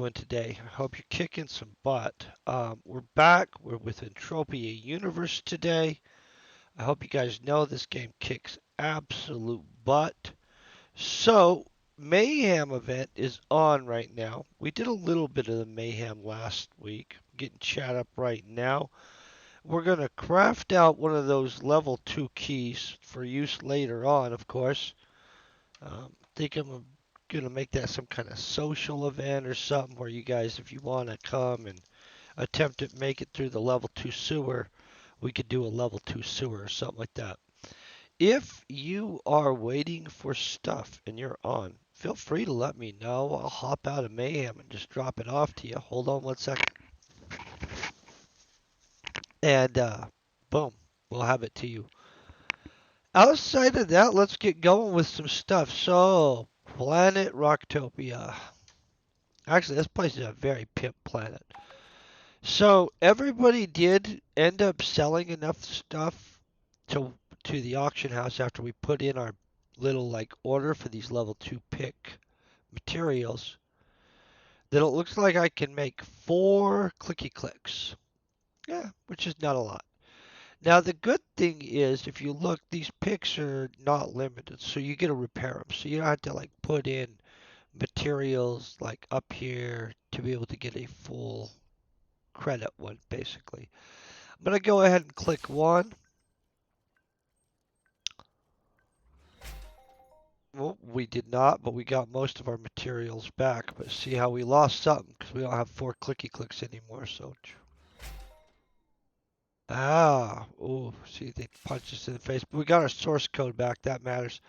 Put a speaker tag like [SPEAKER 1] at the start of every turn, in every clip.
[SPEAKER 1] doing today? I hope you're kicking some butt. We're back. We're with Entropia Universe today. I hope you guys know this game kicks absolute butt. So, Mayhem event is on right now. We did a little bit of the Mayhem last week. Getting chat up right now. We're going to craft out one of those level 2 keys for use later on, of course. Think I'm gonna make that some kind of social event or something where you guys, if you want to come and attempt to make it through the level 2 sewer, we could do a level 2 sewer or something like that. If you are waiting for stuff and you're on, feel free to let me know. I'll hop out of Mayhem and just drop it off to you. Hold on one second. And boom, we'll have it to you. Outside of that, let's get going with some stuff. So, Planet Rocktopia. Actually, this place is a very pimp planet. So everybody did end up selling enough stuff to the auction house after we put in our little like order for these level 2 pick materials that it looks like I can make 4 clicky clicks. Yeah, which is not a lot. Now the good thing is if you look, these picks are not limited, so you get to repair them. So you don't have to like put in materials like up here to be able to get a full credit one, basically. I'm going to go ahead and click one. Well, we did not, but we got most of our materials back. But see how we lost something because we don't have 4 clicky clicks anymore. So, oh, see, they punched us in the face. But we got our source code back. That matters.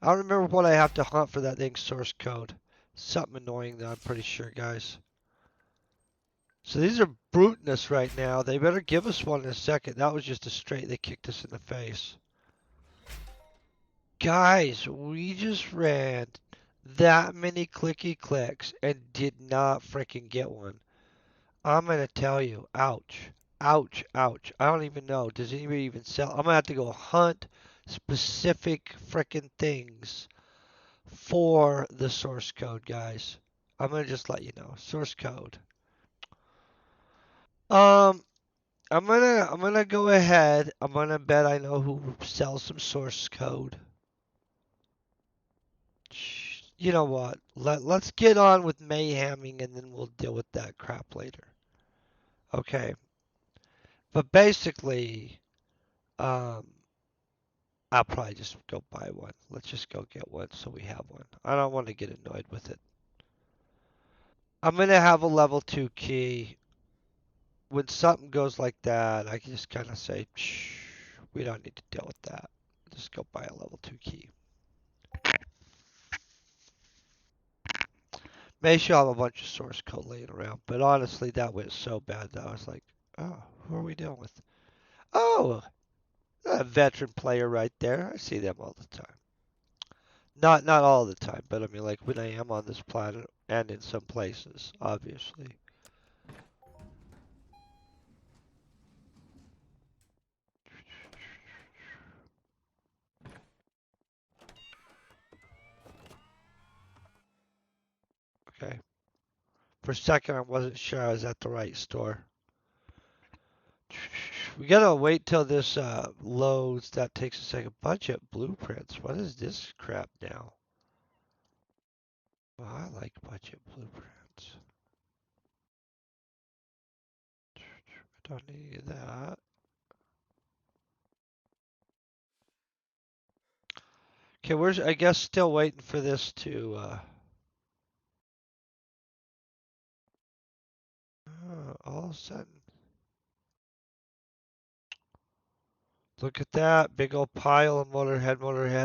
[SPEAKER 1] I don't remember what I have to hunt for that thing's source code. Something annoying though, I'm pretty sure, guys. So these are bruting us right now. They better give us one in a second. That was just a straight. They kicked us in the face. Guys, we just ran that many clicky clicks and did not freaking get one. I'm gonna tell you, ouch, ouch, ouch. I don't even know. Does anybody even sell? I'm gonna have to go hunt specific freaking things for the source code, guys. I'm gonna just let you know. Source code. Um, I'm gonna go ahead. I'm gonna bet I know who sells some source code. You know what? Let's get on with mayheming and then we'll deal with that crap later. Okay. But basically, um, I'll probably just go buy one. Let's just go get one so we have one. I don't want to get annoyed with it. I'm going to have a level 2 key. When something goes like that, I can just kind of say, shh, we don't need to deal with that. Just go buy a level 2 key. May sure have a bunch of source code laying around, but honestly, that went so bad that I was like, oh, who are we dealing with? Oh, a veteran player right there. I see them all the time. Not all the time, but I mean like when I am on this planet and in some places, obviously. Okay. For a second, I wasn't sure I was at the right store. We gotta wait till this loads. That takes a second. Budget blueprints. What is this crap now? Well, I like budget blueprints. I don't need that. Okay, we're I guess still waiting for this to. All of a sudden, look at that big old pile of motorhead.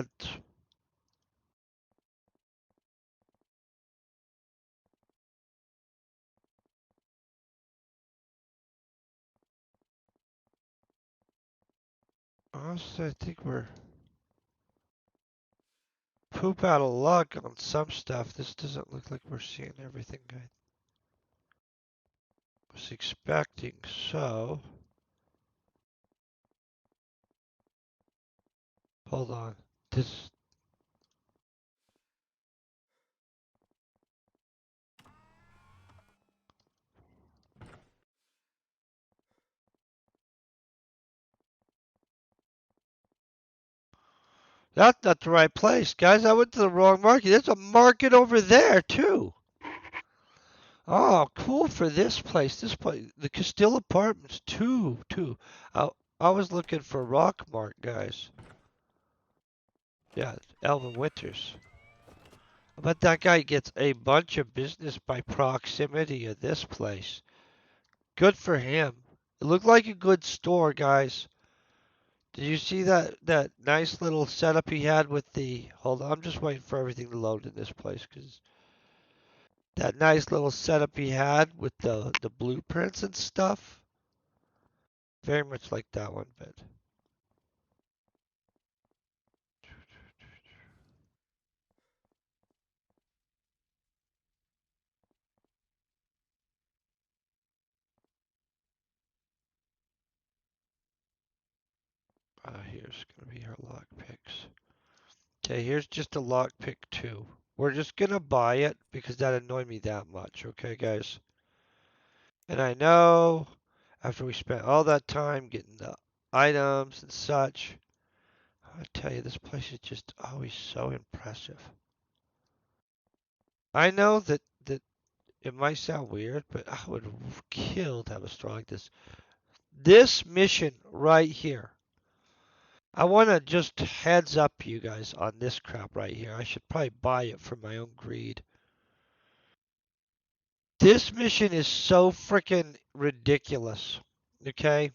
[SPEAKER 1] Honestly, I think we're poop out of luck on some stuff. This doesn't look like we're seeing everything I was expecting. So, hold on. This. That's not the right place, guys. I went to the wrong market. There's a market over there, too. Oh, cool for this place. This place, the Castile Apartments, too. I, I was looking for Rockmart, guys. Yeah, Elvin Winters. But that guy gets a bunch of business by proximity of this place. Good for him. It looked like a good store, guys. Did you see that nice little setup he had with the? Hold on, I'm just waiting for everything to load in this place because that nice little setup he had with the blueprints and stuff. Very much like that one, but here's gonna be our lock picks. Okay, here's just a lock pick two. We're just gonna buy it because that annoyed me that much. Okay, guys. And I know after we spent all that time getting the items and such, I tell you, this place is just always so impressive. I know that it might sound weird, but I would kill to have a store like this. This mission right here. I want to just heads up you guys on this crap right here. I should probably buy it for my own greed. This mission is so freaking ridiculous. Okay?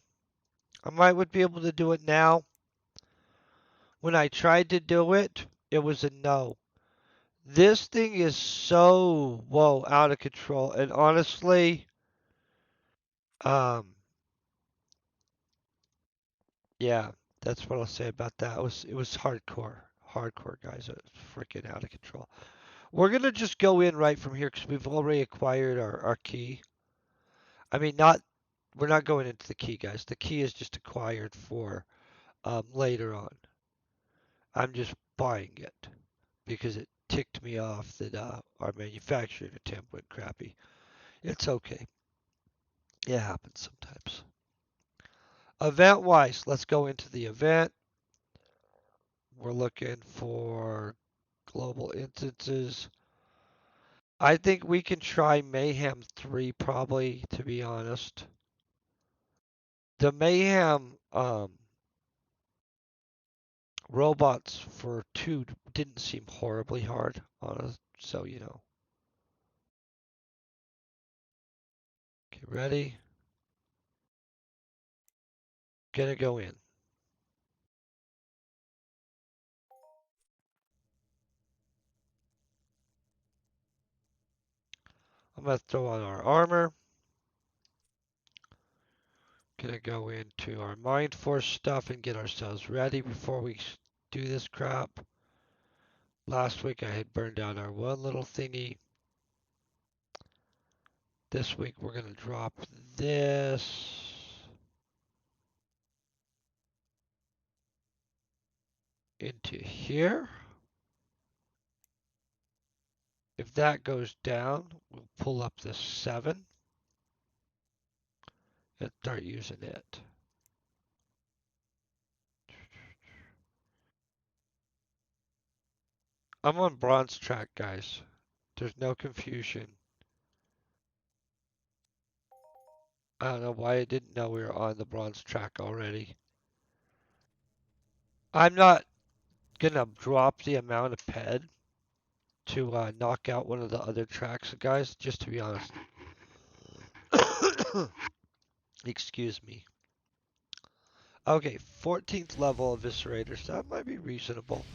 [SPEAKER 1] I might would be able to do it now. When I tried to do it, it was a no. This thing is so, whoa, out of control. And honestly, um, yeah, that's what I'll say about that. It was hardcore. Hardcore, guys. It was freaking out of control. We're gonna just go in right from here because we've already acquired our key. I mean, not we're not going into the key, guys. The key is just acquired for later on. I'm just buying it because it ticked me off that our manufacturing attempt went crappy. It's okay. It happens sometimes. Event wise, let's go into the event. We're looking for global instances. I think we can try Mayhem 3 probably, to be honest. The Mayhem robots for 2 didn't seem horribly hard on us, so you know. Okay, ready? Gonna go in. I'm gonna throw on our armor. Gonna go into our Mind Force stuff and get ourselves ready before we do this crap. Last week I had burned down our one little thingy. This week we're gonna drop this into here. If that goes down, we'll pull up this 7 and start using it. I'm on bronze track, guys. There's no confusion. I don't know why I didn't know we were on the bronze track already. I'm not gonna drop the amount of ped to knock out one of the other tracks, guys, just to be honest. Excuse me. Okay, 14th level Eviscerators. That might be reasonable.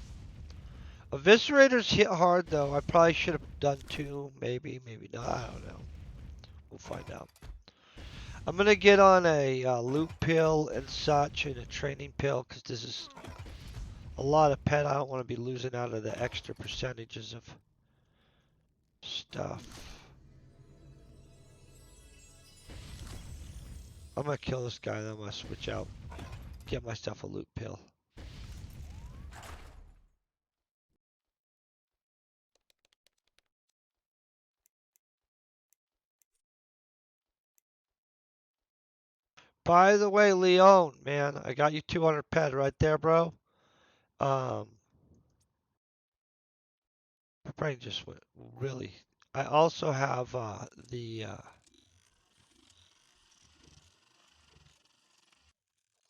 [SPEAKER 1] Eviscerators hit hard, though. I probably should have done 2, maybe not. I don't know. We'll find out. I'm going to get on a loot pill and such and a training pill because this is a lot of pet. I don't want to be losing out of the extra percentages of stuff. I'm going to kill this guy, then I'm going to switch out. Get myself a loot pill. By the way, Leon, man, I got you 200 pet right there, bro. Um, brain just went really. I also have the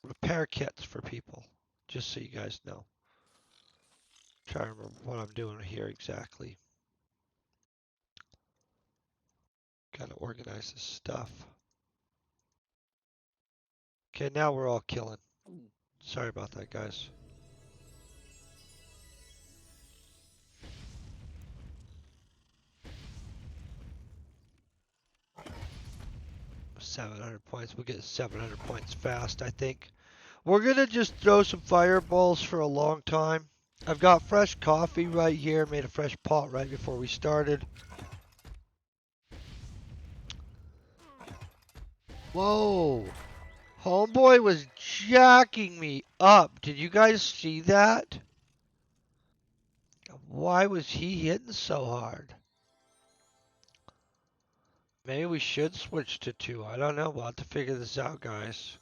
[SPEAKER 1] repair kits for people, just so you guys know. Try to remember what I'm doing here exactly. Gotta organize this stuff. Okay, now we're all killing. Sorry about that, guys. 700 points. We'll get 700 points fast, I think. We're gonna just throw some fireballs for a long time. I've got fresh coffee right here. Made a fresh pot right before we started. Whoa! Homeboy was jacking me up. Did you guys see that? Why was he hitting so hard? Maybe we should switch to 2. I don't know. We'll have to figure this out, guys.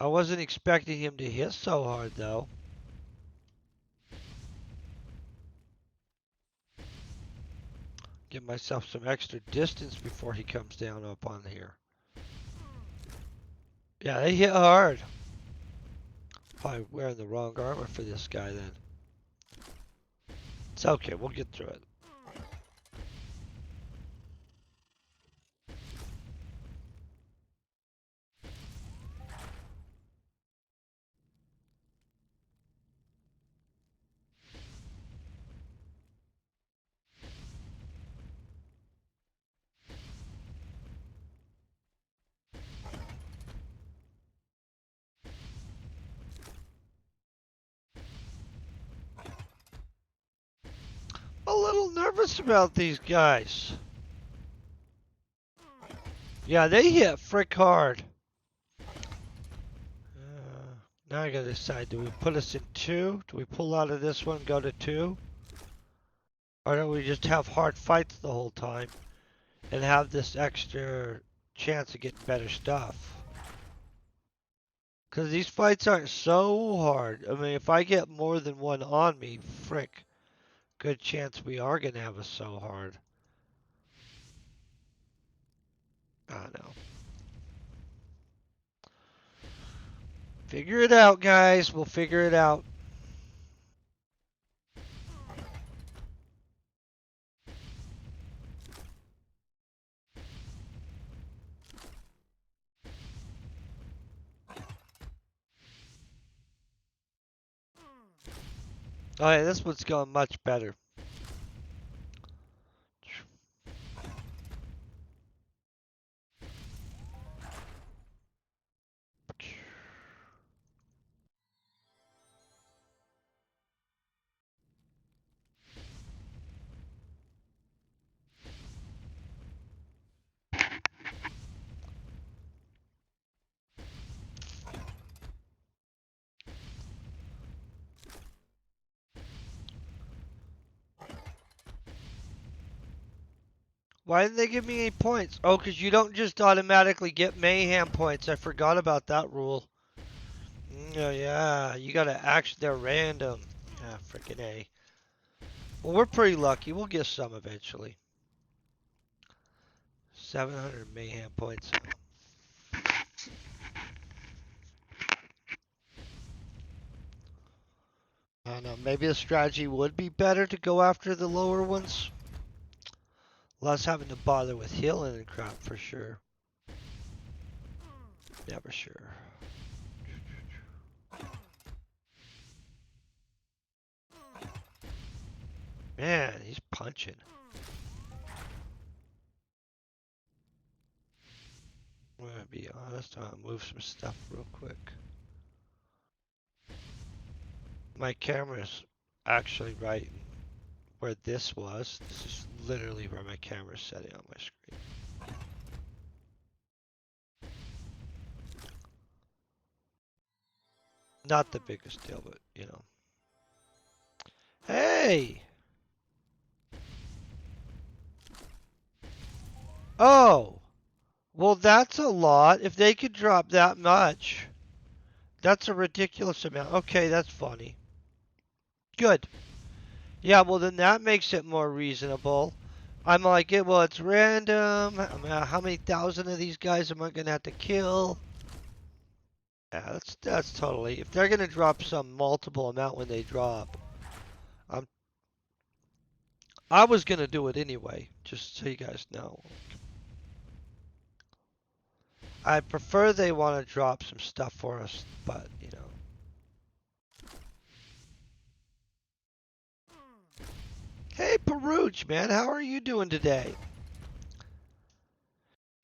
[SPEAKER 1] I wasn't expecting him to hit so hard, though. Give myself some extra distance before he comes down up on here. Yeah, they hit hard. Probably wearing the wrong armor for this guy then. It's okay, we'll get through it. A little nervous about these guys. Yeah, they hit frick hard. Now I gotta decide, do we put us in 2? Do we pull out of this one, go to 2? Or do we just have hard fights the whole time and have this extra chance of getting better stuff? Because these fights aren't so hard. I mean, if I get more than one on me, frick, good chance we are gonna have a so hard. I don't know. Figure it out, guys. We'll figure it out. Oh yeah, this one's going much better. Why didn't they give me any points? Oh, because you don't just automatically get Mayhem points. I forgot about that rule. Oh, yeah. You gotta actually, they're random. Ah, freaking A. Well, we're pretty lucky. We'll get some eventually. 700 Mayhem points. I don't know. Maybe the strategy would be better to go after the lower ones. Less having to bother with healing and crap for sure. Never sure. Man, he's punching. I'm gonna be honest, I'll move some stuff real quick. My camera's actually right where this was. This is literally where my camera's setting on my screen. Not the biggest deal, but you know. Hey! Oh! Well, that's a lot. If they could drop that much, that's a ridiculous amount. Okay, that's funny. Good. Yeah, well then that makes it more reasonable. I'm like, yeah, well it's random. I mean, how many thousand of these guys am I gonna have to kill? Yeah, that's totally. If they're gonna drop some multiple amount when they drop, I'm I was gonna do it anyway. Just so you guys know, I prefer they want to drop some stuff for us, but you know. Hey, Peruge, man, how are you doing today?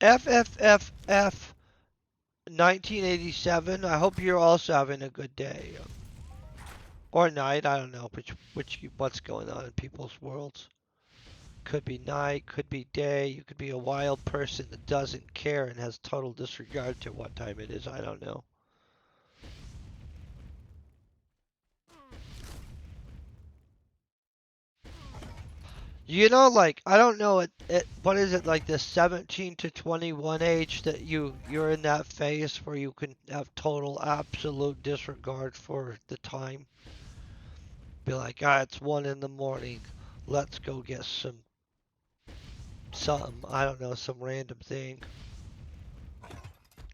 [SPEAKER 1] FFFF 1987. I hope you're also having a good day or night. I don't know which what's going on in people's worlds. Could be night, could be day. You could be a wild person that doesn't care and has total disregard to what time it is. I don't know. You know, like I don't know what is it like the 17 to 21 age that you're in that phase where you can have total absolute disregard for the time. Be like, ah, it's 1 in the morning. Let's go get something. I don't know, some random thing.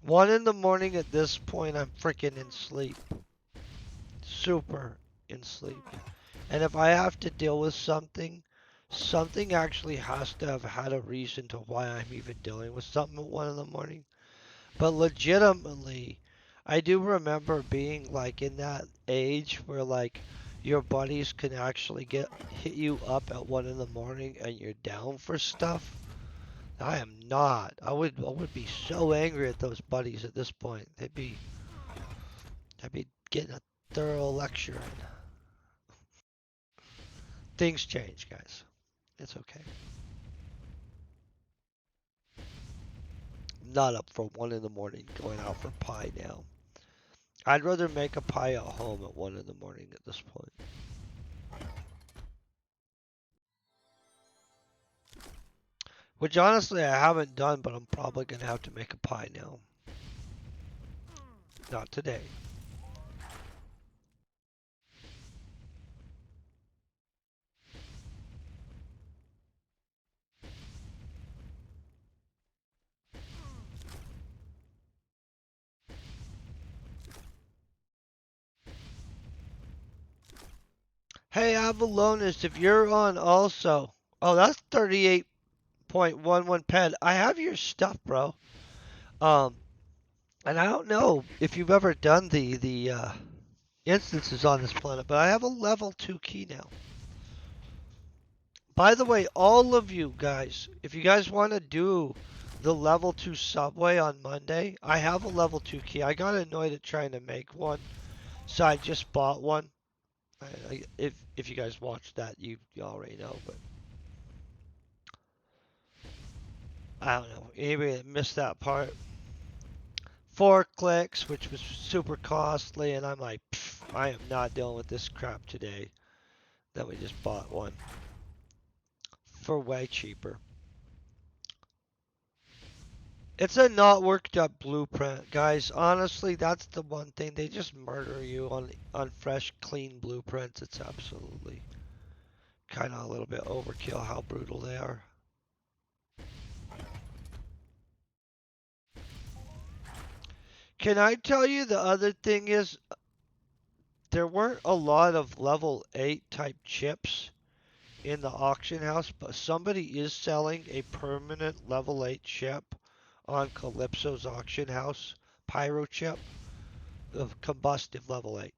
[SPEAKER 1] 1 in the morning at this point, I'm freaking in sleep. Super in sleep. And if I have to deal with something, something actually has to have had a reason to why I'm even dealing with something at 1 in the morning. But legitimately, I do remember being like in that age where like your buddies can actually get hit you up at 1 in the morning and you're down for stuff. I am not. I would be so angry at those buddies at this point. They'd be getting a thorough lecture. Things change, guys. It's okay. I'm not up for 1 in the morning going out for pie now. I'd rather make a pie at home at 1 in the morning at this point. Which honestly I haven't done, but I'm probably gonna have to make a pie now. Not today. Hey Avalonus, if you're on also. Oh, that's 38.11 pen. I have your stuff, bro. Um, and I don't know if you've ever done the instances on this planet, but I have a level 2 key now. By the way, all of you guys, if you guys want to do the level 2 subway on Monday, I have a level 2 key. I got annoyed at trying to make one, so I just bought one. If you guys watched that, you already know, but I don't know. Anybody missed that part? 4 clicks, which was super costly, and I'm like, I am not dealing with this crap today. Then we just bought one for way cheaper. It's a not worked up blueprint, guys. Honestly, that's the one thing. They just murder you on fresh, clean blueprints. It's absolutely kind of a little bit overkill how brutal they are. Can I tell you the other thing is there weren't a lot of level 8 type chips in the auction house, but somebody is selling a permanent level 8 chip on Calypso's auction house, pyro chip of combustive level 8.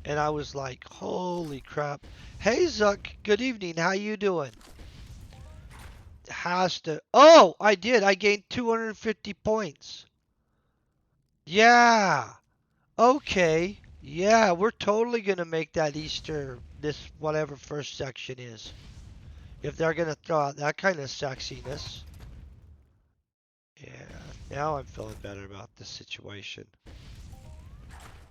[SPEAKER 1] And I was like, holy crap. Hey Zuck, good evening. How you doing? Has to. Oh, I did. I gained 250 points. Yeah. Okay. Yeah, we're totally gonna make that Easter this whatever first section is. If they're gonna throw out that kind of sexiness. Yeah. Now I'm feeling better about the situation.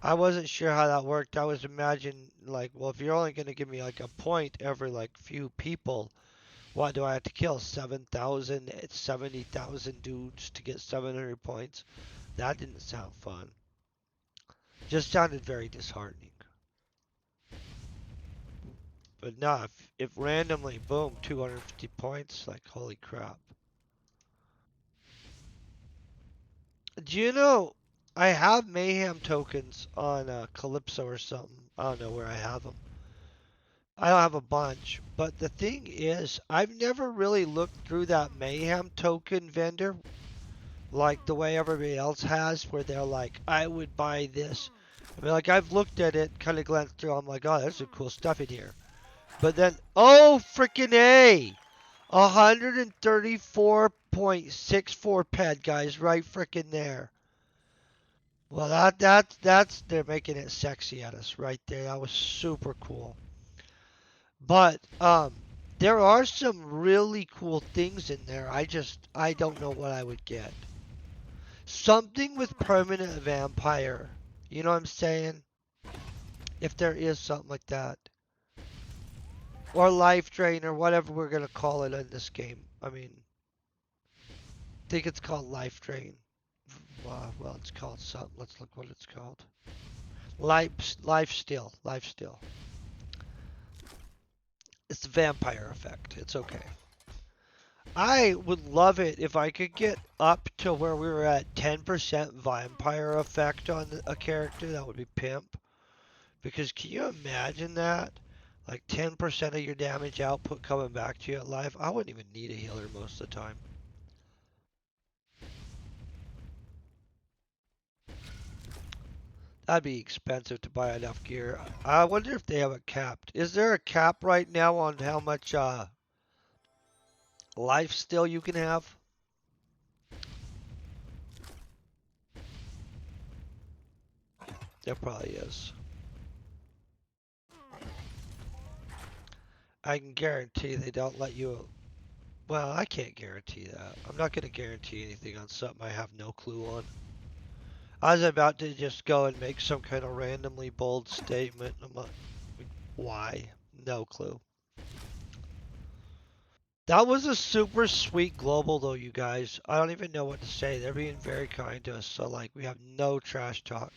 [SPEAKER 1] I wasn't sure how that worked. I was imagining like, well, if you're only gonna give me like a point every like few people, what do I have to kill? 7,000, 70,000 dudes to get 700 points? That didn't sound fun. Just sounded very disheartening. But nah, if randomly, boom, 250 points, like holy crap. Do you know, I have Mayhem tokens on Calypso or something. I don't know where I have them. I don't have a bunch. But the thing is, I've never really looked through that Mayhem token vendor like the way everybody else has, where they're like, I would buy this. I mean, like, I've looked at it, kind of glanced through, I'm like, oh, there's some cool stuff in here. But then, oh, freaking A! 134.64 ped, guys, right freaking there. Well, that's they're making it sexy at us right there. That was super cool. But there are some really cool things in there. I don't know what I would get. Something with permanent vampire. You know what I'm saying? If there is something like that. Or life drain or whatever we're gonna call it in this game. I mean, I think it's called life drain. Well, it's called something. Let's look what it's called. Life still. Life still. It's the vampire effect. It's okay. I would love it if I could get up to where we were at 10% vampire effect on a character. That would be pimp. Because can you imagine that? Like 10% of your damage output coming back to you at life? I wouldn't even need a healer most of the time. That'd be expensive to buy enough gear. I wonder if they have it capped. Is there a cap right now on how much life still you can have? There probably is. I can guarantee they don't let you. Well, I can't guarantee that. I'm not going to guarantee anything on something I have no clue on. I was about to just go and make some kind of randomly bold statement. I'm like, why? No clue. That was a super sweet global though, you guys. I don't even know what to say. They're being very kind to us, so like we have no trash talk.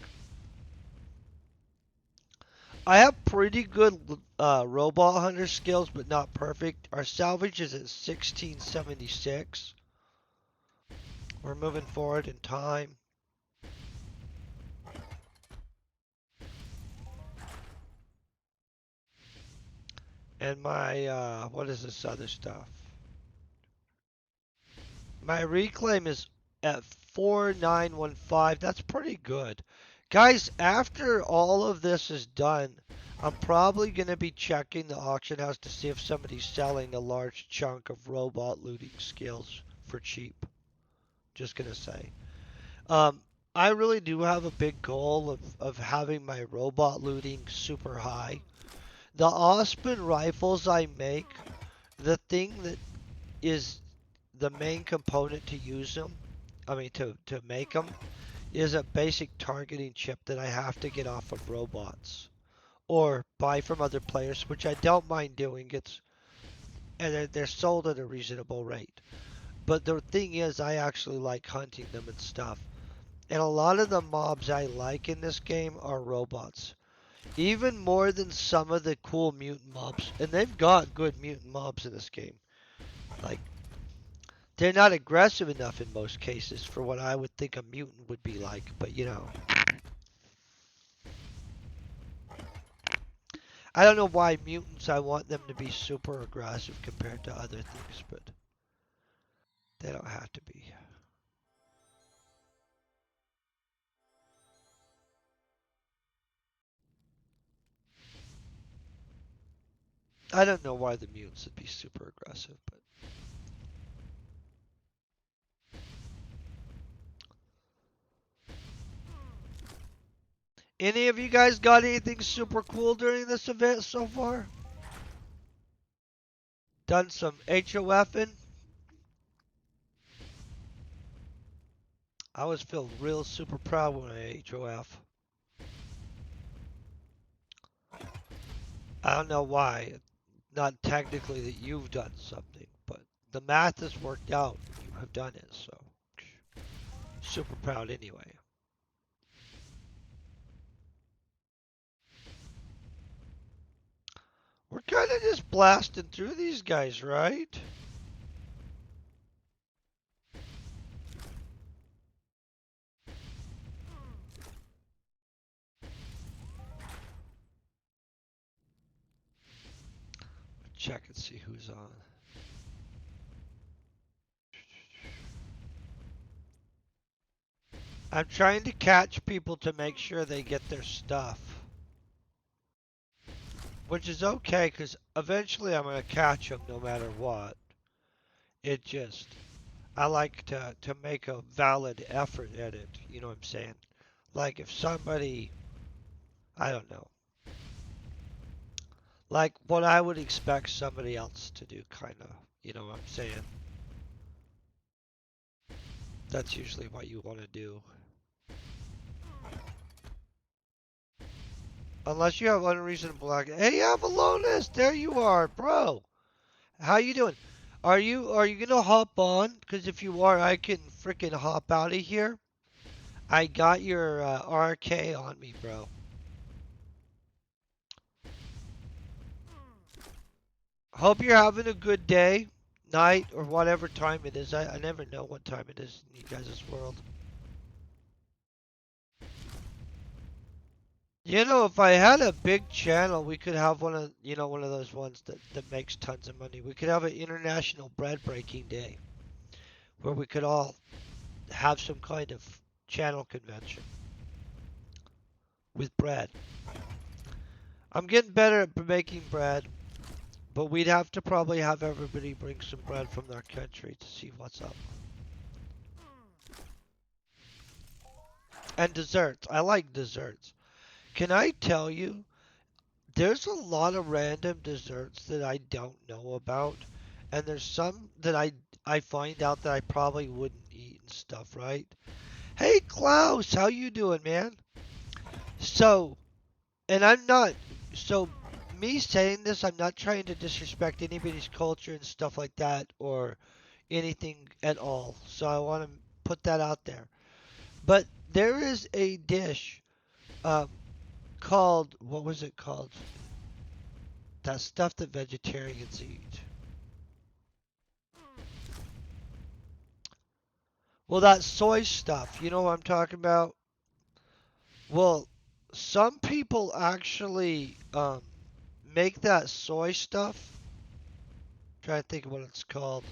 [SPEAKER 1] I have pretty good robot hunter skills, but not perfect. Our salvage is at 1676. We're moving forward in time. And my, what is this other stuff? My reclaim is at 4915. That's pretty good. Guys, after all of this is done, I'm probably going to be checking the auction house to see if somebody's selling a large chunk of robot looting skills for cheap. Just going to say. Um, I really do have a big goal of having my robot looting super high. The Osprey rifles I make, the thing that is the main component to use them, I mean to make them, is a basic targeting chip that I have to get off of robots or buy from other players, which I don't mind doing. And they're sold at a reasonable rate. But the thing is, I actually like hunting them and stuff. And a lot of the mobs I like in this game are robots. Even more than some of the cool mutant mobs. And they've got good mutant mobs in this game. Like, they're not aggressive enough in most cases for what I would think a mutant would be like, but you know. I don't know why mutants, I want them to be super aggressive compared to other things, but they don't have to be. I don't know why the mutants would be super aggressive, but any of you guys got anything super cool during this event so far? Done some HOFing? I always feel real super proud when I HOF. I don't know why. Not technically that you've done something, but the math has worked out. You have done it, so super proud anyway. We're kind of just blasting through these guys, right? Check and see who's on. I'm trying to catch people to make sure they get their stuff. Which is okay, because eventually I'm going to catch them no matter what. It just, I like to make a valid effort at it. You know what I'm saying? Like if somebody, I don't know, like what I would expect somebody else to do, kind of. You know what I'm saying? That's usually what you want to do. Unless you have unreasonable hey Avalonus, there you are, bro. How you doing? Are you gonna hop on? Cause if you are, I can freaking hop out of here. I got your RK on me, bro. Hope you're having a good day, night, or whatever time it is. I never know what time it is in you guys' world. You know, if I had a big channel, we could have one of those ones that makes tons of money. We could have an international bread breaking day where we could all have some kind of channel convention with bread. I'm getting better at making bread, but we'd have to probably have everybody bring some bread from their country to see what's up. And desserts. I like desserts. Can I tell you, there's a lot of random desserts that I don't know about, and there's some that I find out that I probably wouldn't eat and stuff, right? Hey Klaus, how you doing, man? So, and I'm not so me saying this, I'm not trying to disrespect anybody's culture and stuff like that or anything at all. So I want to put that out there. But there is a dish um, called what was it called? That stuff that vegetarians eat. Well, that soy stuff. You know what I'm talking about? Well, some people actually make that soy stuff. Trying to think of what it's called.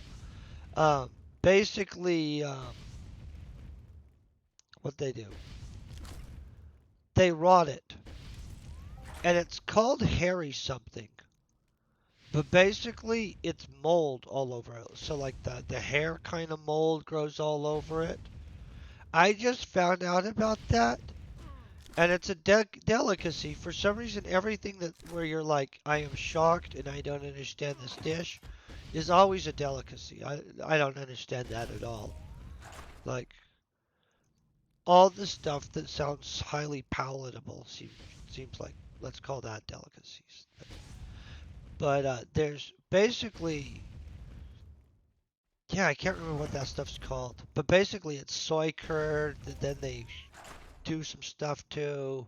[SPEAKER 1] Um, basically, what they do, they rot it, and it's called hairy something. But basically, it's mold all over it. So like the hair kind of mold grows all over it. I just found out about that, and it's a delicacy. For some reason, everything that where you're like, I am shocked and I don't understand this dish, is always a delicacy. I don't understand that at all. Like all the stuff that sounds highly palatable seems like let's call that delicacies. But there's basically yeah, I can't remember what that stuff's called. But basically, it's soy curd that then they do some stuff too.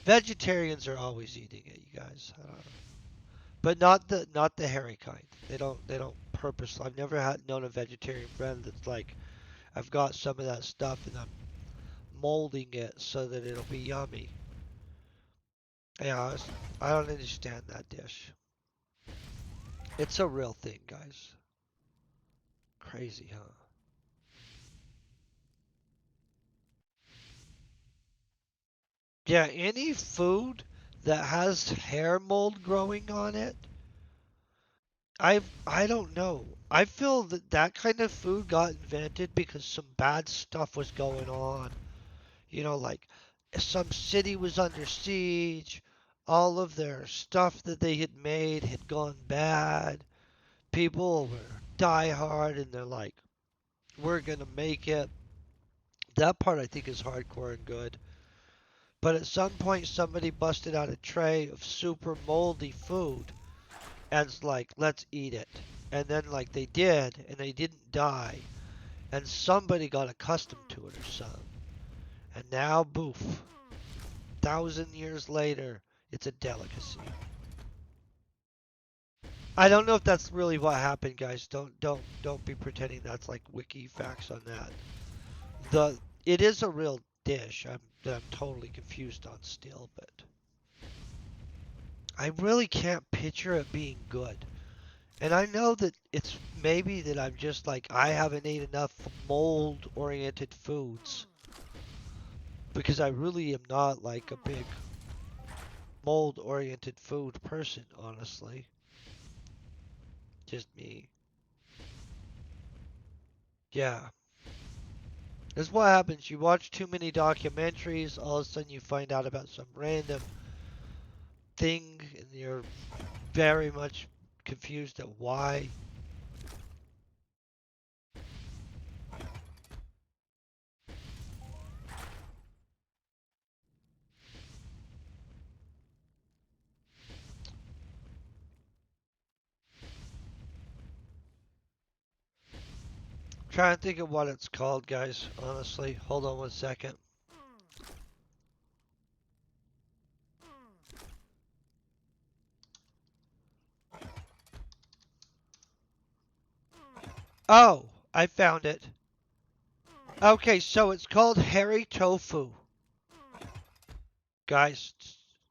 [SPEAKER 1] Vegetarians are always eating it, you guys. I don't know. But not the hairy kind. They don't purposely. I've never had known a vegetarian friend that's like, I've got some of that stuff and I'm molding it so that it'll be yummy. Yeah, I don't understand that dish. It's a real thing, guys. Crazy, huh? Yeah, any food that has hair mold growing on it, I don't know. I feel that that kind of food got invented because some bad stuff was going on. You know, like some city was under siege, all of their stuff that they had made had gone bad. People were die hard and they're like, we're gonna make it. That part I think is hardcore and good. But at some point somebody busted out a tray of super moldy food and it's like, let's eat it. And then like they did and they didn't die. And somebody got accustomed to it or something. And now boof. 1,000 years later, it's a delicacy. I don't know if that's really what happened, guys. Don't be pretending that's like wiki facts on that. The it is a real dish. I'm totally confused on still, but I really can't picture it being good. And I know that it's maybe that I'm just like I haven't ate enough mold-oriented foods because I really am not like a big mold-oriented food person, honestly. Just me. Yeah. That's what happens. You watch too many documentaries, all of a sudden you find out about some random thing and you're very much confused at why. Trying to think of what it's called, guys, honestly. Hold on one second. Oh, I found it. Okay, so it's called hairy tofu. Guys,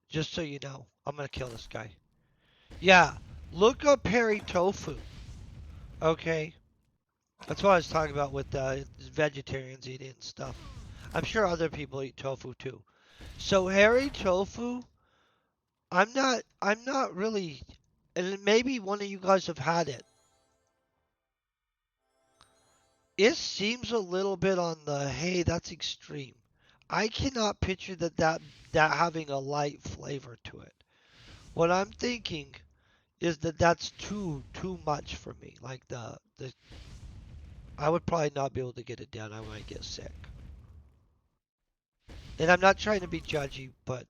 [SPEAKER 1] just so you know, I'm gonna kill this guy. Yeah, look up hairy tofu. Okay, that's what I was talking about with vegetarians eating and stuff. I'm sure other people eat tofu too. So hairy tofu, I'm not really, and maybe one of you guys have had it. It seems a little bit on the hey, that's extreme. I cannot picture that having a light flavor to it. What I'm thinking is that that's too much for me. Like the I would probably not be able to get it down. I might get sick. And I'm not trying to be judgy, but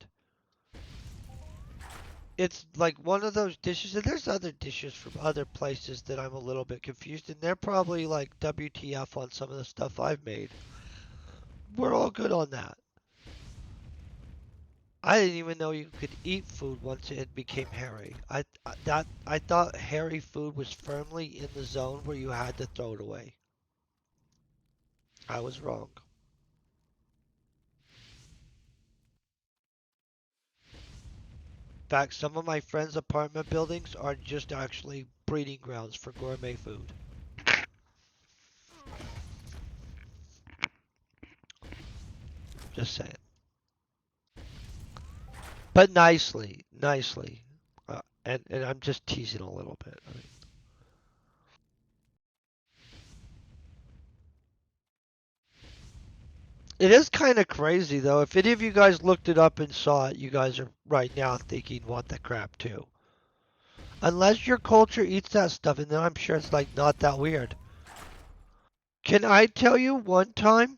[SPEAKER 1] it's like one of those dishes. And there's other dishes from other places that I'm a little bit confused, and they're probably like WTF on some of the stuff I've made. We're all good on that. I didn't even know you could eat food once it became hairy. I thought hairy food was firmly in the zone where you had to throw it away. I was wrong. In fact, some of my friends' apartment buildings are just actually breeding grounds for gourmet food. Just saying. But nicely, nicely. And I'm just teasing a little bit. I mean, it is kind of crazy though. If any of you guys looked it up and saw it, you guys are right now thinking, what the crap too. Unless your culture eats that stuff, and then I'm sure it's like not that weird. Can I tell you one time,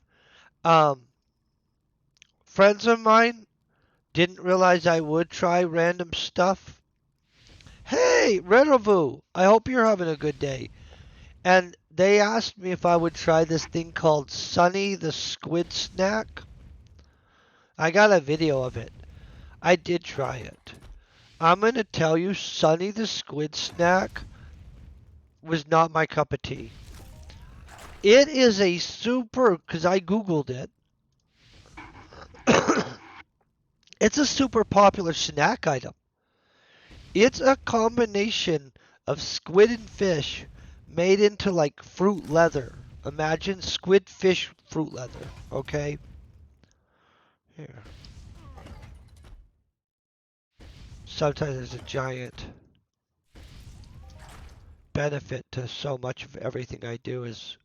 [SPEAKER 1] um, friends of mine didn't realize I would try random stuff. Hey, Renovu, I hope you're having a good day. And they asked me if I would try this thing called Sunny the Squid Snack. I got a video of it. I did try it. I'm going to tell you, Sunny the Squid Snack was not my cup of tea. It is a super, because I Googled it. It's a super popular snack item. It's a combination of squid and fish made into like fruit leather. Imagine squid fish fruit leather, okay? Here. Sometimes there's a giant benefit to so much of everything I do is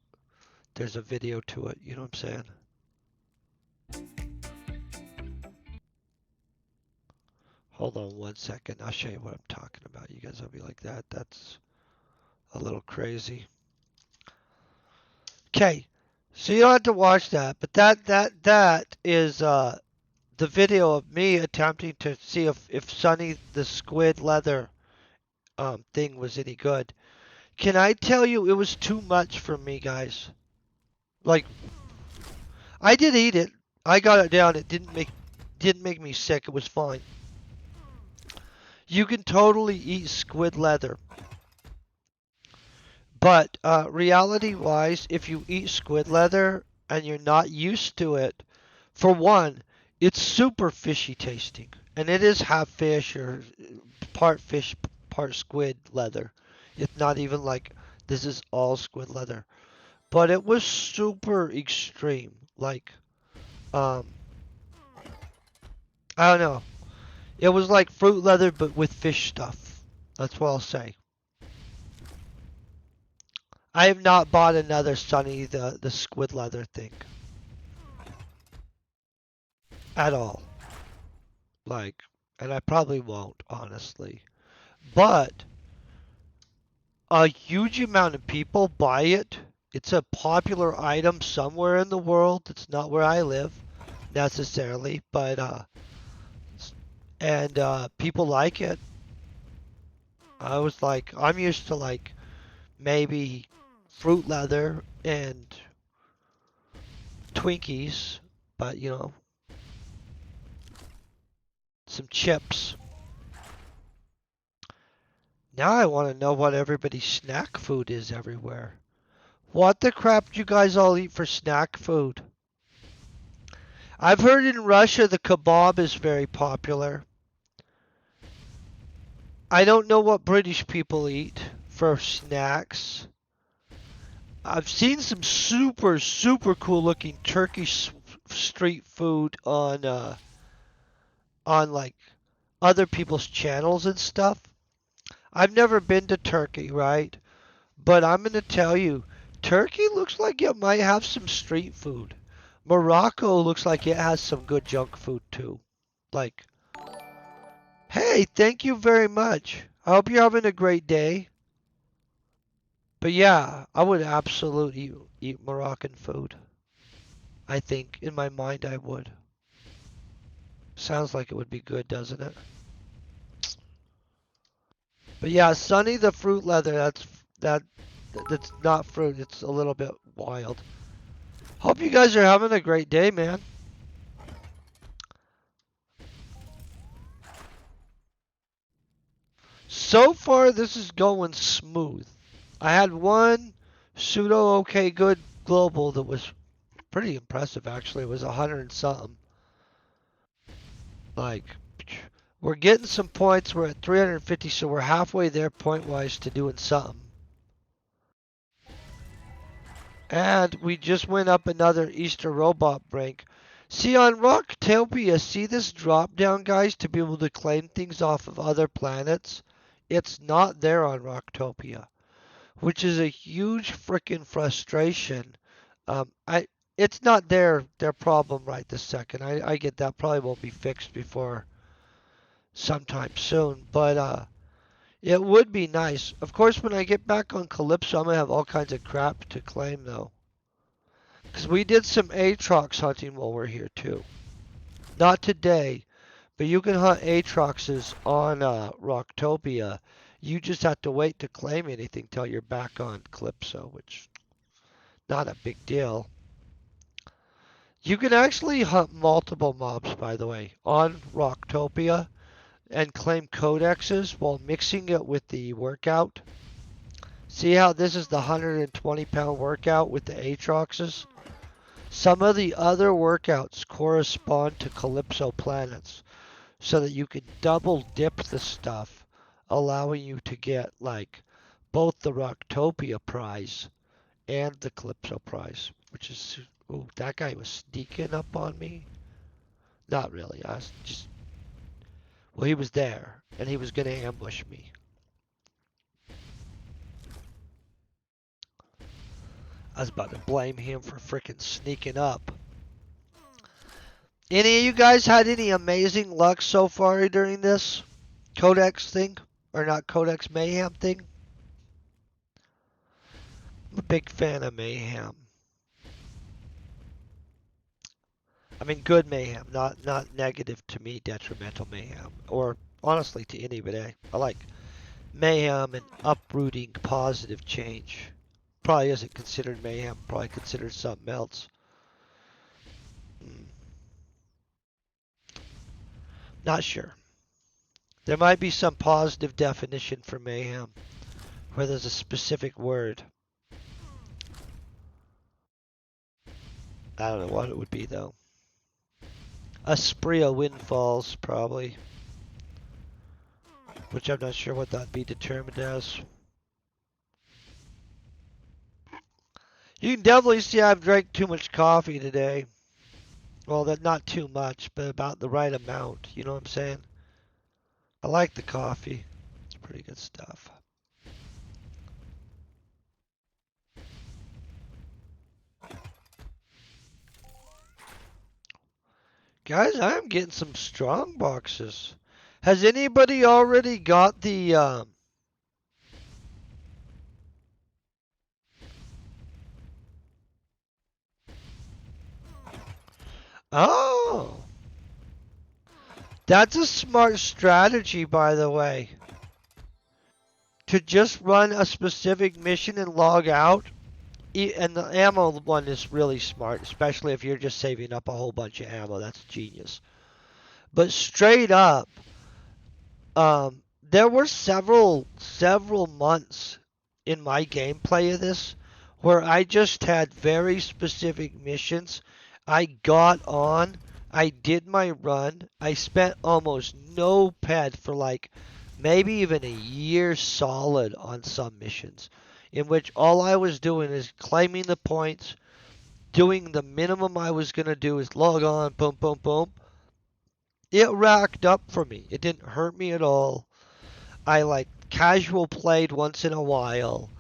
[SPEAKER 1] there's a video to it, you know what I'm saying? Hold on one second. I'll show you what I'm talking about. You guys will be like that. That's a little crazy. Okay. So you don't have to watch that, but that is the video of me attempting to see if Sunny the Squid leather thing was any good. Can I tell you it was too much for me, guys? Like I did eat it. I got it down. It didn't make me sick. It was fine. You can totally eat squid leather. But reality-wise, if you eat squid leather and you're not used to it, for one, it's super fishy tasting, and it is half fish, part squid leather. It's not even like this is all squid leather, but it was super extreme. Like, um, I don't know. It was like fruit leather, but with fish stuff. That's what I'll say. I have not bought another Sunny the squid leather thing at all. Like, and I probably won't, honestly. But a huge amount of people buy it. It's a popular item somewhere in the world. It's not where I live necessarily, but and people like it. I was like, I'm used to like maybe fruit leather and Twinkies, but some chips. Now I want to know what everybody's snack food is everywhere. What the crap do you guys all eat for snack food? I've heard in Russia the kebab is very popular. I don't know what British people eat for snacks. I've seen some super, super cool looking Turkish street food on like other people's channels and stuff. I've never been to Turkey, right? But I'm going to tell you, Turkey looks like it might have some street food. Morocco looks like it has some good junk food too. Like, hey, thank you very much. I hope you're having a great day. But yeah, I would absolutely eat Moroccan food. I think in my mind I would. Sounds like it would be good, doesn't it? But yeah, Sunny the fruit leather, that's not fruit, it's a little bit wild. Hope you guys are having a great day, man. So far this is going smooth. I had one pseudo okay good global that was pretty impressive actually. It was 100 and something. Like, we're getting some points. We're at 350, so we're halfway there point wise to doing something. And we just went up another Easter robot break. See on Rocktopia, see this drop down, guys, to be able to claim things off of other planets? It's not there on Rocktopia, which is a huge freaking frustration. It's not their problem right this second. I get that probably won't be fixed before sometime soon, but it would be nice. Of course, when I get back on Calypso, I'm gonna have all kinds of crap to claim though. Because we did some Aatrox hunting while we're here too. Not today, but you can hunt Aatroxes on Rocktopia. You just have to wait to claim anything till you're back on Calypso, which not a big deal. You can actually hunt multiple mobs, by the way, on Rocktopia and claim codexes while mixing it with the workout. See how this is the 120-pound workout with the Aatroxes? Some of the other workouts correspond to Calypso planets so that you can double dip the stuff, allowing you to get like both the Rocktopia prize and the Calypso prize, which is, oh, that guy was sneaking up on me. Not really, I was just, well, he was there and he was going to ambush me. I was about to blame him for freaking sneaking up. Any of you guys had any amazing luck so far during this Codex thing? Or not Codex Mayhem thing? I'm a big fan of Mayhem. I mean good Mayhem, not negative to me, detrimental Mayhem. Or honestly to anybody. I like Mayhem and uprooting positive change. Probably isn't considered Mayhem, probably considered something else. Not sure. There might be some positive definition for Mayhem. where there's a specific word. I don't know what it would be though. Aspria Windfalls, probably. Which I'm not sure what that'd be determined as. You can definitely see I've drank too much coffee today. Well, that not too much, but about the right amount. You know what I'm saying? I like the coffee. It's pretty good stuff. Guys, I'm getting some strong boxes. Has anybody already got the Oh, that's a smart strategy, by the way. To just run a specific mission and log out. And the ammo one is really smart, especially if you're just saving up a whole bunch of ammo. That's genius. But straight up, there were several months in my gameplay of this where I just had very specific missions. I got on, I did my run, I spent almost no ped for like maybe even a year solid on some missions, in which all I was doing is claiming the points, doing the minimum I was going to do is log on, boom, boom, boom. It racked up for me. It didn't hurt me at all. I like casual played once in a while,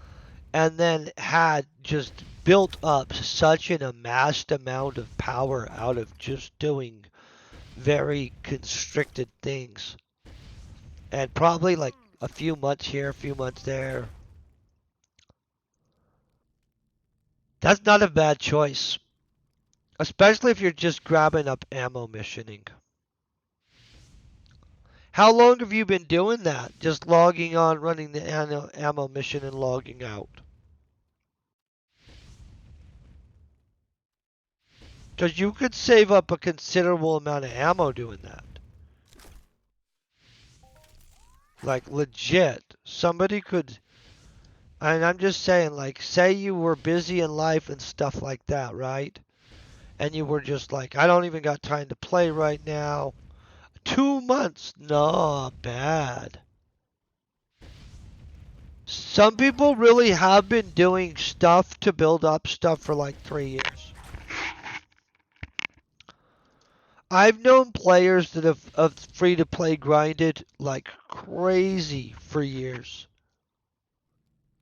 [SPEAKER 1] and then had just built up such an amassed amount of power out of just doing very constricted things. And probably like a few months here, a few months there. That's not a bad choice. Especially if you're just grabbing up ammo missioning. How long have you been doing that? Just logging on, running the ammo mission, and logging out? Because you could save up a considerable amount of ammo doing that. Like, legit. Somebody could... And I'm just saying, like, say you were busy in life and stuff like that, right? And you were just like, I don't even got time to play right now. 2 months, not bad. Some people really have been doing stuff to build up stuff for like 3 years. I've known players that have free-to-play grinded like crazy for years.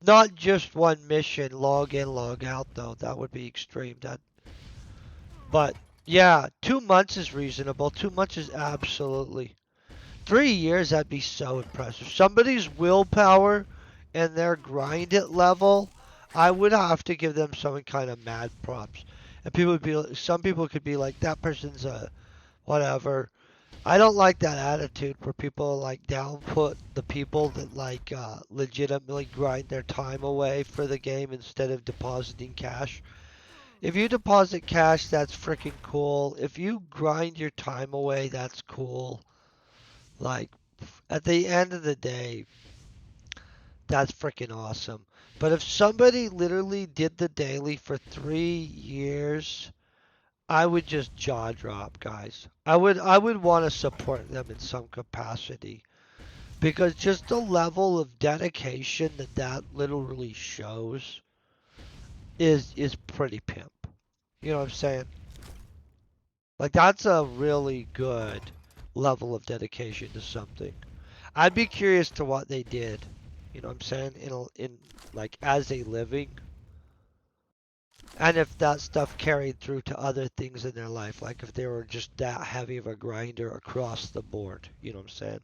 [SPEAKER 1] Not just one mission, log in, log out though. That would be extreme. But yeah, 2 months is reasonable. 2 months is absolutely. 3 years, that'd be so impressive. Somebody's willpower and their grind it level, I would have to give them some kind of mad props. And people would be, some people could be like, that person's a whatever. I don't like that attitude where people like downput the people that like legitimately grind their time away for the game instead of depositing cash. If you deposit cash, that's freaking cool. If you grind your time away, that's cool. Like, at the end of the day, that's freaking awesome. But if somebody literally did the daily for 3 years, I would just jaw drop, guys. I would want to support them in some capacity. Because just the level of dedication that literally shows is pretty pimp. You know what I'm saying? Like, that's a really good level of dedication to something. I'd be curious to what they did. You know what I'm saying? In like as a living. And if that stuff carried through to other things in their life. Like if they were just that heavy of a grinder across the board. You know what I'm saying?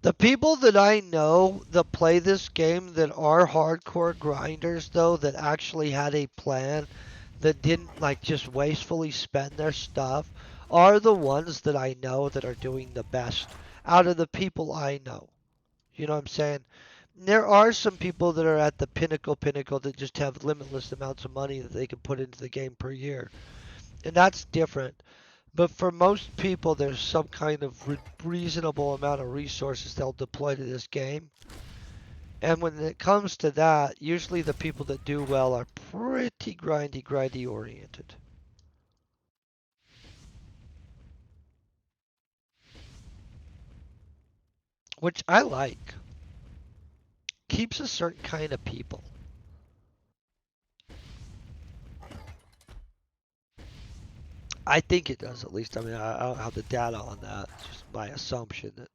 [SPEAKER 1] The people that I know that play this game that are hardcore grinders though, that actually had a plan, that didn't like just wastefully spend their stuff, are the ones that I know that are doing the best out of the people I know. You know what I'm saying? There are some people that are at the pinnacle that just have limitless amounts of money that they can put into the game per year. And that's different. But for most people, there's some kind of reasonable amount of resources they'll deploy to this game. And when it comes to that, usually the people that do well are pretty grindy oriented. Which I like. Keeps a certain kind of people. I think it does, at least. I mean, I don't have the data on that. It's just my assumption that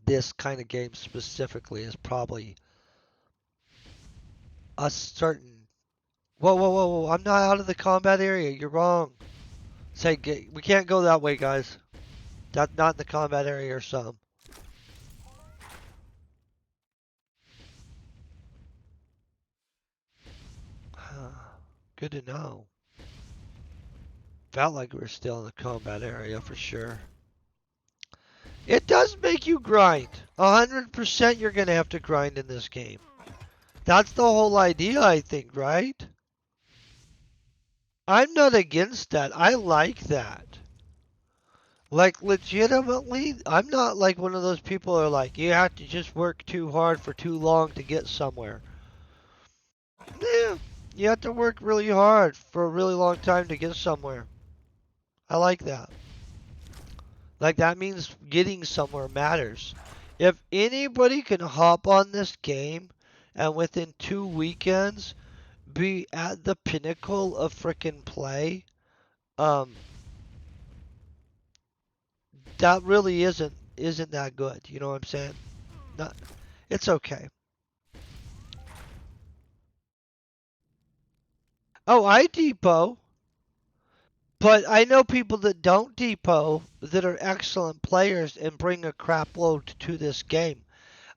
[SPEAKER 1] this kind of game specifically is probably a certain. Whoa, whoa, whoa, whoa! I'm not out of the combat area. You're wrong. Say, we can't go that way, guys. That's not the combat area or some. Good to know. Felt like we were still in the combat area for sure. It does make you grind. 100% you're going to have to grind in this game. That's the whole idea, I think, right? I'm not against that. I like that. Like, legitimately, I'm not like one of those people who are like, you have to just work too hard for too long to get somewhere. Yeah, you have to work really hard for a really long time to get somewhere. I like that. Like, that means getting somewhere matters. If anybody can hop on this game and within 2 weekends be at the pinnacle of frickin' play, um, that really isn't that good. You know what I'm saying? Not, it's okay. Oh, I depot, but I know people that don't depot that are excellent players and bring a crap load to this game.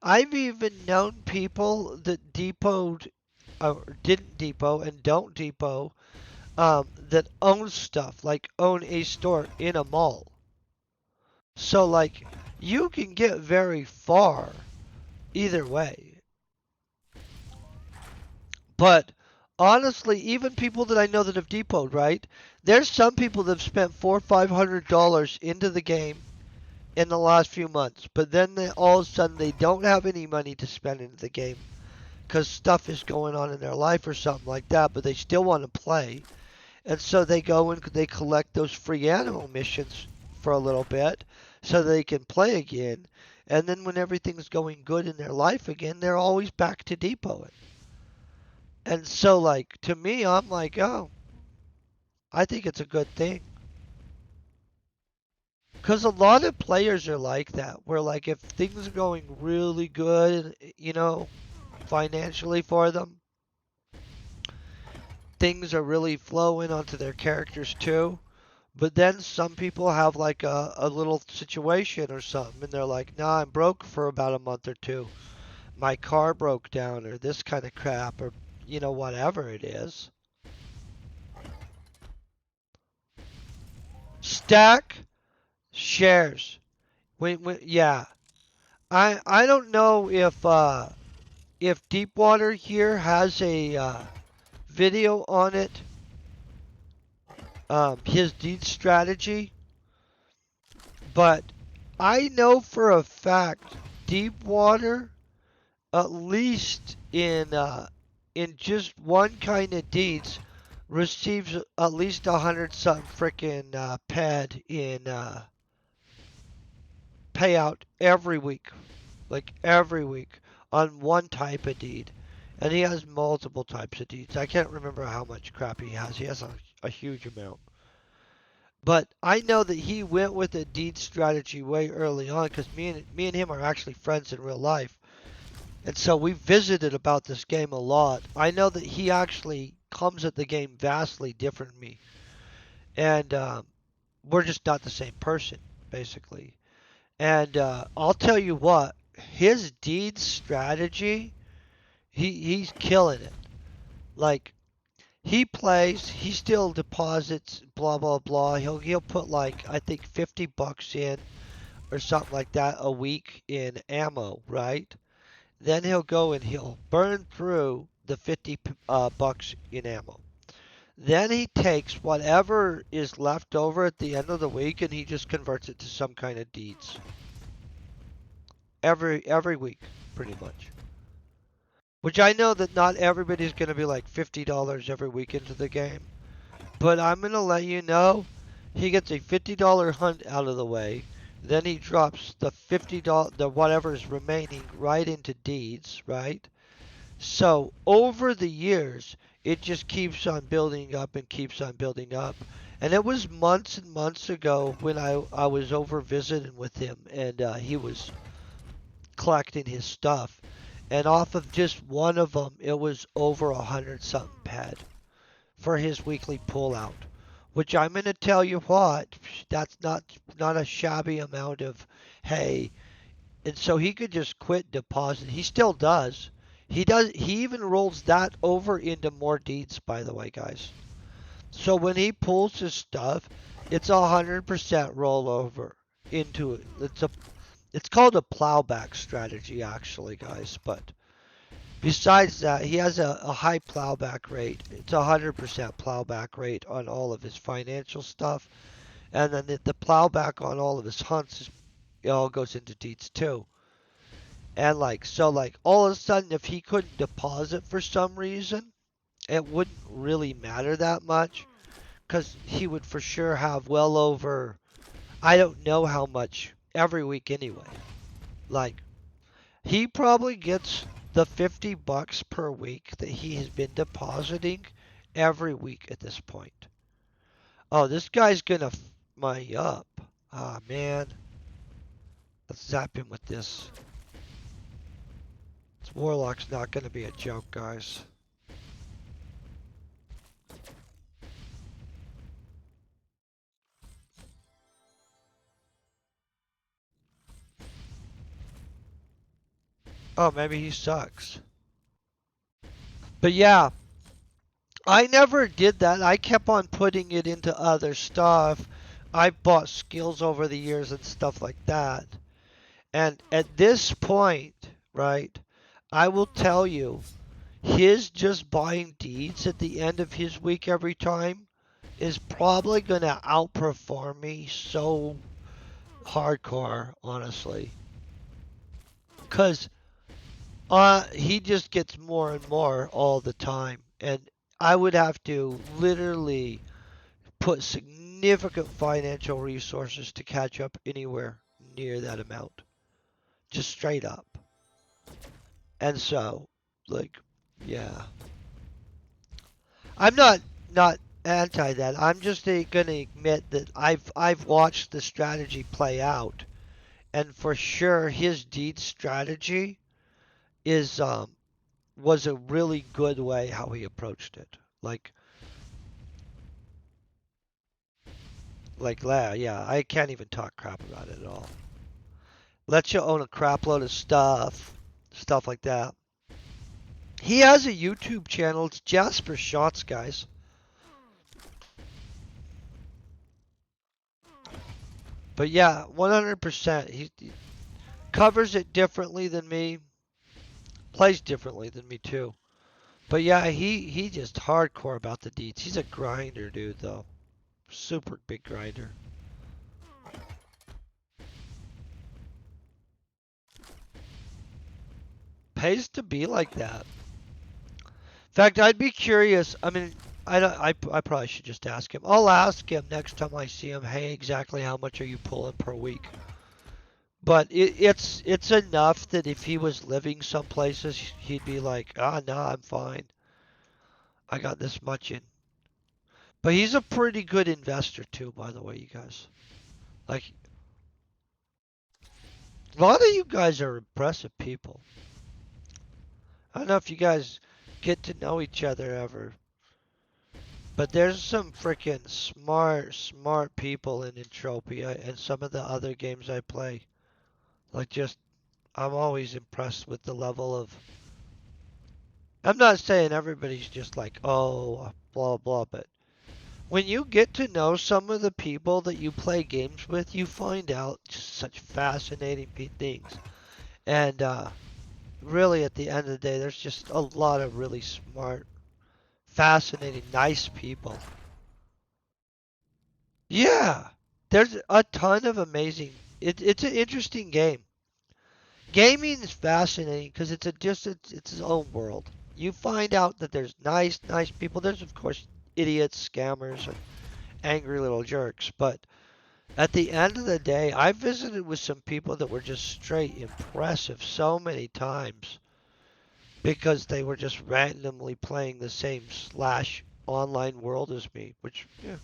[SPEAKER 1] I've even known people that depoted or didn't depot and don't depot that own stuff, like own a store in a mall. So like you can get very far either way. But honestly, even people that I know that have depoted, right? There's some people that have spent $400-500 into the game in the last few months, but then all of a sudden they don't have any money to spend into the game because stuff is going on in their life or something like that, but they still want to play. And so they go and they collect those free animal missions for a little bit so they can play again. And then when everything's going good in their life again, they're always back to depoting. And so, like, to me, I'm like, oh, I think it's a good thing. Because a lot of players are like that, where, like, if things are going really good, financially for them, things are really flowing onto their characters too. But then some people have like a little situation or something, and they're like, nah, I'm broke for about a month or two. My car broke down, or this kind of crap, or, whatever it is. Stack shares. Yeah. I don't know if Deepwater here has a video on it, his deed strategy, but I know for a fact Deepwater, at least in just one kind of deeds, receives at least 100 something frickin' ped in payout every week, like every week on one type of deed. And he has multiple types of deeds. I can't remember how much crap he has. He has a huge amount. But I know that he went with a deed strategy way early on because me and him are actually friends in real life. And so we visited about this game a lot. I know that he actually comes at the game vastly different than me. And we're just not the same person, basically. And I'll tell you what, his deed strategy, he's killing it. Like, he plays, he still deposits, blah, blah, blah. He'll put like, I think $50 in or something like that a week in ammo, right? Then he'll go and he'll burn through the 50 bucks in ammo. Then he takes whatever is left over at the end of the week and he just converts it to some kind of deeds. Every week. pretty much. Which I know that not everybody's going to be like $50 every week into the game. But I'm going to let you know, he gets a $50 hunt out of the way. Then he drops the $50, the whatever's remaining right into deeds, right? So over the years, it just keeps on building up and keeps on building up. And it was months and months ago when I was over visiting with him and he was collecting his stuff. And off of just one of them, it was over 100 something ped for his weekly pullout. Which I'm going to tell you what, that's not a shabby amount of hay. And so he could just quit deposit. He still does. He does. He even rolls that over into more deeds, by the way, guys. So when he pulls his stuff, it's 100% rollover into it. It's called a plowback strategy, actually, guys. But besides that, he has a high plowback rate. It's 100% plowback rate on all of his financial stuff, and then the plowback on all of his hunts it all goes into deeds too. And like all of a sudden, if he couldn't deposit for some reason, it wouldn't really matter that much because he would for sure have well over, I don't know how much every week anyway. Like he probably gets the $50 per week that he has been depositing every week at this point. Oh, this guy's gonna my up. Ah, man. Let's zap him with this. This Warlock's not gonna be a joke, guys. Oh, maybe he sucks. But yeah, I never did that. I kept on putting it into other stuff. I bought skills over the years and stuff like that. And at this point, right, I will tell you, his just buying deeds at the end of his week every time is probably going to outperform me so hardcore, honestly. Because he just gets more and more all the time. And I would have to literally put significant financial resources to catch up anywhere near that amount. Just straight up. And so, like, yeah. I'm not anti that. I'm just going to admit that I've watched the strategy play out, and for sure his deed strategy is was a really good way how he approached it. Yeah, I can't even talk crap about it at all. Let you own a crap load of stuff like that. He has a YouTube channel. It's just for shots, guys. But yeah, 100%. He covers it differently than me. Plays differently than me too. But yeah, he just hardcore about the deeds. He's a grinder, dude, though. Super big grinder. Pays to be like that. In fact, I'd be curious. I mean, I probably should just ask him. I'll ask him next time I see him. Hey, exactly how much are you pulling per week? But it's enough that if he was living some places, he'd be like, no, I'm fine. I got this much in. But he's a pretty good investor too, by the way, you guys. Like, a lot of you guys are impressive people. I don't know if you guys get to know each other ever, but there's some freaking smart people in Entropia and some of the other games I play. Like, just, I'm always impressed with the level of. I'm not saying everybody's just like, oh, blah, blah, but when you get to know some of the people that you play games with, you find out just such fascinating things. And really, at the end of the day, there's just a lot of really smart, fascinating, nice people. Yeah, there's a ton of amazing. It's an interesting game. Gaming is fascinating because it's its own world. You find out that there's nice people. There's of course idiots, scammers, and angry little jerks. But at the end of the day, I visited with some people that were just straight impressive so many times because they were just randomly playing the same slash online world as me, which yeah,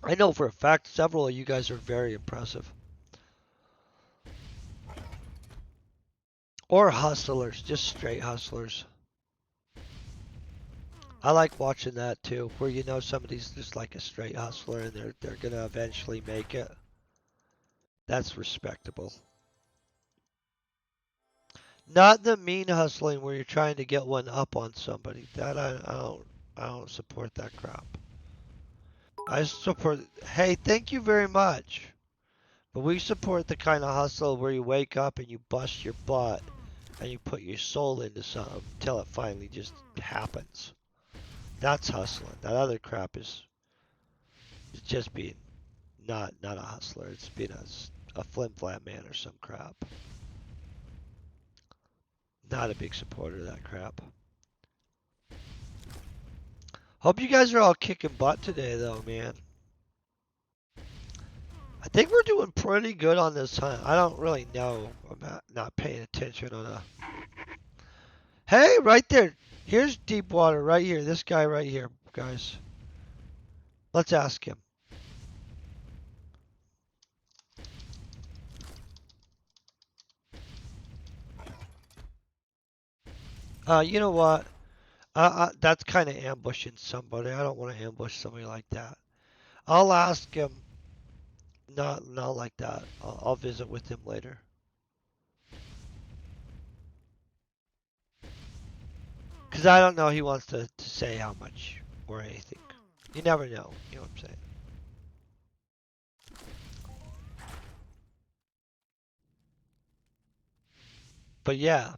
[SPEAKER 1] I know for a fact several of you guys are very impressive. Or hustlers, just straight hustlers. I like watching that too, where you know somebody's just like a straight hustler and they're gonna eventually make it. That's respectable. Not the mean hustling where you're trying to get one up on somebody. That I don't support that crap. I support. Hey, thank you very much. But we support the kind of hustle where you wake up and you bust your butt and you put your soul into something until it finally just happens. That's hustling. That other crap is just being not a hustler. It's being a flim flam man or some crap. Not a big supporter of that crap. Hope you guys are all kicking butt today, though, man. I think we're doing pretty good on this hunt. I don't really know. I'm not paying attention on a. Hey, right there. Here's deep water right here. This guy right here, guys. Let's ask him. You know what? That's kind of ambushing somebody. I don't want to ambush somebody like that. I'll ask him. Not like that. I'll visit with him later. Because I don't know he wants to say how much or anything. You never know. You know what I'm saying? But yeah,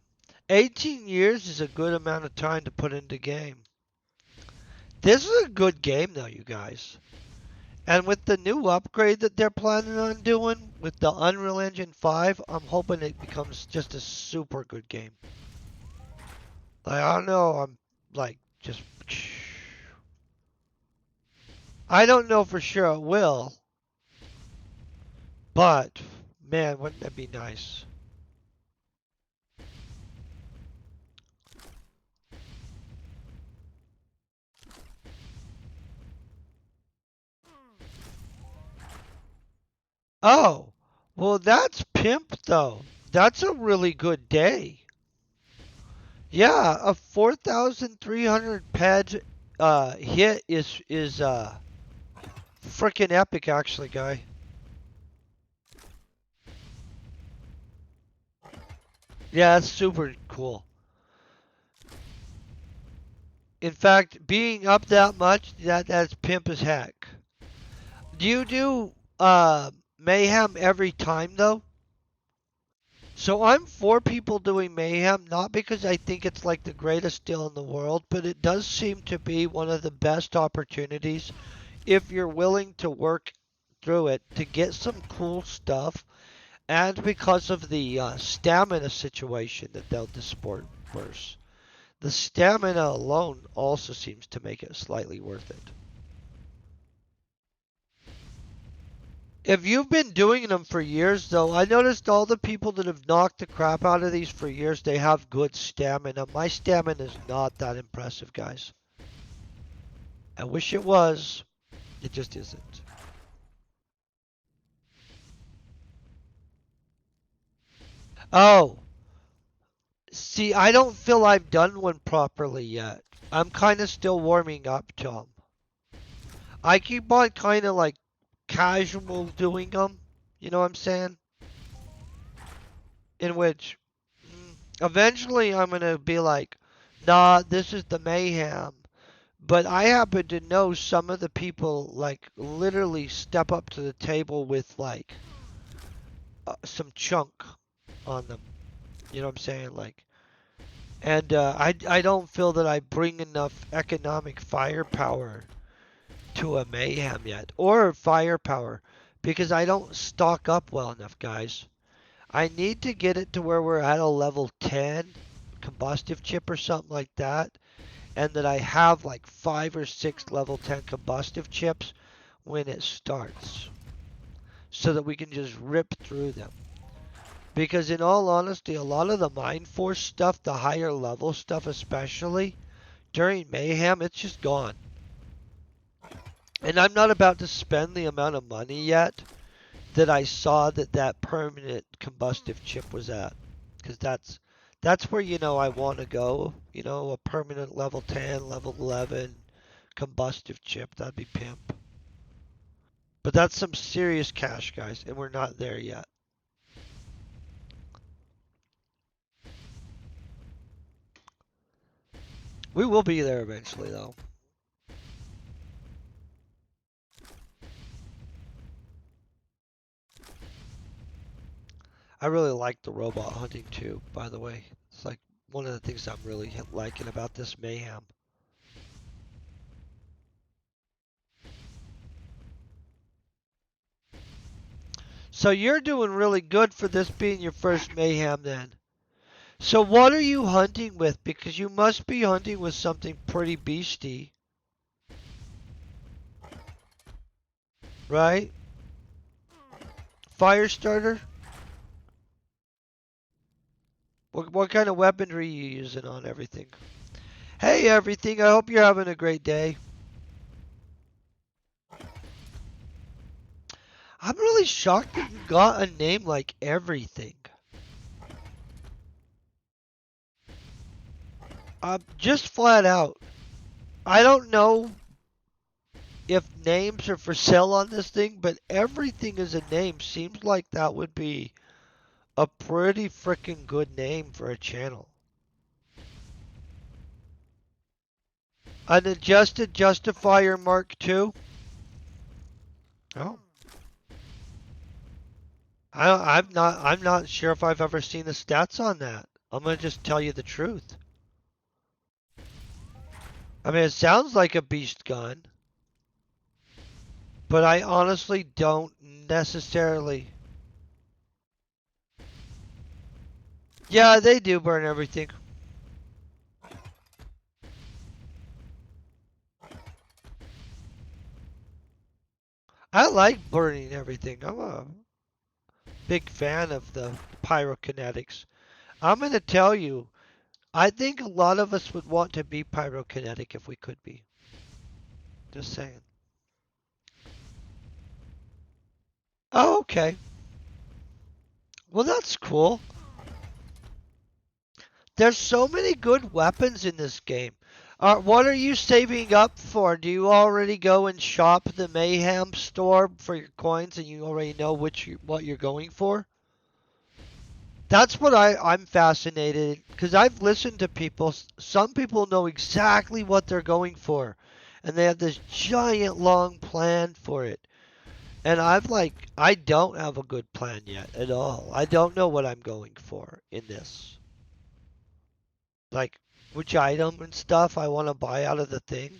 [SPEAKER 1] 18 years is a good amount of time to put into game. This is a good game though, you guys. And with the new upgrade that they're planning on doing with the Unreal Engine 5, I'm hoping it becomes just a super good game. Like, I don't know, I'm like just I don't know for sure it will, but man, wouldn't that be nice? Oh, well, that's pimp though. That's a really good day. Yeah, a 4,300 pads hit is freaking epic actually, guy. Yeah, that's super cool. In fact, being up that much, that's pimp as heck. Do you do mayhem every time though? So I'm for people doing mayhem, not because I think it's like the greatest skill in the world, but it does seem to be one of the best opportunities if you're willing to work through it to get some cool stuff, and because of the stamina situation that they'll disperse. The stamina alone also seems to make it slightly worth it. If you've been doing them for years, though, I noticed all the people that have knocked the crap out of these for years, they have good stamina. My stamina is not that impressive, guys. I wish it was. It just isn't. Oh, see, I don't feel I've done one properly yet. I'm kind of still warming up to them. I keep on kind of like casual doing them. You know what I'm saying? In which eventually I'm going to be like, nah, this is the mayhem. But I happen to know some of the people like literally step up to the table with like some chunk on them. You know what I'm saying? Like, and I don't feel that I bring enough economic firepower to a mayhem yet, or firepower, because I don't stock up well enough, guys. I need to get it to where we're at a level 10 combustive chip or something like that, and that I have like 5 or 6 level 10 combustive chips when it starts, so that we can just rip through them. Because in all honesty, a lot of the Mind Force stuff, the higher level stuff especially, during Mayhem, it's just gone. And I'm not about to spend the amount of money yet that I saw that permanent combustive chip was at. Because that's where, I want to go. A permanent level 10, level 11 combustive chip. That'd be pimp. But that's some serious cash, guys, and we're not there yet. We will be there eventually, though. I really like the robot hunting too, by the way. It's like one of the things I'm really liking about this Mayhem. So you're doing really good for this being your first Mayhem then. So what are you hunting with? Because you must be hunting with something pretty beastie. Right? Fire starter? What kind of weaponry are you using on everything? Hey everything, I hope you're having a great day. I'm really shocked that you got a name like everything. Just flat out. I don't know if names are for sale on this thing, but everything is a name. Seems like that would be a pretty freaking good name for a channel. An adjusted justifier Mark II? Oh. I'm not sure if I've ever seen the stats on that. I'm gonna just tell you the truth. I mean, it sounds like a beast gun, but I honestly don't necessarily. Yeah, they do burn everything. I like burning everything. I'm a big fan of the pyrokinetics. I'm gonna tell you, I think a lot of us would want to be pyrokinetic if we could be. Just saying. Oh, okay. Well, that's cool. There's so many good weapons in this game. What are you saving up for? Do you already go and shop the Mayhem store for your coins and you already know what you're going for? That's what I'm fascinated because I've listened to people. Some people know exactly what they're going for, and they have this giant long plan for it. And I don't have a good plan yet at all. I don't know what I'm going for in this. Like, which item and stuff I want to buy out of the thing.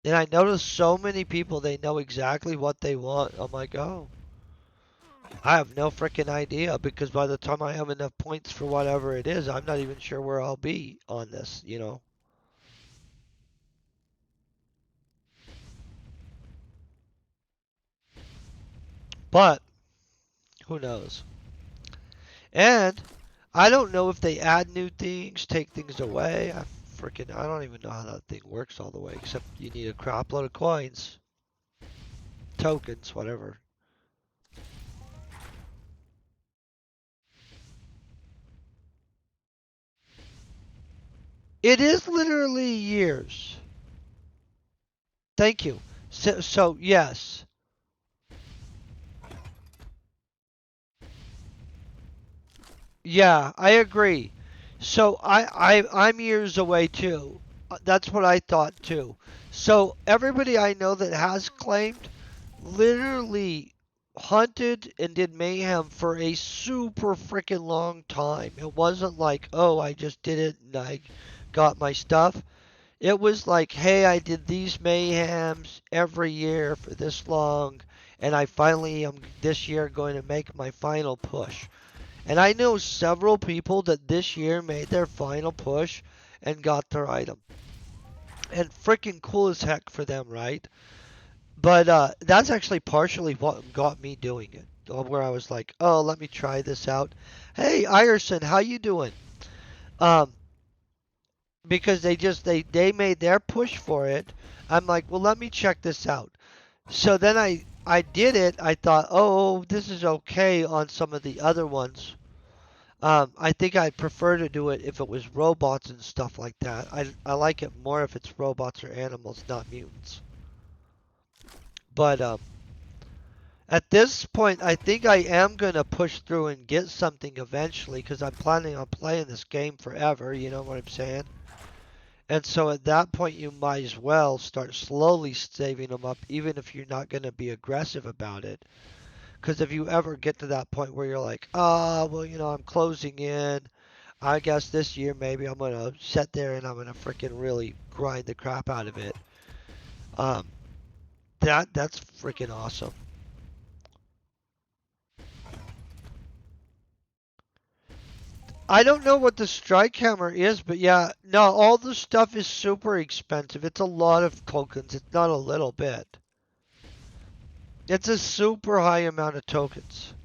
[SPEAKER 1] And I notice so many people, they know exactly what they want. I'm like, oh, I have no freaking idea because by the time I have enough points for whatever it is, I'm not even sure where I'll be on this. But who knows? And I don't know if they add new things, take things away. I don't even know how that thing works all the way, except you need a crap load of coins, tokens, whatever. It is literally years. Thank you. So yes. Yeah, I agree. So I'm years away too. That's what I thought too. So everybody I know that has claimed literally hunted and did mayhem for a super freaking long time. It wasn't like, oh, I just did it and I got my stuff. It was like, hey, I did these mayhems every year for this long, and I finally am this year going to make my final push. And I know several people that this year made their final push and got their item. And freaking cool as heck for them, right? But that's actually partially what got me doing it. Where I was like, oh, let me try this out. Hey, Ireson, how you doing? Um, because they made their push for it. I'm like, well, let me check this out. So then I did it. I thought, oh, this is okay on some of the other ones. I think I'd prefer to do it if it was robots and stuff like that. I like it more if it's robots or animals, not mutants. But at this point, I think I am going to push through and get something eventually because I'm planning on playing this game forever, you know what I'm saying? And so at that point, you might as well start slowly saving them up, even if you're not going to be aggressive about it. Because if you ever get to that point where you're like, ah, well, I'm closing in, I guess this year maybe I'm going to sit there and I'm going to freaking really grind the crap out of it. Um, that's freaking awesome. I don't know what the strike hammer is, but yeah, no, all the stuff is super expensive. It's a lot of tokens. It's not a little bit. It's a super high amount of tokens.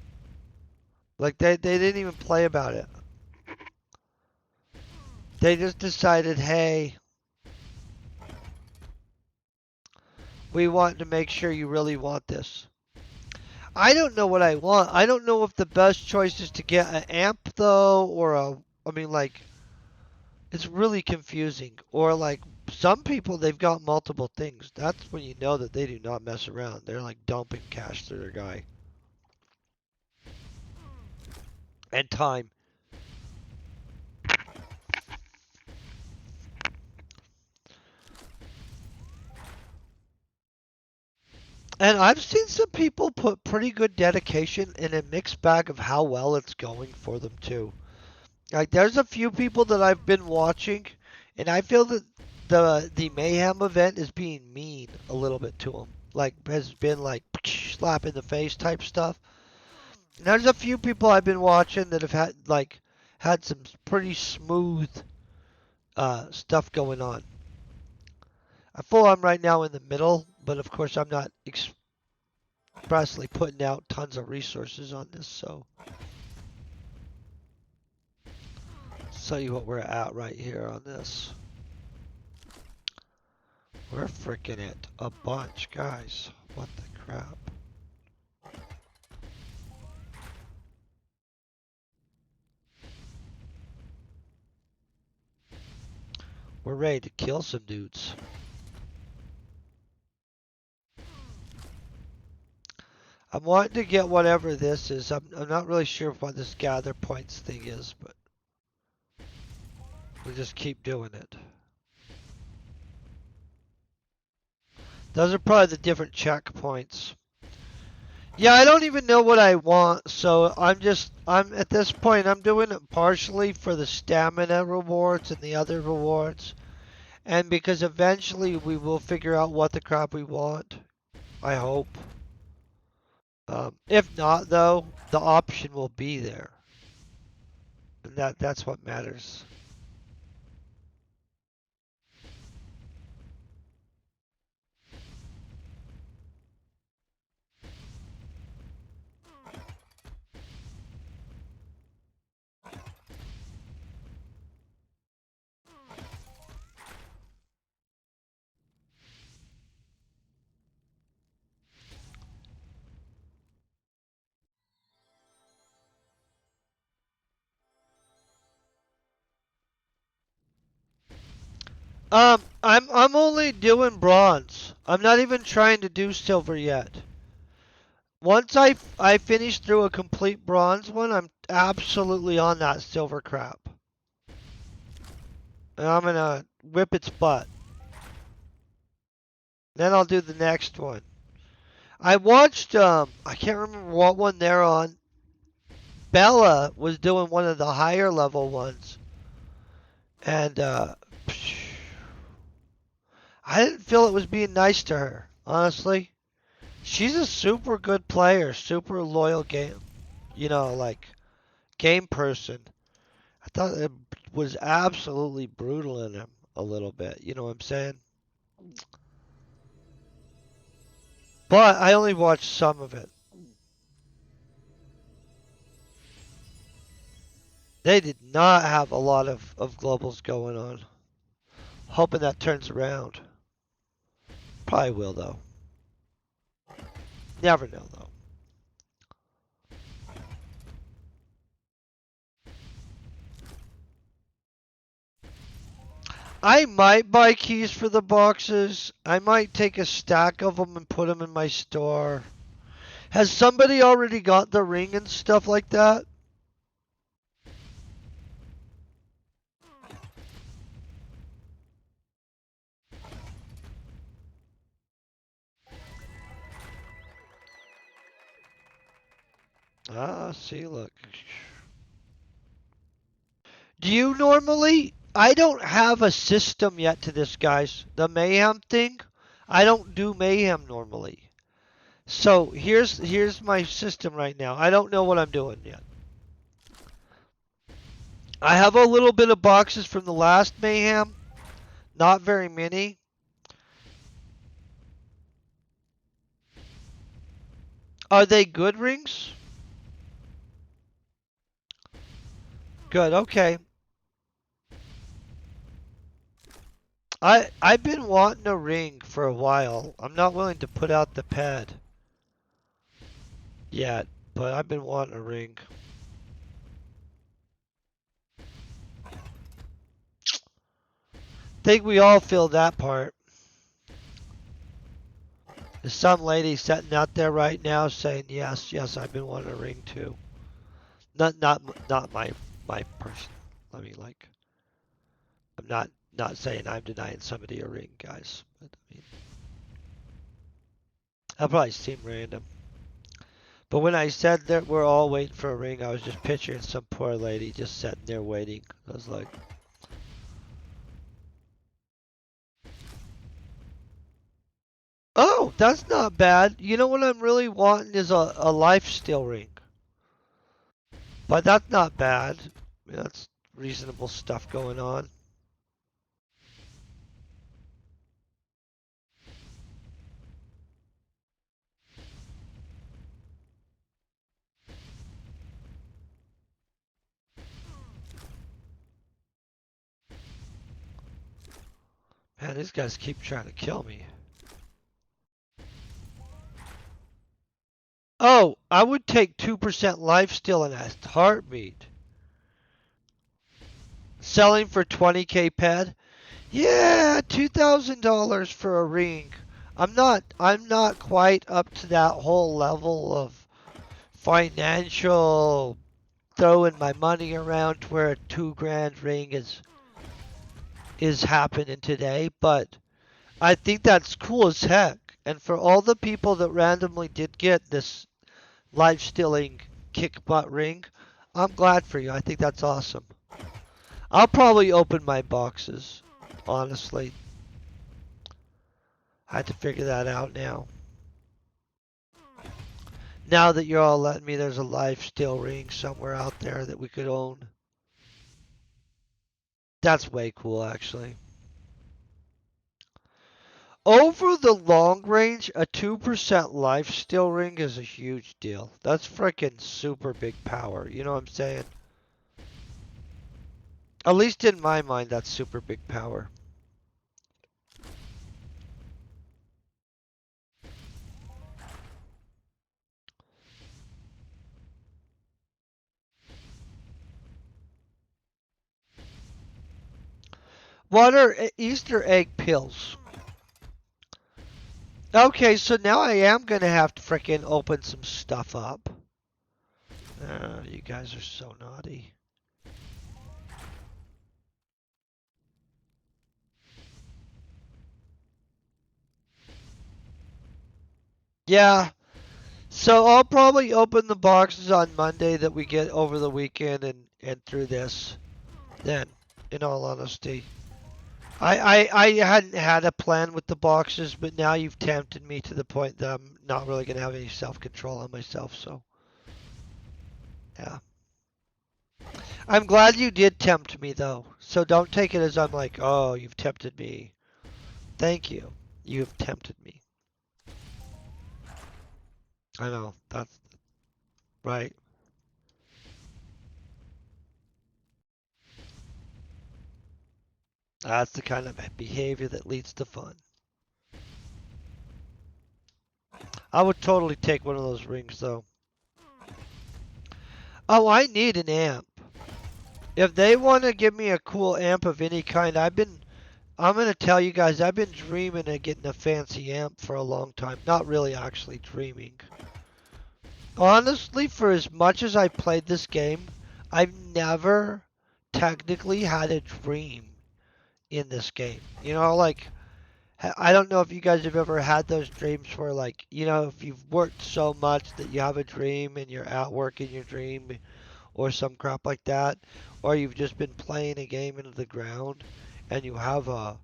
[SPEAKER 1] Like they didn't even play about it. They just decided, hey, we want to make sure you really want this. I don't know what I want. I don't know if the best choice is to get an amp though, or I mean, like, it's really confusing. Or like some people, they've got multiple things. That's when you know that they do not mess around. They're like dumping cash through their guy and time. And I've seen some people put pretty good dedication in a mixed bag of how well it's going for them too. Like there's a few people that I've been watching, and I feel that the Mayhem event is being mean a little bit to them. Like has been like slap in the face type stuff. And there's a few people I've been watching that have had some pretty smooth stuff going on. I feel I'm right now in the middle, but of course I'm not expressly putting out tons of resources on this, so tell you what we're at right here on this. We're freaking it a bunch, guys. What the crap? We're ready to kill some dudes. I'm wanting to get whatever this is. I'm not really sure what this gather points thing is, but we'll just keep doing it. Those are probably the different checkpoints. Yeah, I don't even know what I want, so I'm at this point, I'm doing it partially for the stamina rewards and the other rewards. And because eventually we will figure out what the crap we want. I hope. If not, though, the option will be there. And that's what matters. I'm only doing bronze. I'm not even trying to do silver yet. Once I finish through a complete bronze one, I'm absolutely on that silver crap. And I'm gonna whip its butt. Then I'll do the next one. I watched I can't remember what one they're on. Bella was doing one of the higher level ones. And I didn't feel it was being nice to her, honestly. She's a super good player, super loyal game, like game person. I thought it was absolutely brutal in him a little bit, you know what I'm saying? But I only watched some of it. They did not have a lot of globals going on. Hoping that turns around. Probably will, though. Never know, though. I might buy keys for the boxes. I might take a stack of them and put them in my store. Has somebody already got the ring and stuff like that? Ah, see, look. Do you normally? I don't have a system yet to this, guys. The Mayhem thing, I don't do Mayhem normally. So here's my system right now. I don't know what I'm doing yet. I have a little bit of boxes from the last Mayhem, not very many. Are they good rings? Good, okay. I've been wanting a ring for a while. I'm not willing to put out the pad yet, but I've been wanting a ring. Think we all feel that part. There's some lady sitting out there right now saying, yes, yes, I've been wanting a ring too. Not my person. Let me I'm not saying I'm denying somebody a ring, guys. But I mean, that probably seem random. But when I said that we're all waiting for a ring, I was just picturing some poor lady just sitting there waiting. I was like, oh, that's not bad. You know what I'm really wanting is a life steal ring. But that's not bad. That's reasonable stuff going on. Man, these guys keep trying to kill me. Oh, I would take 2% life steal in a heartbeat. Selling for 20k pad? Yeah, $2,000 for a ring. I'm not quite up to that whole level of financial throwing my money around to where a 2 grand ring is happening today, but I think that's cool as heck. And for all the people that randomly did get this life stealing kick butt ring, I'm glad for you. I think that's awesome. I'll probably open my boxes, honestly. I had to figure that out now. Now that you're all letting me, there's a life steal ring somewhere out there that we could own. That's way cool, actually. Over the long range, a 2% life steal ring is a huge deal. That's freaking super big power. You know what I'm saying? At least in my mind, that's super big power. What are Easter egg pills? Okay, so now I am going to have to freaking open some stuff up. You guys are so naughty. Yeah, so I'll probably open the boxes on Monday that we get over the weekend and through this. Then, in all honesty. I hadn't had a plan with the boxes, but now you've tempted me to the point that I'm not really gonna have any self-control on myself. So yeah, I'm glad you did tempt me though. So don't take it as I'm like, oh, you've tempted me. Thank you. You've tempted me. I know that's right. That's the kind of behavior that leads to fun. I would totally take one of those rings though. Oh, I need an amp. If they want to give me a cool amp of any kind, I'm going to tell you guys, I've been dreaming of getting a fancy amp for a long time. Not really actually dreaming. Honestly, for as much as I played this game, I've never technically had a dream in this game. You know, like, I don't know if you guys have ever had those dreams where, like, you know, if you've worked so much that you have a dream and you're at work in your dream or some crap like that, or you've just been playing a game into the ground and you have a,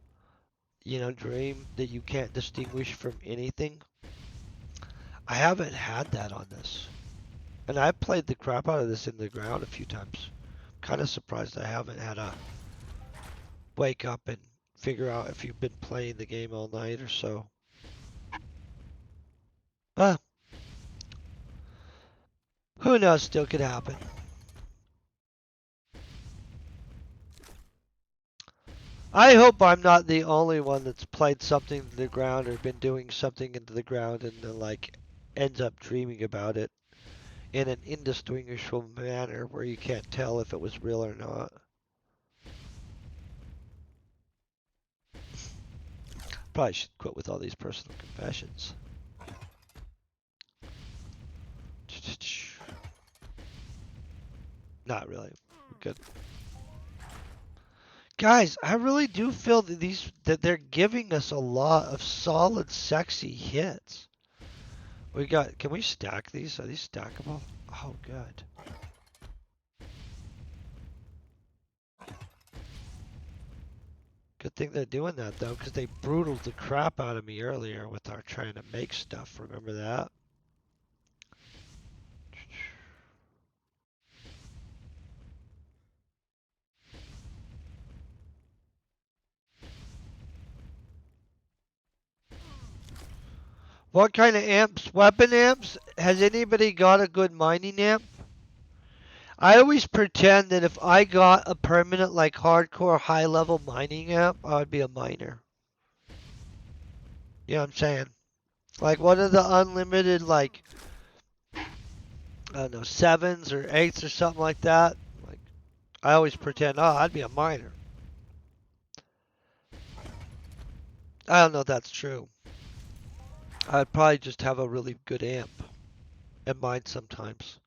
[SPEAKER 1] you know, dream that you can't distinguish from anything. I haven't had that on this. And I've played the crap out of this in the ground a few times. Kind of surprised I haven't had a wake up and figure out if you've been playing the game all night or so. Ah, who knows? Still could happen. I hope I'm not the only one that's played something to the ground or been doing something into the ground and then like ends up dreaming about it in an indistinguishable manner where you can't tell if it was real or not. Probably should quit with all these personal confessions. Not really. Good. Guys, I really do feel that they're giving us a lot of solid, sexy hits. Can we stack these? Are these stackable? Oh, good. Good thing they're doing that though, because they brutaled the crap out of me earlier with our trying to make stuff. Remember that? What kind of amps? Weapon amps? Has anybody got a good mining amp? I always pretend that if I got a permanent, like hardcore high level mining amp, I would be a miner. You know what I'm saying? Like one of the unlimited, like, I don't know, sevens or eights or something like that. Like, I always pretend, oh, I'd be a miner. I don't know if that's true. I'd probably just have a really good amp and mine sometimes.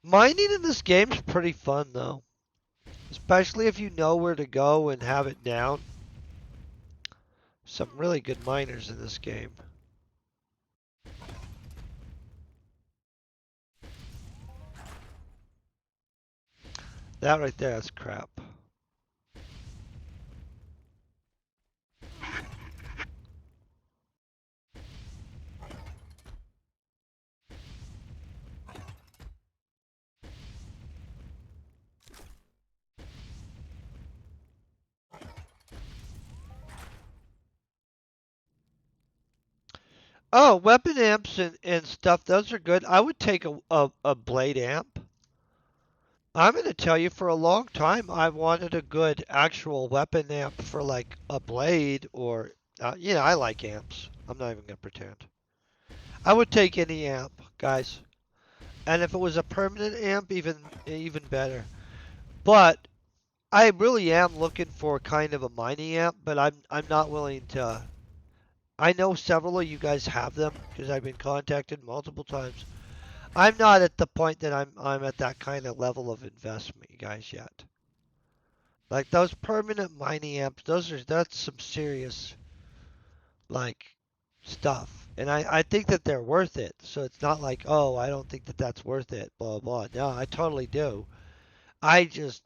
[SPEAKER 1] Mining in this game's pretty fun though. Especially if you know where to go and have it down. Some really good miners in this game. That right there, that's crap. Oh, weapon amps and stuff, those are good. I would take a blade amp. I'm going to tell you for a long time I wanted a good actual weapon amp for like a blade or, you know, I like amps. I'm not even going to pretend. I would take any amp, guys. And if it was a permanent amp, even better. But I really am looking for kind of a mining amp, but I'm not willing to. I know several of you guys have them because I've been contacted multiple times. I'm not at the point that I'm at that kind of level of investment, you guys, yet. Like those permanent mining amps, that's some serious like stuff. And I think that they're worth it. So it's not like, oh, I don't think that that's worth it, blah blah. No, I totally do. I just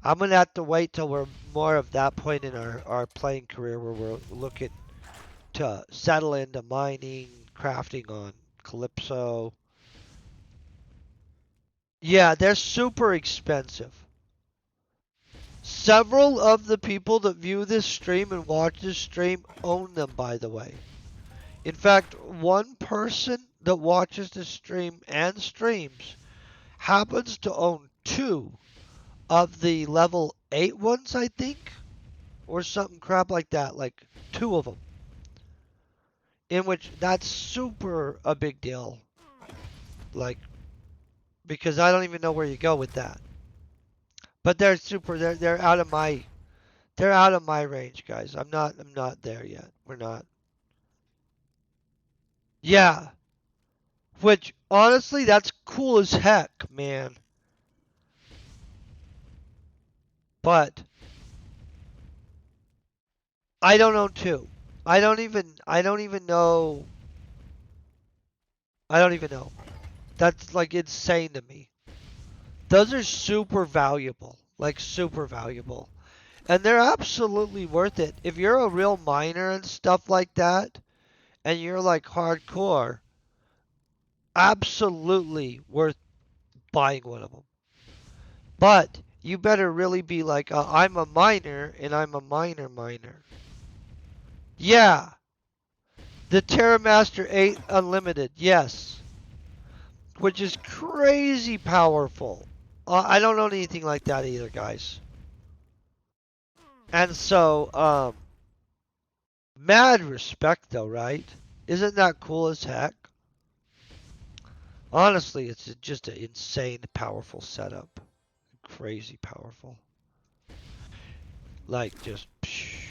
[SPEAKER 1] I'm gonna have to wait till we're more of that point in our playing career where we're looking to settle into mining, crafting on Calypso. Yeah, they're super expensive. Several of the people that view this stream and watch this stream own them, by the way. In fact, one person that watches this stream and streams happens to own two of the level 8 ones, I think, or something crap like that, like two of them. In which that's super a big deal. Like, because I don't even know where you go with that. But they're super. They're out of my range, guys. I'm not there yet. We're not. Yeah. Which honestly, that's cool as heck, man. But I don't own two. I don't even know. I don't even know. That's like insane to me. Those are super valuable. Like super valuable. And they're absolutely worth it. If you're a real miner and stuff like that, and you're like hardcore, absolutely worth buying one of them. But you better really be like, I'm a miner and I'm a miner. Yeah, the Terramaster 8 Unlimited, yes, which is crazy powerful. I don't own anything like that either, guys. And so, mad respect though, right? Isn't that cool as heck? Honestly, it's just an insane powerful setup. Crazy powerful. Like just psh.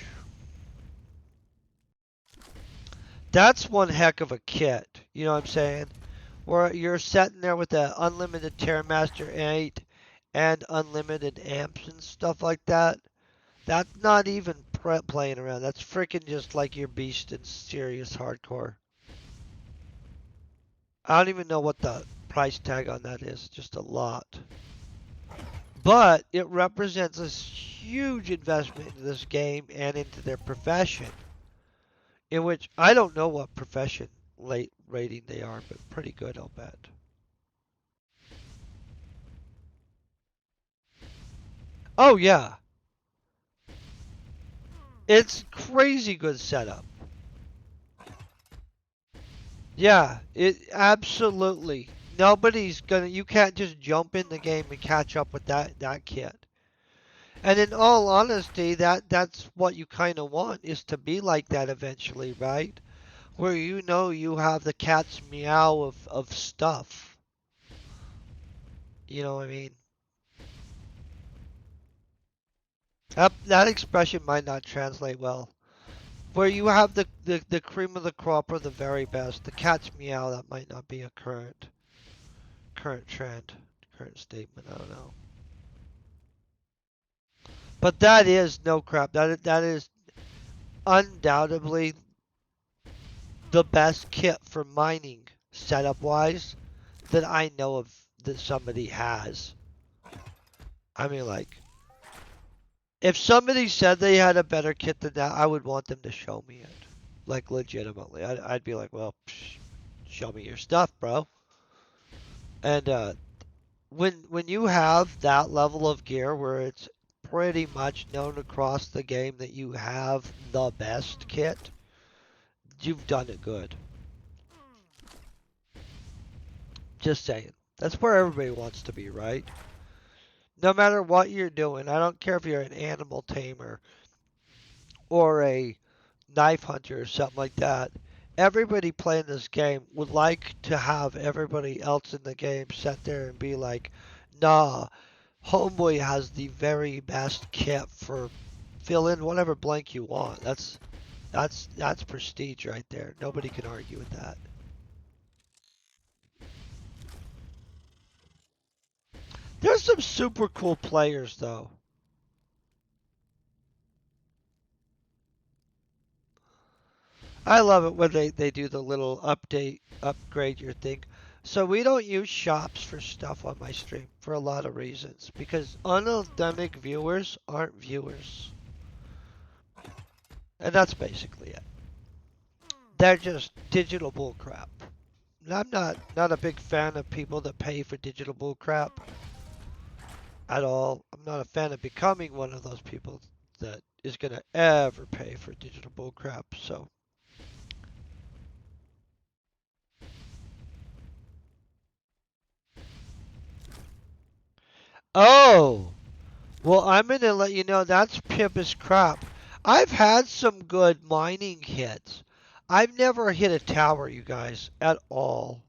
[SPEAKER 1] That's one heck of a kit. You know what I'm saying? Where you're sitting there with the unlimited Terramaster 8 and unlimited amps and stuff like that. That's not even playing around. That's freaking just like your beast in serious hardcore. I don't even know what the price tag on that is. Just a lot. But it represents this huge investment into this game and into their profession. In which I don't know what profession late rating they are, but pretty good, I'll bet. Oh yeah, it's crazy good setup. Yeah, it absolutely. Nobody's gonna. You can't just jump in the game and catch up with that kit. And in all honesty, that's what you kind of want is to be like that eventually, right? Where you know you have the cat's meow of stuff. You know what I mean? That expression might not translate well. Where you have the cream of the crop or the very best. The cat's meow, that might not be a current trend, current statement, I don't know. But that is no crap. That is undoubtedly the best kit for mining setup wise that I know of that somebody has. I mean, like, if somebody said they had a better kit than that, I would want them to show me it. Like, legitimately. I'd be like, well, psh, show me your stuff, bro. And when you have that level of gear where it's pretty much known across the game that you have the best kit, you've done it good. Just saying. That's where everybody wants to be, right? No matter what you're doing, I don't care if you're an animal tamer or a knife hunter or something like that. Everybody playing this game would like to have everybody else in the game sit there and be like, nah, Homeboy has the very best kit for fill in whatever blank you want. That's prestige right there. Nobody can argue with that. There's some super cool players though. I love it when they do the little upgrade your thing. So we don't use shops for stuff on my stream for a lot of reasons because unauthentic viewers aren't viewers. And that's basically it. They're just digital bullcrap. I'm not a big fan of people that pay for digital bullcrap at all. I'm not a fan of becoming one of those people that is gonna ever pay for digital bullcrap. So, oh, well, I'm gonna let you know that's pimp as crap. I've had some good mining hits. I've never hit a tower, you guys, at all.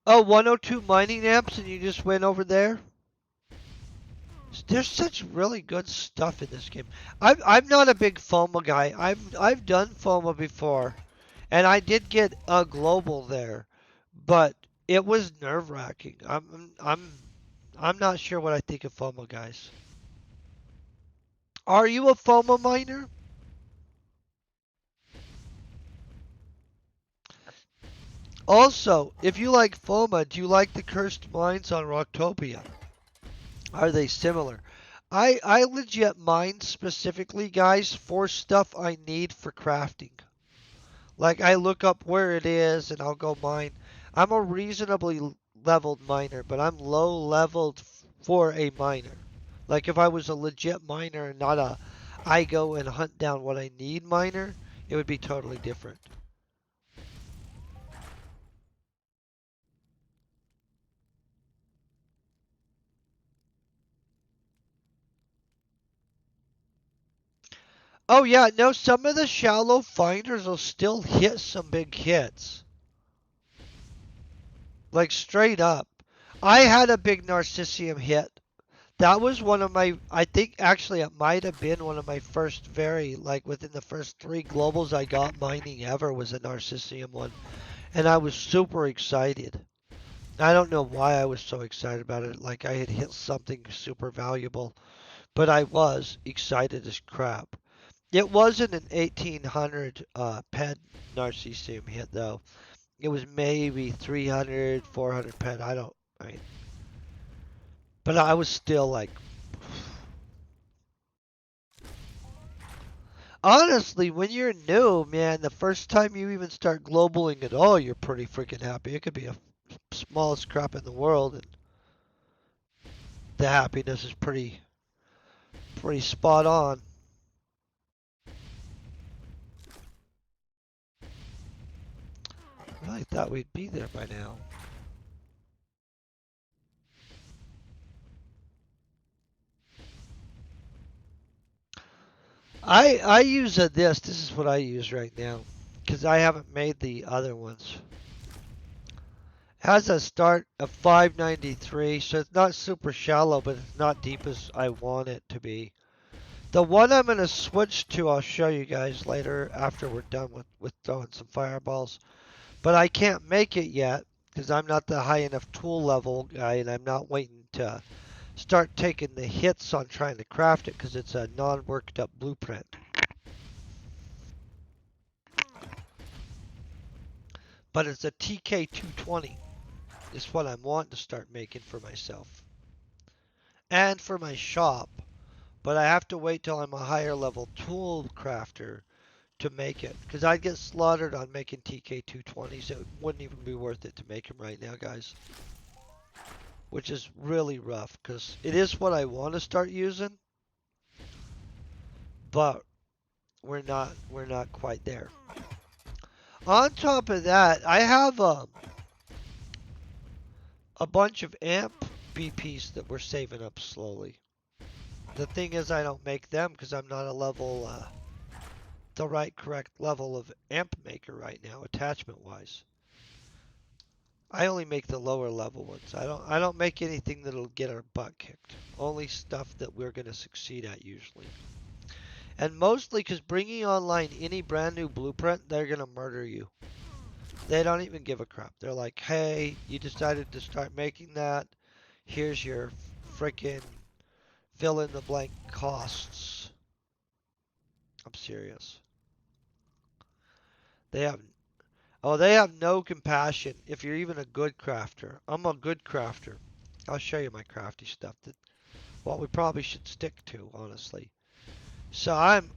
[SPEAKER 1] Oh, 102 mining amps, and you just went over there? There's such really good stuff in this game. I'm not a big FOMA guy. I've done FOMA before, and I did get a global there, but it was nerve-wracking. I'm not sure what I think of FOMA, guys. Are you a FOMA miner? Also, if you like FOMA, do you like the cursed mines on Rocktopia? Are they similar? I legit mine specifically, guys, for stuff I need for crafting. Like I look up where it is and I'll go mine. I'm a reasonably leveled miner, but I'm low leveled for a miner. Like if I was a legit miner and not a I go and hunt down what I need miner, it would be totally different. Oh yeah, no, some of the shallow finders will still hit some big hits. Like straight up. I had a big Narcissium hit. That was one of my, I think actually it might have been one of my first very, like within the first 3 globals I got mining ever was a Narcissium one. And I was super excited. I don't know why I was so excited about it. Like I had hit something super valuable. But I was excited as crap. It wasn't an 1800 ped Narcissium hit though. It was maybe 300, 400 ped. I mean, but I was still like, honestly, when you're new, man, the first time you even start globaling at all, you're pretty freaking happy. It could be a smallest crap in the world, and the happiness is pretty spot on. I really thought we'd be there by now. I use this. This is what I use right now, because I haven't made the other ones. Has a start of 593, so it's not super shallow, but it's not deep as I want it to be. The one I'm going to switch to, I'll show you guys later after we're done with throwing some fireballs. But I can't make it yet because I'm not the high enough tool level guy, and I'm not waiting to start taking the hits on trying to craft it because it's a non-worked up blueprint. But it's a TK220. Is what I'm wanting to start making for myself and for my shop. But I have to wait till I'm a higher level tool crafter to make it because I'd get slaughtered on making TK220s. It wouldn't even be worth it to make them right now, guys. Which is really rough because it is what I want to start using, but we're not quite there. On top of that, I have a bunch of amp BPs that we're saving up slowly. The thing is, I don't make them because I'm not a level, the right correct level of amp maker right now, attachment wise. I only make the lower level ones. I don't make anything that'll get our butt kicked. Only stuff that we're gonna succeed at usually. And mostly because bringing online any brand new blueprint, they're gonna murder you. They don't even give a crap. They're like, hey, you decided to start making that. Here's your frickin' fill in the blank costs. I'm serious. They have they have no compassion if you're even a good crafter. I'm a good crafter. I'll show you my crafty stuff that what we probably should stick to, honestly. So I'm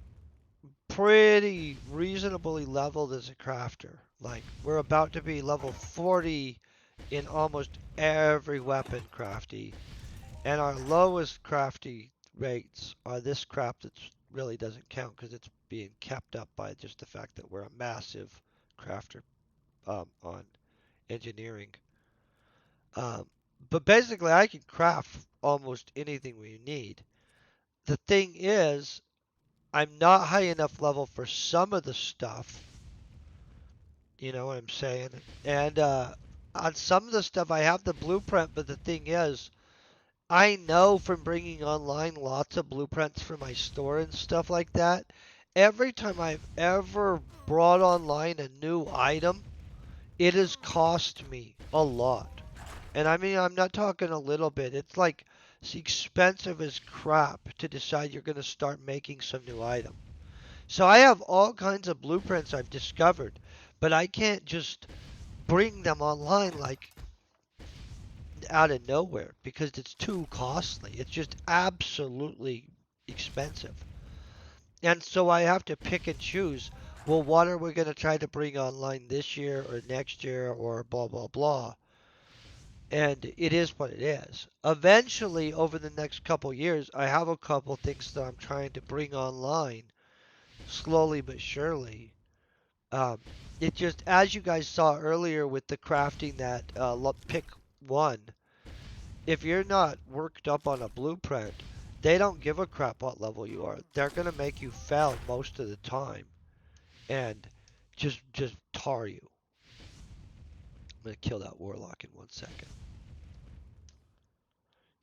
[SPEAKER 1] pretty reasonably leveled as a crafter. Like we're about to be level 40 in almost every weapon crafty, and our lowest crafty rates are this crap that really doesn't count because it's being kept up by just the fact that we're a massive crafter on engineering. Um, but basically, I can craft almost anything we need. The thing is, I'm not high enough level for some of the stuff. You know what I'm saying? And on some of the stuff, I have the blueprint, but the thing is, I know from bringing online lots of blueprints for my store and stuff like that, every time I've ever brought online a new item, it has cost me a lot. And I mean, I'm not talking a little bit. It's expensive as crap to decide you're going to start making some new item. So I have all kinds of blueprints I've discovered, but I can't just bring them online like out of nowhere because it's too costly. It's just absolutely expensive. And so I have to pick and choose. Well, what are we going to try to bring online this year or next year or blah, blah, blah. And it is what it is. Eventually, over the next couple years, I have a couple things that I'm trying to bring online slowly but surely. Um, it just, as you guys saw earlier with the crafting that pick one, if you're not worked up on a blueprint, they don't give a crap what level you are. They're gonna make you fail most of the time and just tar you. I'm gonna kill that warlock in 1 second.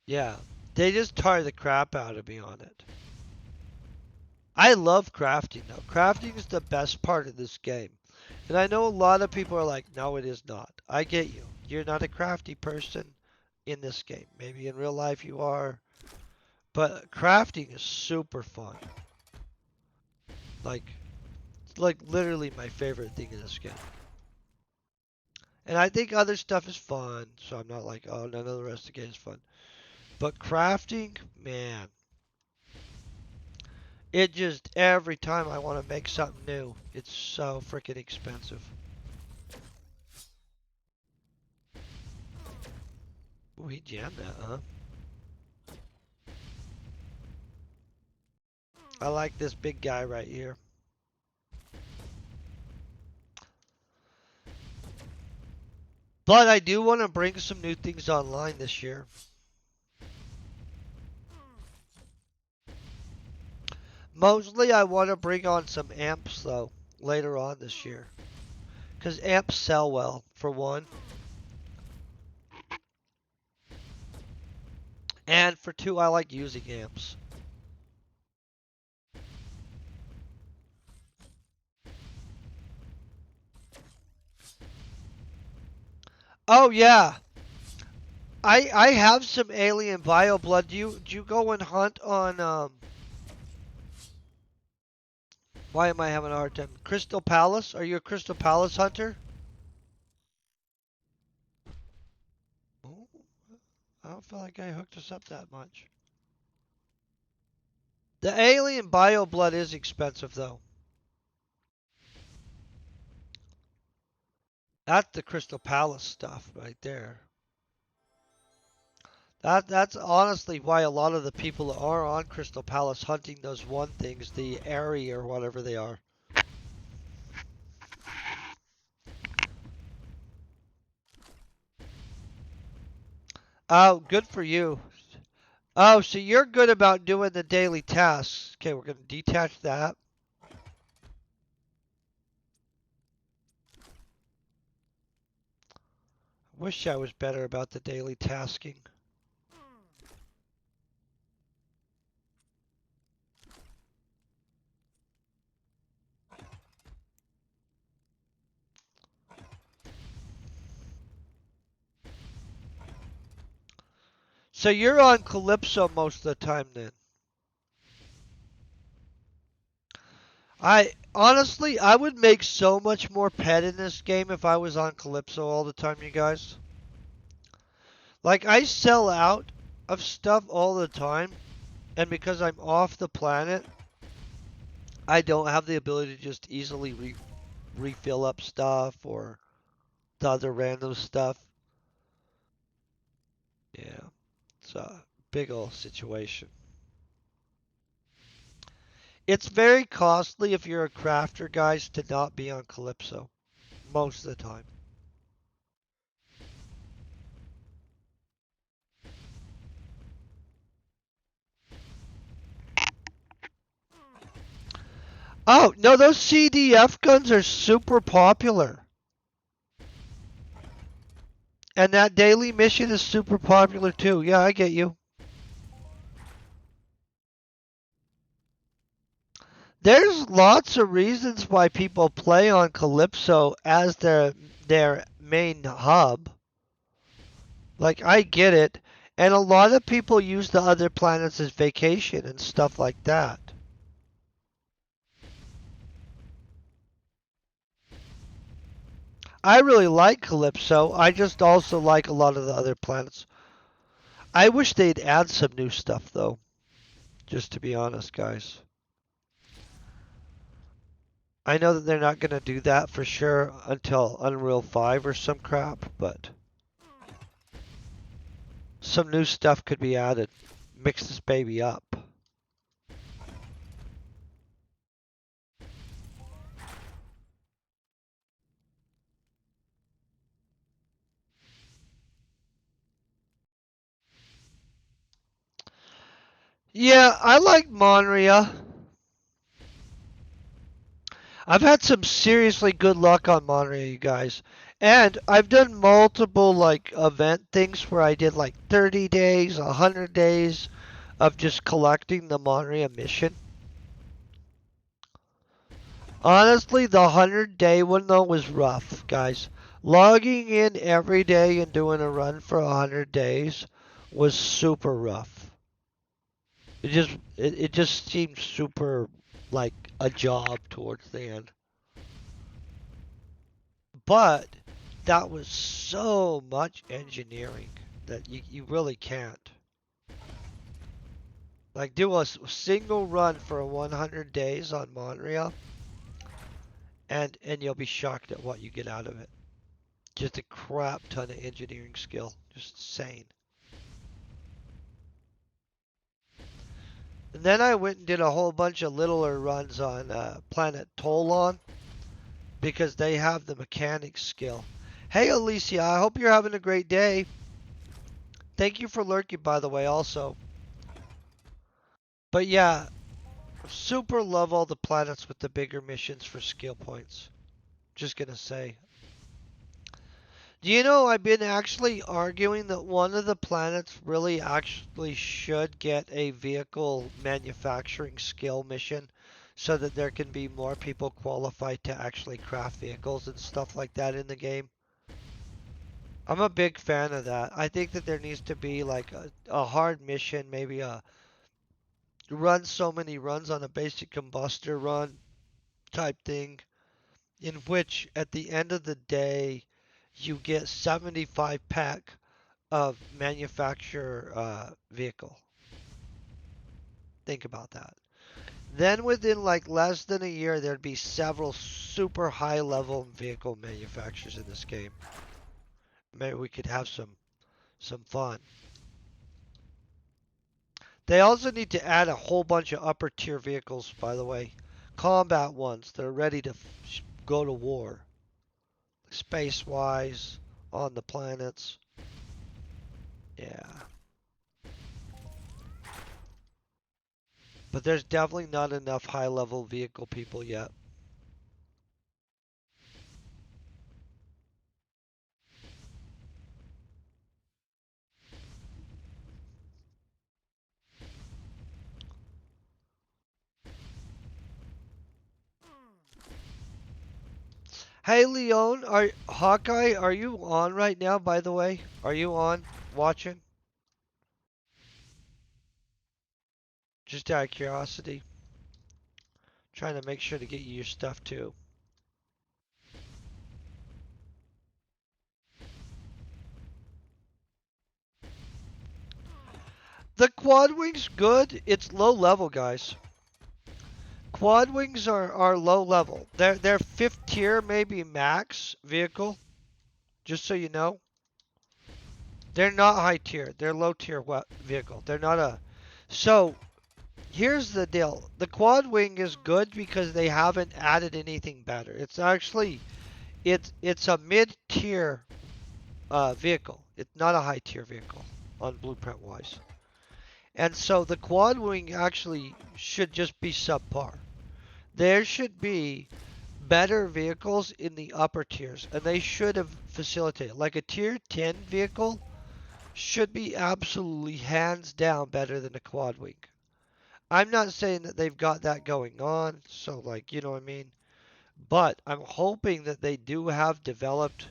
[SPEAKER 1] Yeah, they just tar the crap out of me on it. I love crafting though. Crafting is the best part of this game. And I know a lot of people are like, no, it is not. I get you. You're not a crafty person in this game. Maybe in real life you are. But crafting is super fun. Like, like literally my favorite thing in this game. And I think other stuff is fun, so I'm not like, oh, none of the rest of the game is fun. But crafting, man, it just every time I want to make something new, it's so freaking expensive. We jammed that, huh? I like this big guy right here. But I do want to bring some new things online this year. Mostly I want to bring on some amps though later on this year. Because amps sell well, for one. And for two, I like using amps. Oh yeah, I have some alien bio blood. Do you go and hunt on why am I having a hard time? Crystal Palace? Are you a Crystal Palace hunter? Oh, I don't feel like I hooked us up that much. The alien bio blood is expensive though. That's the Crystal Palace stuff right there. That's honestly why a lot of the people that are on Crystal Palace hunting those one things, the Airy or whatever they are. Oh, good for you. Oh, so you're good about doing the daily tasks. Okay, we're going to detach that. Wish I was better about the daily tasking. So you're on Calypso most of the time then. I would make so much more pet in this game if I was on Calypso all the time, you guys. Like, I sell out of stuff all the time, and because I'm off the planet, I don't have the ability to just easily refill up stuff or the other random stuff. Yeah, it's a big old situation. It's very costly if you're a crafter, guys, to not be on Calypso most of the time. Oh, no, those CDF guns are super popular. And that daily mission is super popular too. Yeah, I get you. There's lots of reasons why people play on Calypso as their main hub. Like, I get it. And a lot of people use the other planets as vacation and stuff like that. I really like Calypso. I just also like a lot of the other planets. I wish they'd add some new stuff though, just to be honest, guys. I know that they're not going to do that for sure until Unreal 5 or some crap, but some new stuff could be added. Mix this baby up. Yeah, I like Monria. I've had some seriously good luck on Monterey, you guys. And I've done multiple like event things where I did like 30 days, 100 days of just collecting the Monterey mission. Honestly, the 100-day one though was rough, guys. Logging in every day and doing a run for 100 days was super rough. It just seemed super like a job towards the end. But that was so much engineering that you really can't. Like, do a single run for 100 days on Montreal, and you'll be shocked at what you get out of it. Just a crap ton of engineering skill. Just insane. And then I went and did a whole bunch of littler runs on Planet Tolon because they have the mechanics skill. Hey, Alicia, I hope you're having a great day. Thank you for lurking, by the way, also. But yeah, super love all the planets with the bigger missions for skill points. Just gonna say. Do you know I've been actually arguing that one of the planets really actually should get a vehicle manufacturing skill mission so that there can be more people qualified to actually craft vehicles and stuff like that in the game? I'm a big fan of that. I think that there needs to be like a hard mission, maybe a run so many runs on a basic combustor run type thing, in which at the end of the day you get 75 pack of manufacturer vehicle. Think about that. Then within like less than a year, there'd be several super high level vehicle manufacturers in this game. Maybe we could have some fun. They also need to add a whole bunch of upper tier vehicles, by the way. Combat ones that are ready to go to war. Space wise, on the planets. Yeah. But there's definitely not enough high level vehicle people yet. Hey Leon, are Hawkeye, are you on right now, by the way? Are you on watching? Just out of curiosity. Trying to make sure to get you your stuff too. The quad wing's good. It's low level, guys. Quad wings are low level. They're fifth tier, maybe max vehicle. Just so you know, they're not high tier. They're low tier vehicle. They're not a. So here's the deal. The quad wing is good because they haven't added anything better. It's actually it's a mid tier vehicle. It's not a high tier vehicle on blueprint wise. And so the quad wing actually should just be subpar. There should be better vehicles in the upper tiers, and they should have facilitated. Like a tier 10 vehicle should be absolutely hands down better than a quad wing. I'm not saying that they've got that going on, so like, you know what I mean? But I'm hoping that they do have developed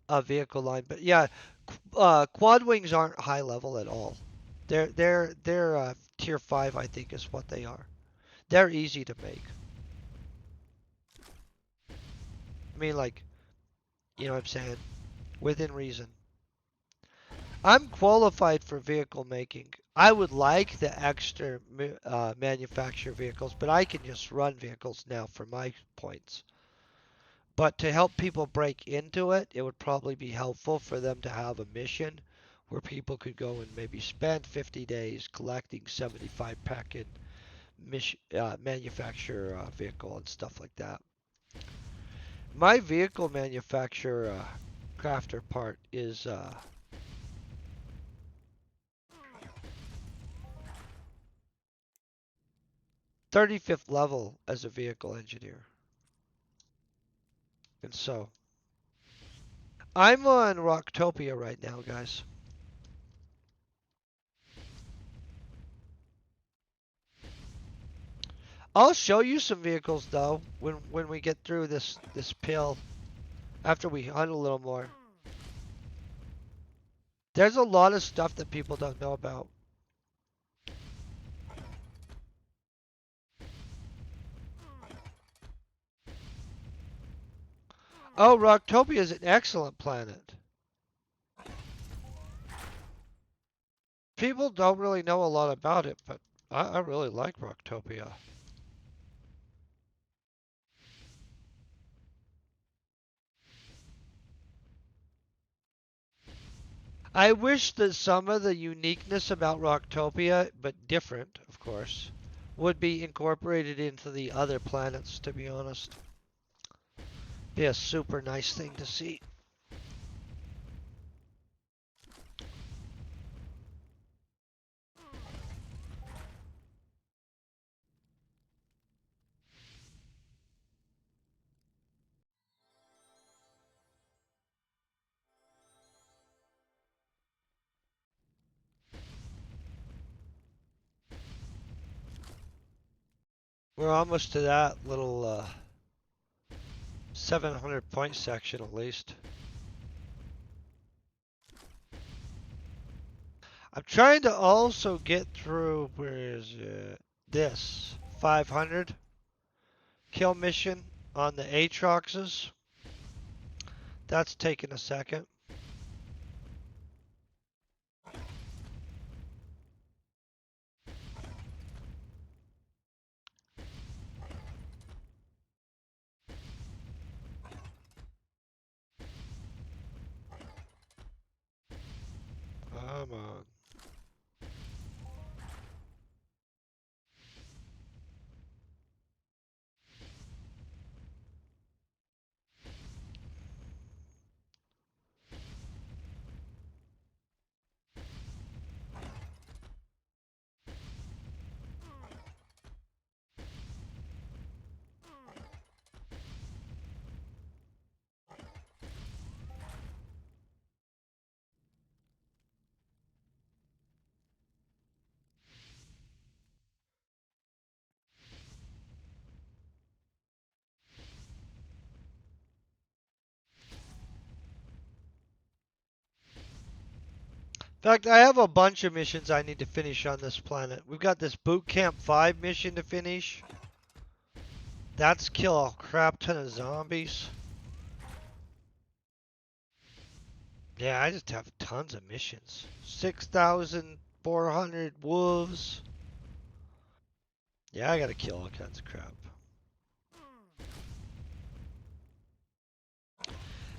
[SPEAKER 1] a vehicle line. But yeah, quad wings aren't high level at all. They're tier 5, I think, is what they are. They're easy to make. I mean, like, you know what I'm saying? Within reason. I'm qualified for vehicle making. I would like the extra manufacture vehicles, but I can just run vehicles now for my points. But to help people break into it, it would probably be helpful for them to have a mission where people could go and maybe spend 50 days collecting 75 packet manufacture vehicle and stuff like that. My vehicle manufacturer crafter part is 35th level as a vehicle engineer. And so I'm on Rocktopia right now, guys. I'll show you some vehicles though when we get through this pill after we hunt a little more. There's a lot of stuff that people don't know about. Oh, Rocktopia is an excellent planet. People don't really know a lot about it, but I really like Rocktopia. I wish that some of the uniqueness about Rocktopia, but different, of course, would be incorporated into the other planets, to be honest. Be a super nice thing to see. We're almost to that little 700 point section at least. I'm trying to also get through, where is it? This 500 kill mission on the Aatroxes. That's taking a second. Come on. In fact, I have a bunch of missions I need to finish on this planet. We've got this Boot Camp 5 mission to finish. That's kill a crap ton of zombies. Yeah, I just have tons of missions. 6,400 wolves. Yeah, I gotta kill all kinds of crap.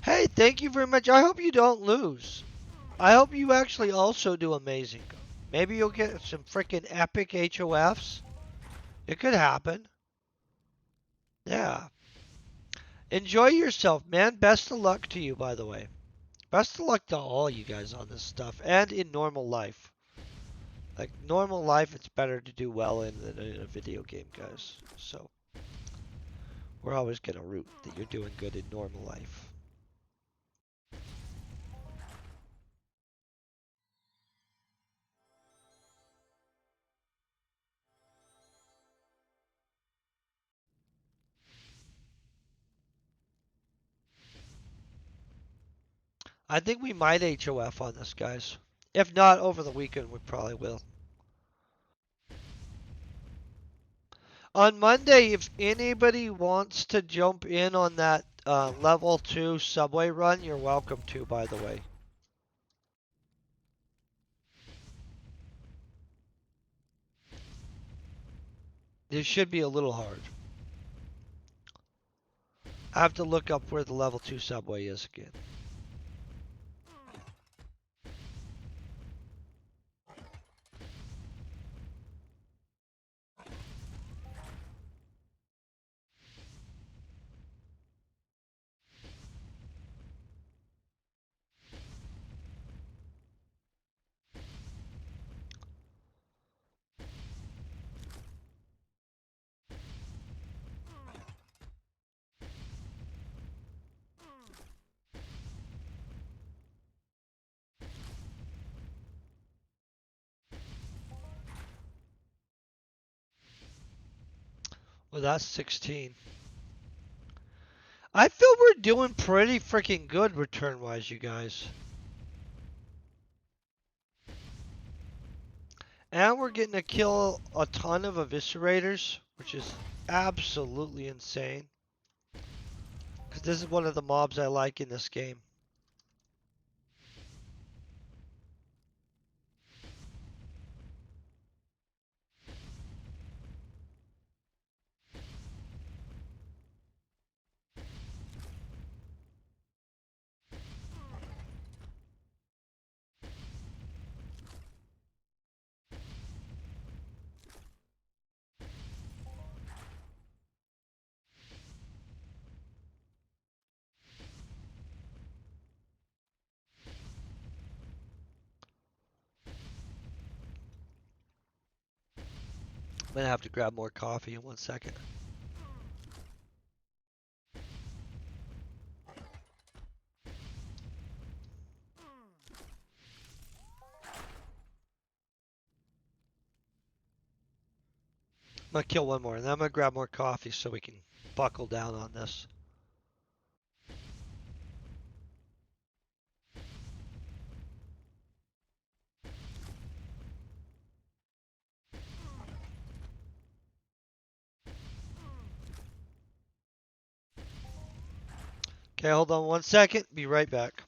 [SPEAKER 1] Hey, thank you very much. I hope you don't lose. I hope you actually also do amazing. Maybe you'll get some freaking epic HOFs. It could happen. Yeah. Enjoy yourself, man. Best of luck to you, by the way. Best of luck to all you guys on this stuff and in normal life. Like, normal life, it's better to do well in than in a video game, guys. So, we're always going to root that you're doing good in normal life. I think we might HOF on this, guys. If not over the weekend, we probably will. On Monday, if anybody wants to jump in on that level 2 subway run, you're welcome to, by the way. It should be a little hard. I have to look up where the level 2 subway is again. Well, that's 16. I feel we're doing pretty freaking good return-wise, you guys. And we're getting to kill a ton of eviscerators, which is absolutely insane. Because this is one of the mobs I like in this game. I'm going to have to grab more coffee in 1 second. I'm going to kill one more, and then I'm going to grab more coffee so we can buckle down on this. Okay, hold on 1 second. Be right back.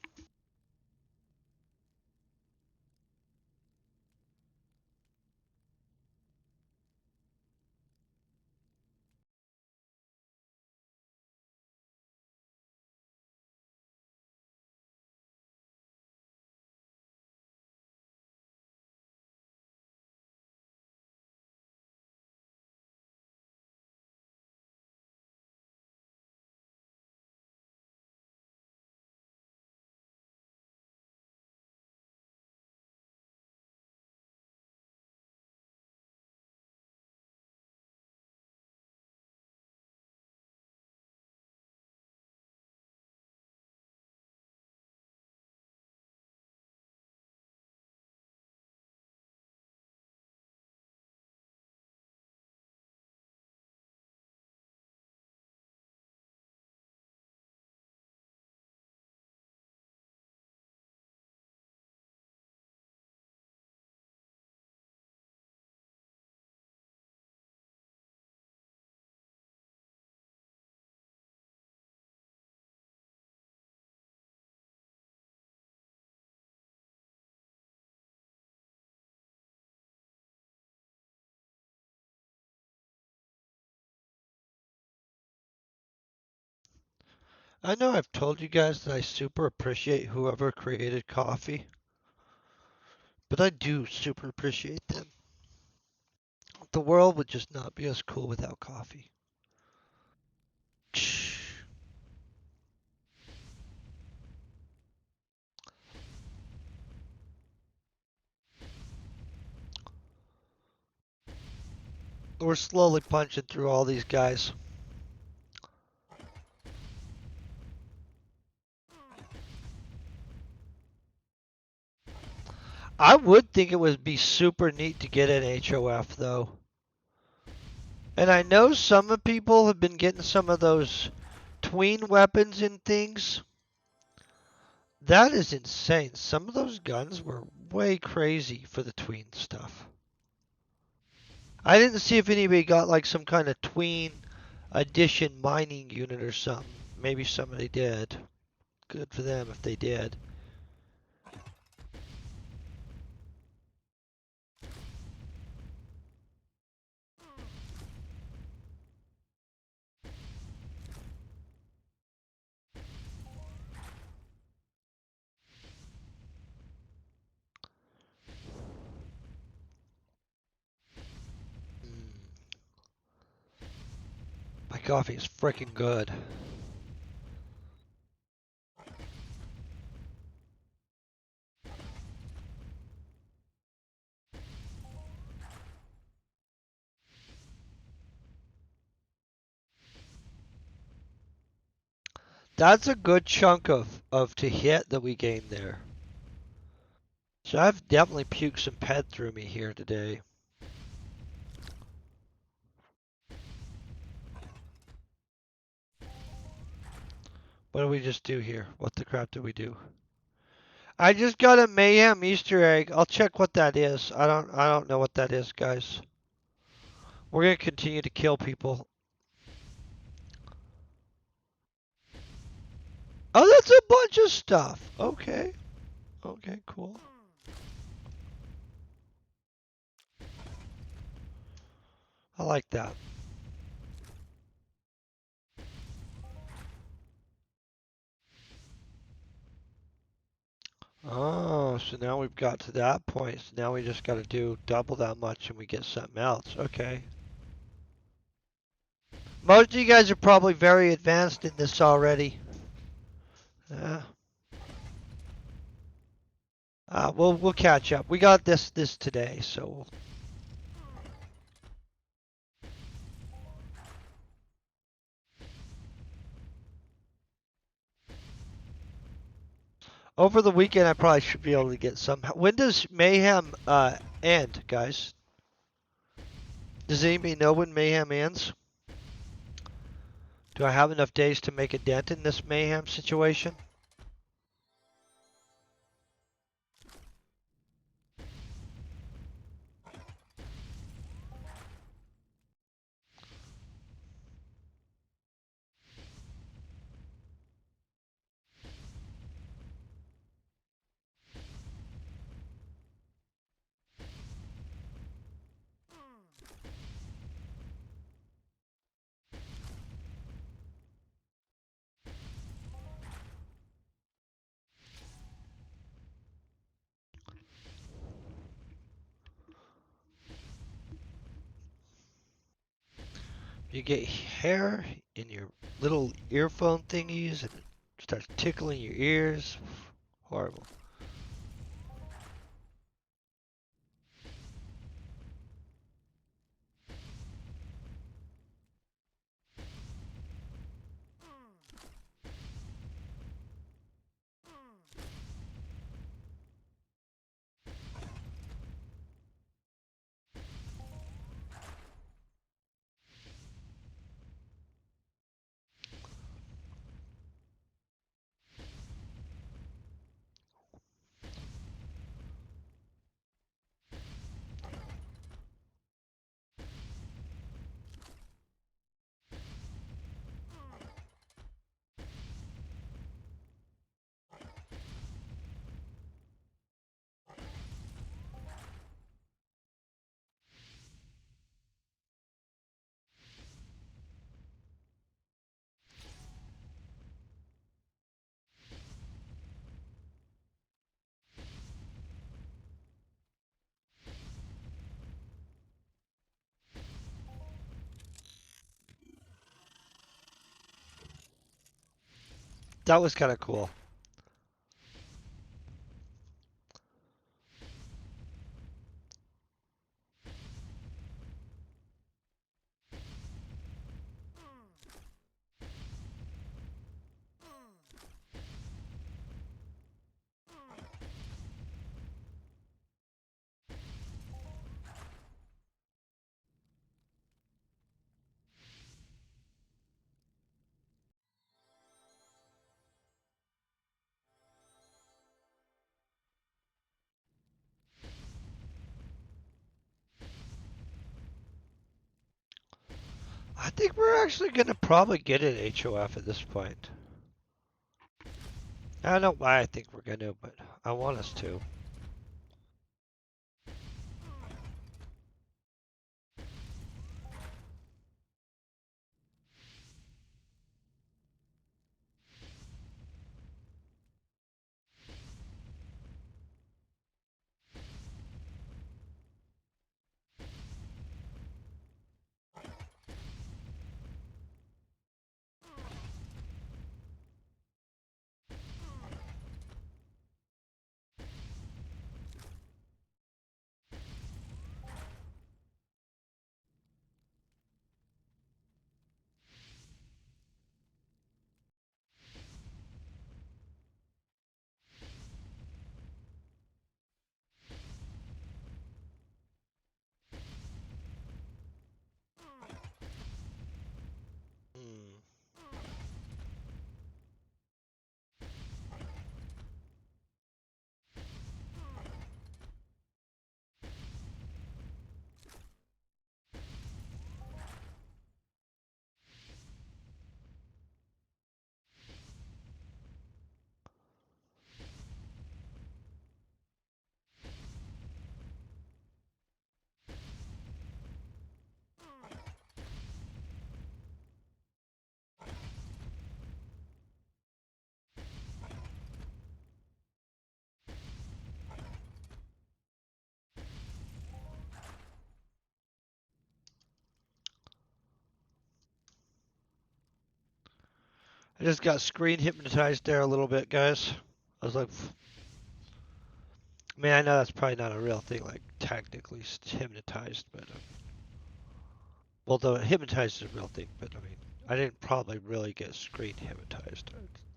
[SPEAKER 1] I know I've told you guys that I super appreciate whoever created coffee, but I do super appreciate them. The world would just not be as cool without coffee. We're slowly punching through all these guys. I would think it would be super neat to get an HOF though. And I know some of people have been getting some of those tween weapons and things. That is insane. Some of those guns were way crazy for the tween stuff. I didn't see if anybody got like some kind of tween edition mining unit or something. Maybe somebody did. Good for them if they did. Mm, my coffee is freaking good. That's a good chunk of to hit that we gained there. So I've definitely puked some ped through me here today. What did we just do here? What the crap did we do? I just got a Mayhem Easter egg. I'll check what that is. I don't know what that is, guys. We're gonna continue to kill people. Oh, that's a bunch of stuff. Okay. Okay, cool. I like that. Oh, so now we've got to that point. So now we just got to do double that much and we get something else. Okay. Most of you guys are probably very advanced in this already. Yeah. We'll catch up. We got this today, so over the weekend I probably should be able to get some. When does Mayhem end, guys? Does anybody know when Mayhem ends? Do I have enough days to make a dent in this Mayhem situation? You get hair in your little earphone thingies and it starts tickling your ears. Horrible. That was kind of cool. I think we're actually going to probably get an HOF at this point. I don't know why I think we're going to, but I want us to. Hmm. I just got screen hypnotized there a little bit, guys. I was like, I mean, I know that's probably not a real thing, like technically hypnotized, but well, the hypnotized is a real thing, but I mean, I didn't probably really get screen hypnotized.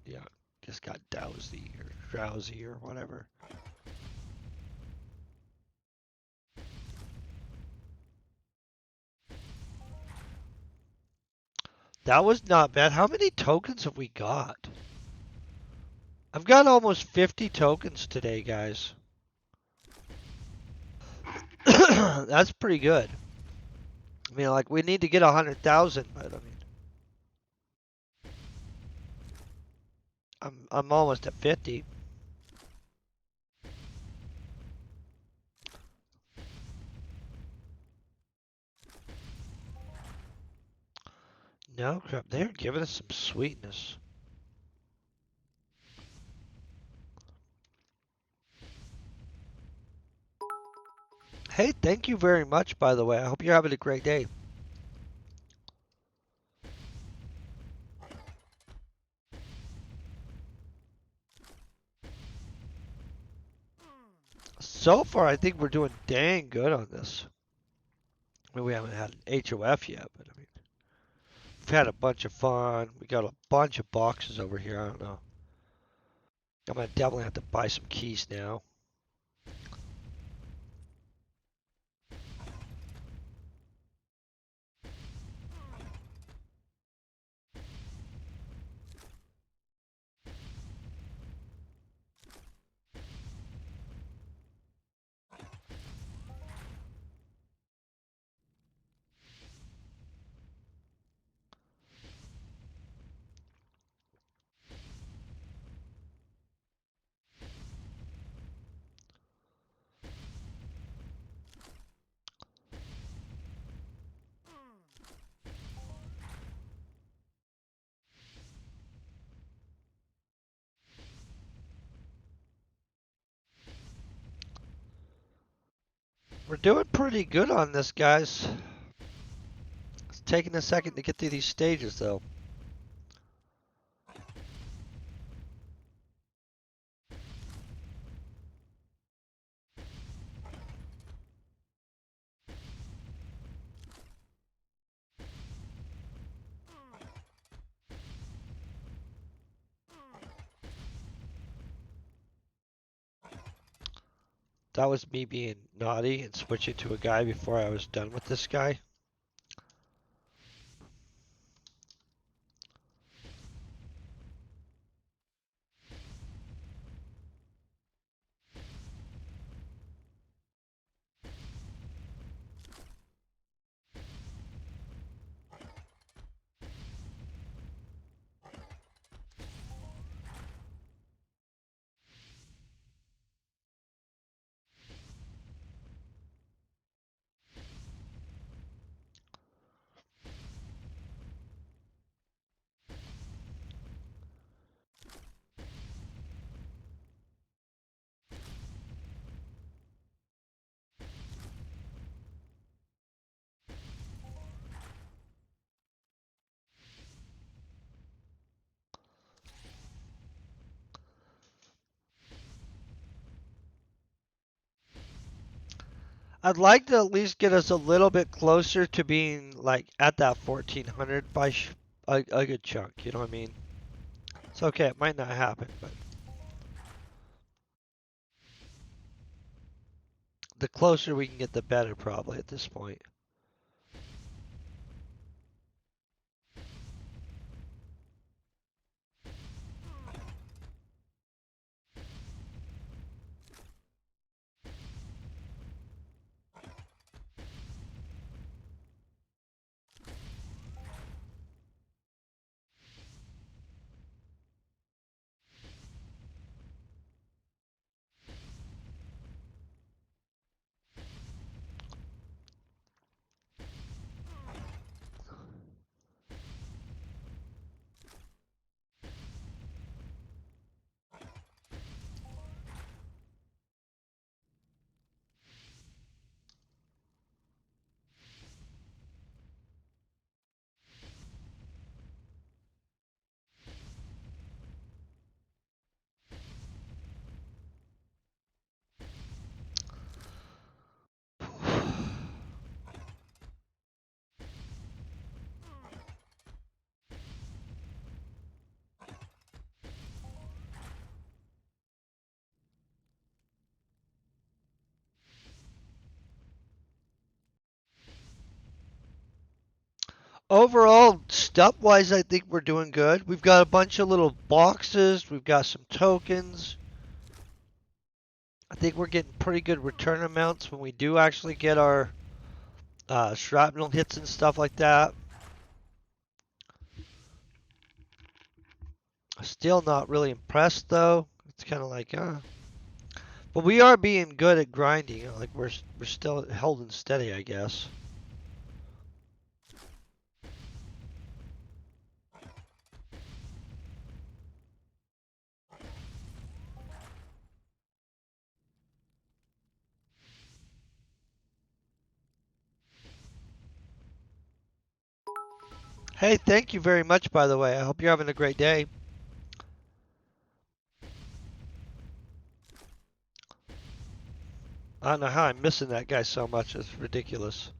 [SPEAKER 1] Yeah, just got drowsy or whatever. That was not bad. How many tokens have we got? I've got almost 50 tokens today, guys. That's pretty good. I mean, like, we need to get 100,000, but I mean, I'm almost at 50. No crap, they're giving us some sweetness. Hey, thank you very much, by the way. I hope you're having a great day. So far, I think we're doing dang good on this. I mean, we haven't had an HOF yet, but I mean, we've had a bunch of fun. We got a bunch of boxes over here. I don't know. I'm gonna definitely have to buy some keys now. We're doing pretty good on this, guys. It's taking a second to get through these stages, though. That was me being naughty and switching to a guy before I was done with this guy. I'd like to at least get us a little bit closer to being like at that 1400 by a good chunk, you know what I mean? It's okay, it might not happen, but the closer we can get, the better probably at this point. Overall, stuff wise, I think we're doing good. We've got a bunch of little boxes, we've got some tokens. I think we're getting pretty good return amounts when we do actually get our shrapnel hits and stuff like that. Still not really impressed though. It's kind of like, but we are being good at grinding. You know, like we're still holding steady, I guess. Hey, thank you very much, by the way. I hope you're having a great day. I don't know how I'm missing that guy so much. It's ridiculous.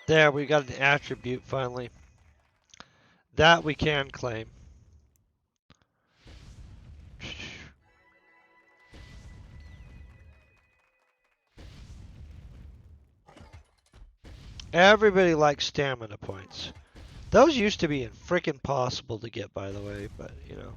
[SPEAKER 1] There, we got an attribute finally. That we can claim. Everybody likes stamina points. Those used to be freaking impossible to get, by the way, but you know.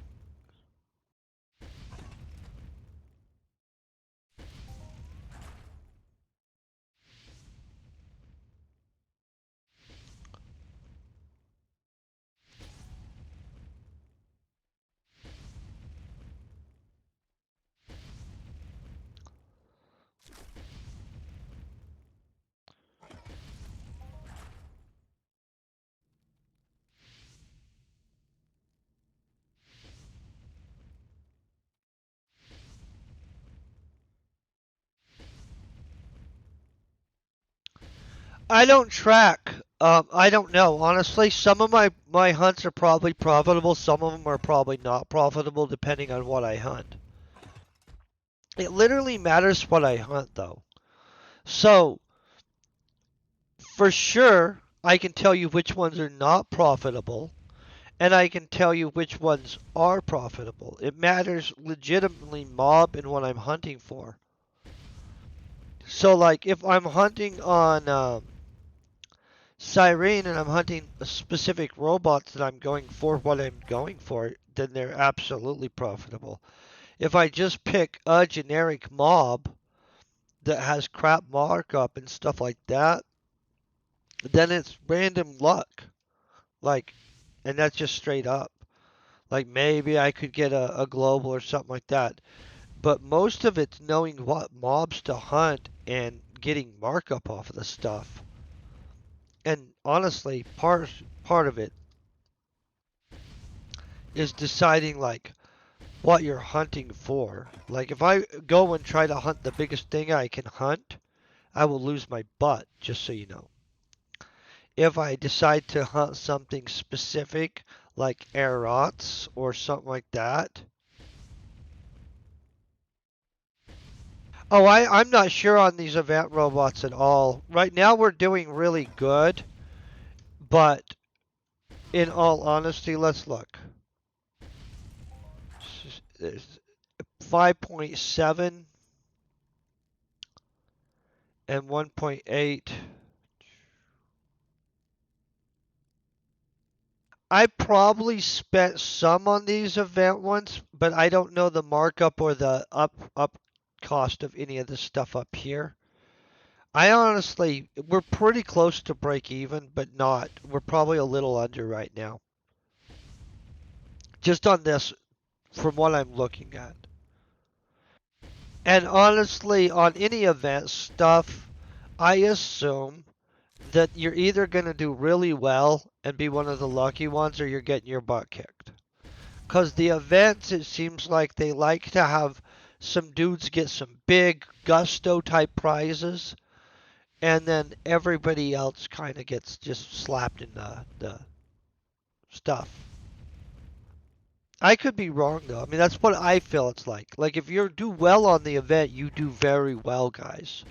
[SPEAKER 1] I don't track. I don't know. Honestly, some of my hunts are probably profitable. Some of them are probably not profitable, depending on what I hunt. It literally matters what I hunt, though. So, for sure, I can tell you which ones are not profitable, and I can tell you which ones are profitable. It matters legitimately mob and what I'm hunting for. So, like, if I'm hunting on Cyrene and I'm hunting specific robots that I'm going for what I'm going for, then they're absolutely profitable. If I just pick a generic mob that has crap markup and stuff like that, then it's random luck. Like, and that's just straight up. Like maybe I could get a global or something like that. But most of it's knowing what mobs to hunt and getting markup off of the stuff. And honestly, part of it is deciding like what you're hunting for. Like if I go and try to hunt the biggest thing I can hunt, I will lose my butt, just so you know. If I decide to hunt something specific like Aerots or something like that. Oh, I'm not sure on these event robots at all. Right now we're doing really good, but in all honesty, let's look. 5.7 and 1.8. I probably spent some on these event ones, but I don't know the markup or the up cost of any of the stuff up here. I honestly, we're pretty close to break even, but not. We're probably a little under right now. Just on this, from what I'm looking at. And honestly, on any event stuff, I assume that you're either going to do really well and be one of the lucky ones or you're getting your butt kicked. Because the events, it seems like they like to have some dudes get some big gusto type prizes, and then everybody else kind of gets just slapped in the stuff. I could be wrong though. I mean, that's what I feel it's like. Like if you do well on the event, you do very well, guys.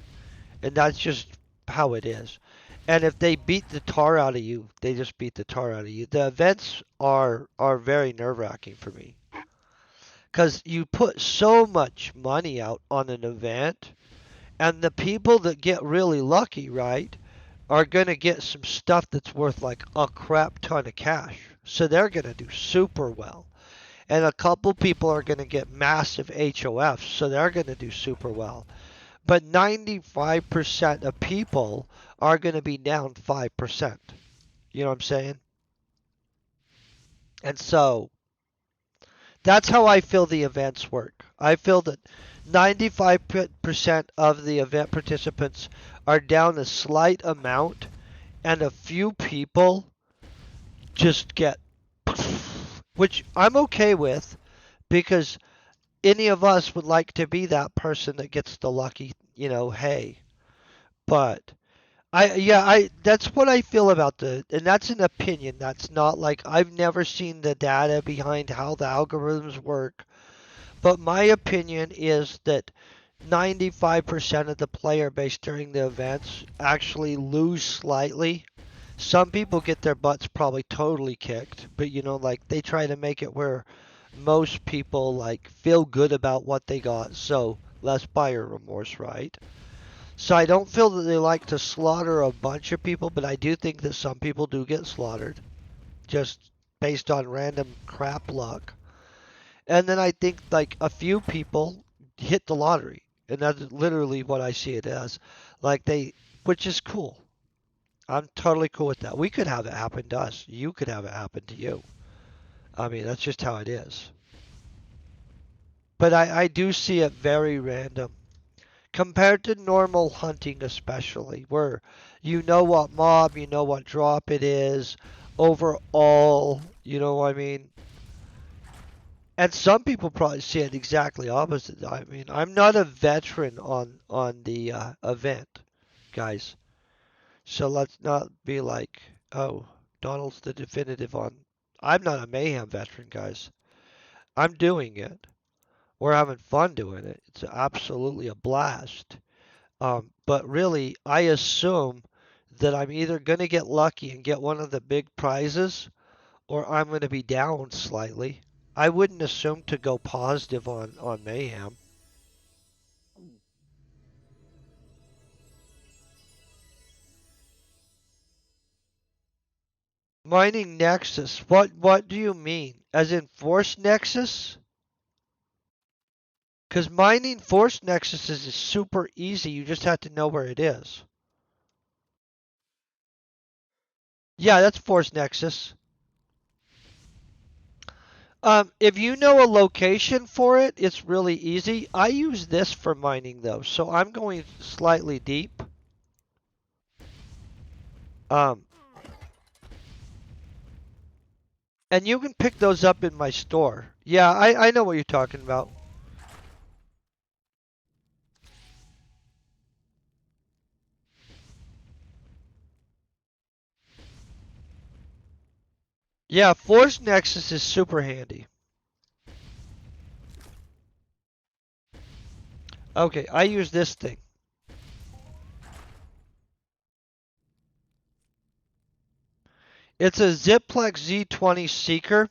[SPEAKER 1] And that's just how it is. And if they beat the tar out of you, they just beat the tar out of you. The events are very nerve-wracking for me because you put so much money out on an event, and the people that get really lucky, right, are going to get some stuff that's worth like a crap ton of cash. So they're going to do super well. And a couple people are going to get massive HOFs, so they're going to do super well. But 95% of people are going to be down 5%. You know what I'm saying? And so that's how I feel the events work. I feel that 95% of the event participants are down a slight amount, and a few people just get, which I'm okay with because any of us would like to be that person that gets the lucky, hey. But I that's what I feel about and that's an opinion. That's not like I've never seen the data behind how the algorithms work. But my opinion is that 95% of the player base during the events actually lose slightly. Some people get their butts probably totally kicked, but like they try to make it where most people like feel good about what they got, so less buyer remorse, right? So I don't feel that they like to slaughter a bunch of people, but I do think that some people do get slaughtered just based on random crap luck. And then I think like a few people hit the lottery, and that's literally what I see it as. Like which is cool. I'm totally cool with that. We could have it happen to us. You could have it happen to you. I mean, that's just how it is. But I do see it very random. Compared to normal hunting, especially, where you know what mob, you know what drop it is, overall, you know what I mean? And some people probably see it exactly opposite. I mean, I'm not a veteran on the event, guys. So let's not be like, oh, Donald's the definitive on. I'm not a Mayhem veteran, guys. I'm doing it. We're having fun doing it. It's absolutely a blast. But really, I assume that I'm either going to get lucky and get one of the big prizes, or I'm going to be down slightly. I wouldn't assume to go positive on Mayhem. Mining Nexus. What do you mean? As in Force Nexus? Because mining Force Nexus is super easy. You just have to know where it is. Yeah, that's Force Nexus. If you know a location for it, it's really easy. I use this for mining though, so I'm going slightly deep. Um, and you can pick those up in my store. Yeah, I know what you're talking about. Yeah, Force Nexus is super handy. Okay, I use this thing. It's a Ziplex Z20 Seeker.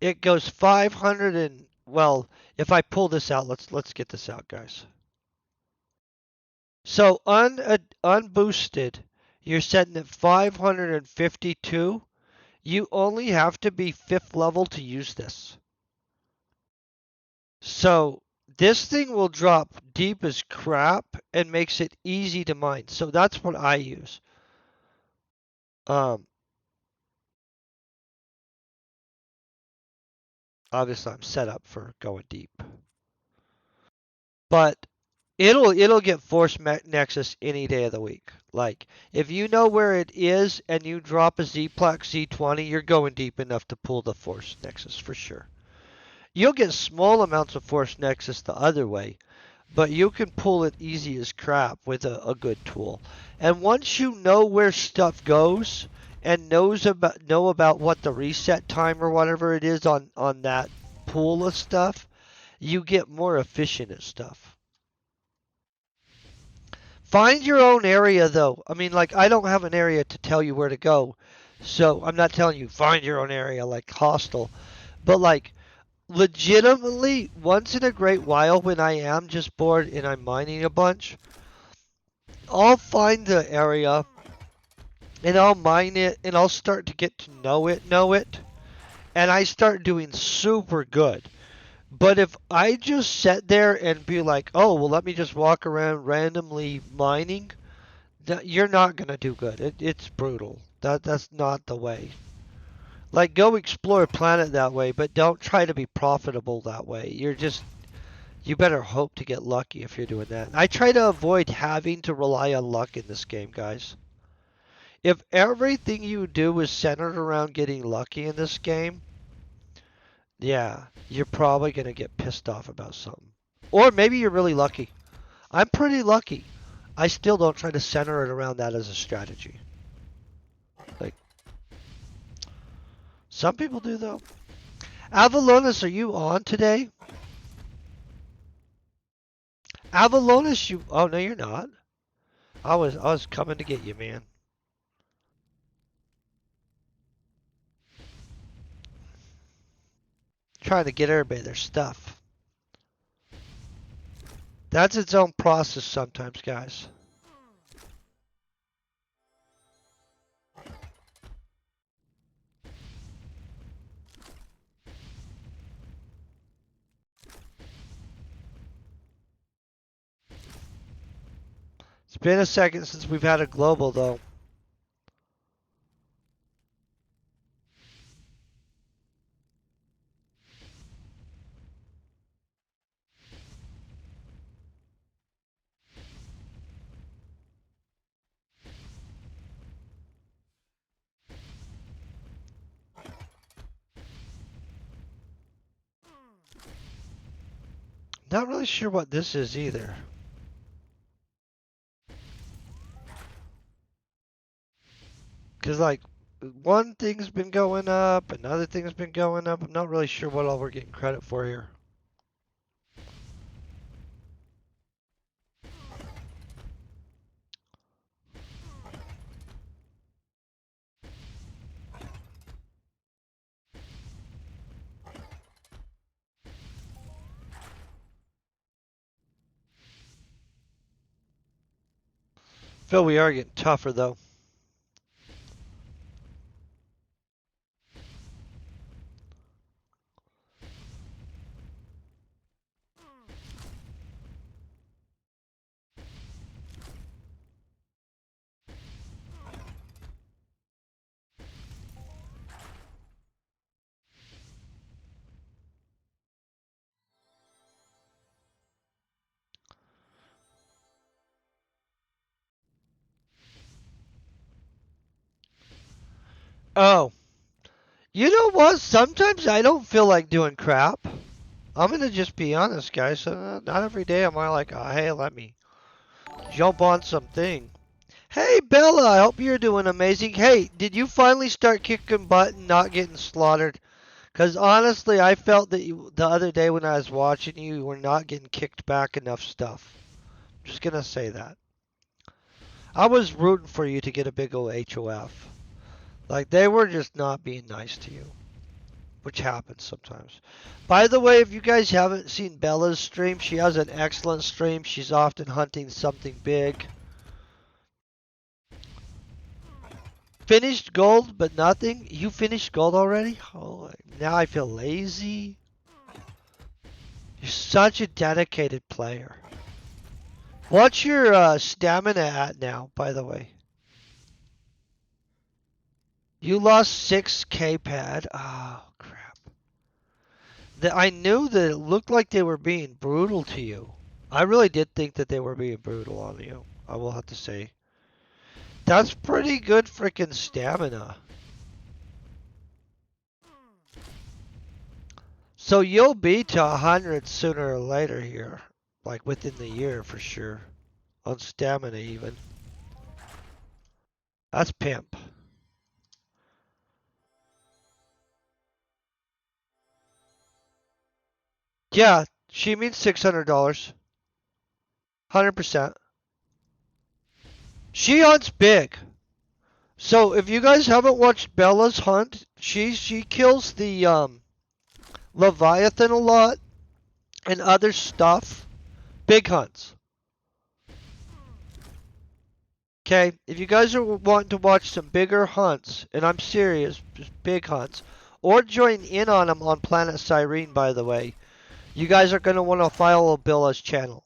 [SPEAKER 1] It goes 500 and well, if I pull this out, let's get this out, guys. So unboosted, you're setting at 552. You only have to be 5th level to use this. So this thing will drop deep as crap and makes it easy to mine. So that's what I use. Um, Obviously I'm set up for going deep. But it'll get Force Nexus any day of the week. Like if you know where it is and you drop a Z-Plex Z20, you're going deep enough to pull the Force Nexus for sure. You'll get small amounts of Force Nexus the other way, but you can pull it easy as crap with a good tool. And once you know where stuff goes and know about what the reset time or whatever it is on that pool of stuff, you get more efficient at stuff. Find your own area though. I mean, like I don't have an area to tell you where to go. So I'm not telling you find your own area like hostile. But like legitimately once in a great while when I am just bored and I'm mining a bunch, I'll find the area and I'll mine it and I'll start to get to know it, and I start doing super good. But if I just sit there and be like, oh, well, let me just walk around randomly mining, you're not going to do good. It's brutal. That's not the way. Like, go explore a planet that way, but don't try to be profitable that way. You better hope to get lucky if you're doing that. I try to avoid having to rely on luck in this game, guys. If everything you do is centered around getting lucky in this game, yeah, you're probably going to get pissed off about something. Or maybe you're really lucky. I'm pretty lucky. I still don't try to center it around that as a strategy. Like, some people do, though. Avalonis, are you on today? Avalonis, you. Oh, no, you're not. I was coming to get you, man. Trying to get everybody their stuff. That's its own process sometimes, guys. It's been a second since we've had a global, though. Not really sure what this is either. Because, like, one thing's been going up, another thing's been going up. I'm not really sure what all we're getting credit for here. Feel we are getting tougher, though. Oh, you know what? Sometimes I don't feel like doing crap. I'm gonna just be honest, guys. Not every day am I like, oh, hey, let me jump on something. Hey, Bella, I hope you're doing amazing. Hey, did you finally start kicking butt and not getting slaughtered? Because honestly, I felt that the other day when I was watching you, you were not getting kicked back enough stuff. Just gonna say that. I was rooting for you to get a big old HOF. Like, they were just not being nice to you, which happens sometimes. By the way, if you guys haven't seen Bella's stream, she has an excellent stream. She's often hunting something big. Finished gold, but nothing? You finished gold already? Oh, now I feel lazy. You're such a dedicated player. What's your stamina at now, by the way? You lost 6k pad? Oh, crap. I knew that it looked like they were being brutal to you. I really did think that they were being brutal on you, I will have to say. That's pretty good freaking stamina. So you'll be to 100 sooner or later here. Like within the year for sure. On stamina even. That's pimp. Yeah, she means $600. 100%. She hunts big. So if you guys haven't watched Bella's hunt, she kills the Leviathan a lot and other stuff. Big hunts. Okay, if you guys are wanting to watch some bigger hunts, and I'm serious, just big hunts, or join in on them on Planet Cyrene, by the way, you guys are going to want to follow Bella's channel.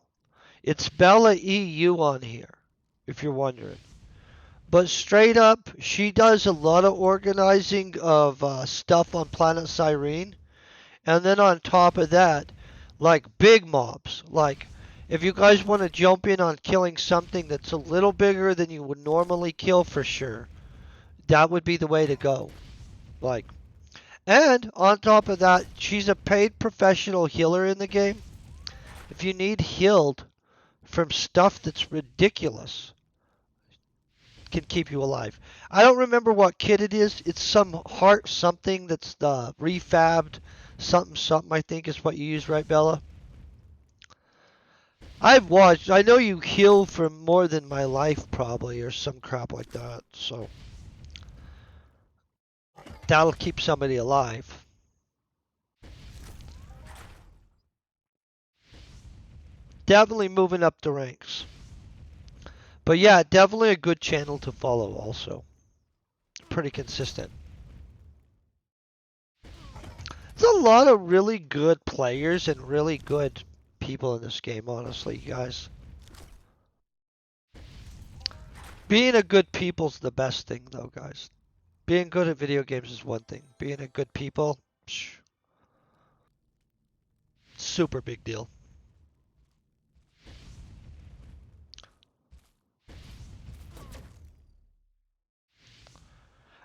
[SPEAKER 1] It's Bella EU on here, if you're wondering. But straight up, she does a lot of organizing of stuff on Planet Cyrene. And then on top of that, like big mobs. Like, if you guys want to jump in on killing something that's a little bigger than you would normally kill for sure, that would be the way to go. Like, and on top of that, she's a paid professional healer in the game. If you need healed from stuff that's ridiculous, can keep you alive. I don't remember what kit it is. It's some heart something that's refabbed something something I think is what you use, right, Bella? I've watched. I know you heal for more than my life probably or some crap like that. So that'll keep somebody alive. Definitely moving up the ranks. But yeah, definitely a good channel to follow also. Pretty consistent. There's a lot of really good players and really good people in this game, honestly, guys. Being a good people's the best thing, though, guys. Being good at video games is one thing. Being a good people, super big deal.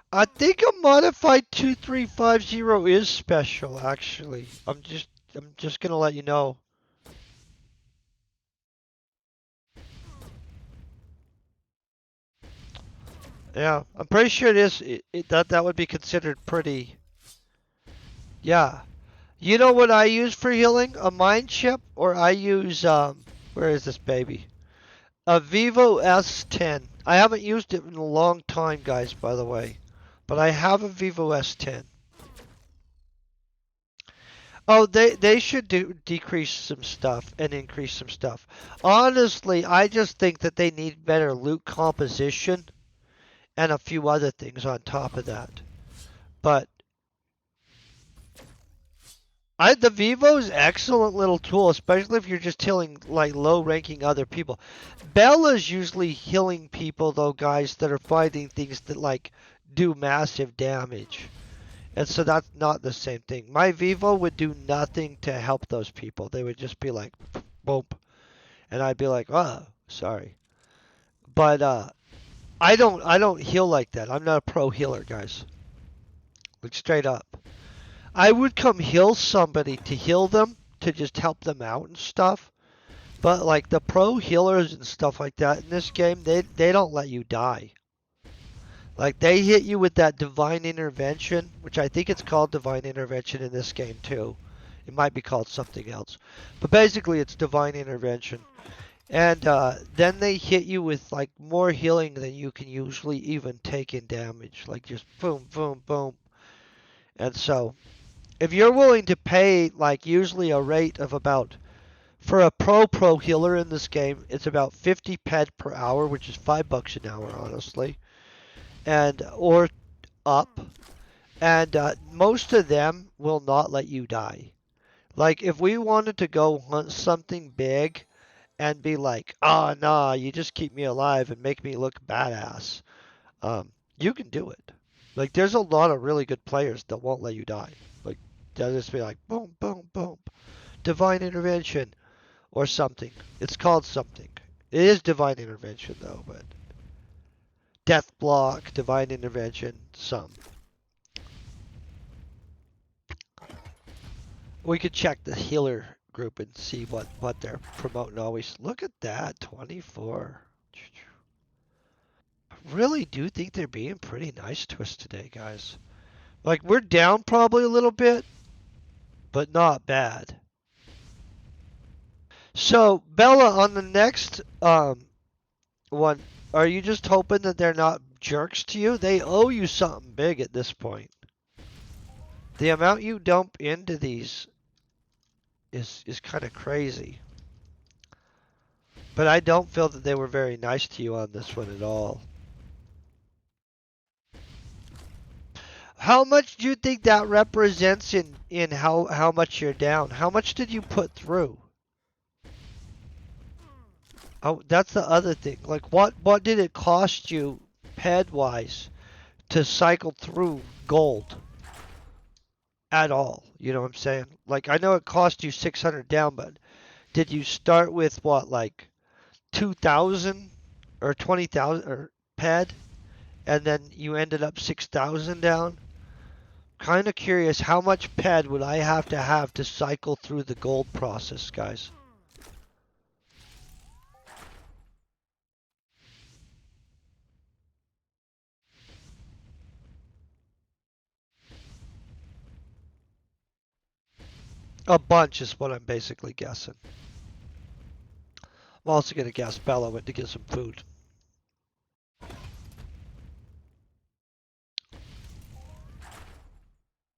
[SPEAKER 1] I think a modified 2350 is special, actually. I'm just gonna let you know. Yeah, I'm pretty sure it is. That would be considered pretty. Yeah. You know what I use for healing? A mind chip, or I use where is this baby? A Vivo S10. I haven't used it in a long time, guys, by the way. But I have a Vivo S10. Oh, they should decrease some stuff and increase some stuff. Honestly, I just think that they need better loot composition and a few other things on top of that. But the Vivo's excellent little tool, especially if you're just healing like low ranking other people. Bella's usually healing people though, guys, that are fighting things that like do massive damage. And so that's not the same thing. My Vivo would do nothing to help those people. They would just be like, boom. And I'd be like, oh, sorry. But I don't heal like that. I'm not a pro healer, guys. Like straight up. I would come heal somebody to heal them, to just help them out and stuff. But like the pro healers and stuff like that in this game, they don't let you die. Like they hit you with that divine intervention, which I think it's called divine intervention in this game too. It might be called something else. But basically it's divine intervention. And then they hit you with like more healing than you can usually even take in damage. Like just boom, boom, boom. And so if you're willing to pay like usually a rate of about for a pro healer in this game, it's about 50 ped per hour, which is $5 an hour, honestly, and or up. And most of them will not let you die. Like if we wanted to go hunt something big and be like, oh nah, you just keep me alive and make me look badass, you can do it. Like there's a lot of really good players that won't let you die. Like they'll just be like, boom, boom, boom, divine intervention or something. It's called something. It is divine intervention though, but death block, divine intervention, some. We could check the healer group and see what they're promoting always. Look at that, 24. I really do think they're being pretty nice to us today, guys. Like we're down probably a little bit, but not bad. So Bella, on the next one, are you just hoping that they're not jerks to you? They owe you something big at this point. The amount you dump into these is kind of crazy. But I don't feel that they were very nice to you on this one at all. How much do you think that represents in how much you're down? How much did you put through? Oh, that's the other thing. Like what did it cost you ped wise to cycle through gold at all? You know what I'm saying? Like I know it cost you 600 down, but did you start with what like 2,000 or 20,000 or ped and then you ended up 6,000 down? Kind of curious how much ped would I have to cycle through the gold process, guys? A bunch is what I'm basically guessing. I'm also going to guess Bella went to get some food.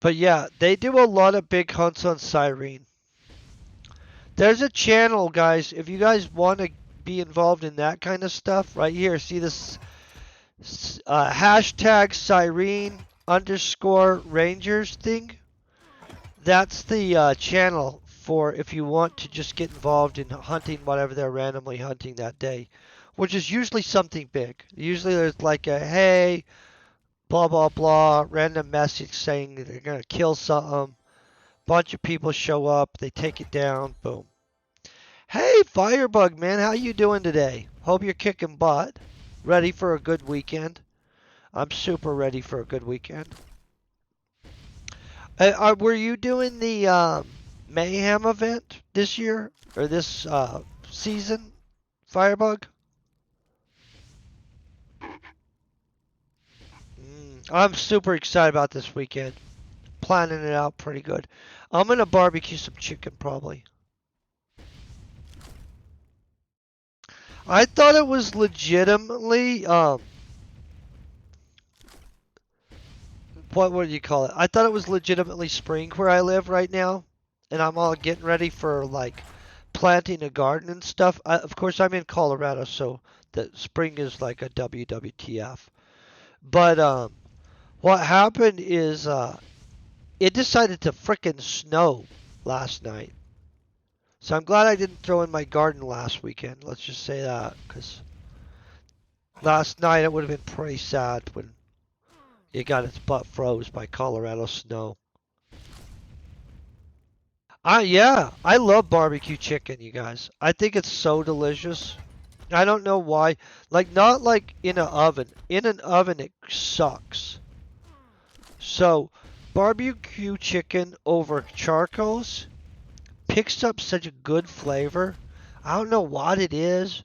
[SPEAKER 1] But yeah, they do a lot of big hunts on Cyrene. There's a channel, guys, if you guys want to be involved in that kind of stuff, right here, see this hashtag Cyrene underscore Rangers thing? That's the channel for if you want to just get involved in hunting whatever they're randomly hunting that day, which is usually something big. Usually there's like a, hey, blah, blah, blah, random message saying they're going to kill something. Bunch of people show up, they take it down, boom. Hey, Firebug, man, how you doing today? Hope you're kicking butt. Ready for a good weekend? I'm super ready for a good weekend. Were you doing the Mayhem event this year or this season, Firebug? I'm super excited about this weekend. Planning it out pretty good. I'm gonna barbecue some chicken probably. I thought it was legitimately what would you call it? I thought it was legitimately spring where I live right now, and I'm all getting ready for like planting a garden and stuff. Of course, I'm in Colorado, so the spring is like a WWTF. But what happened is it decided to frickin' snow last night. So I'm glad I didn't throw in my garden last weekend. Let's just say that, because last night it would have been pretty sad when it got its butt froze by Colorado snow. Yeah, I love barbecue chicken, you guys. I think it's so delicious. I don't know why. Like, not like in an oven. In an oven, it sucks. So, barbecue chicken over charcoals picks up such a good flavor. I don't know what it is,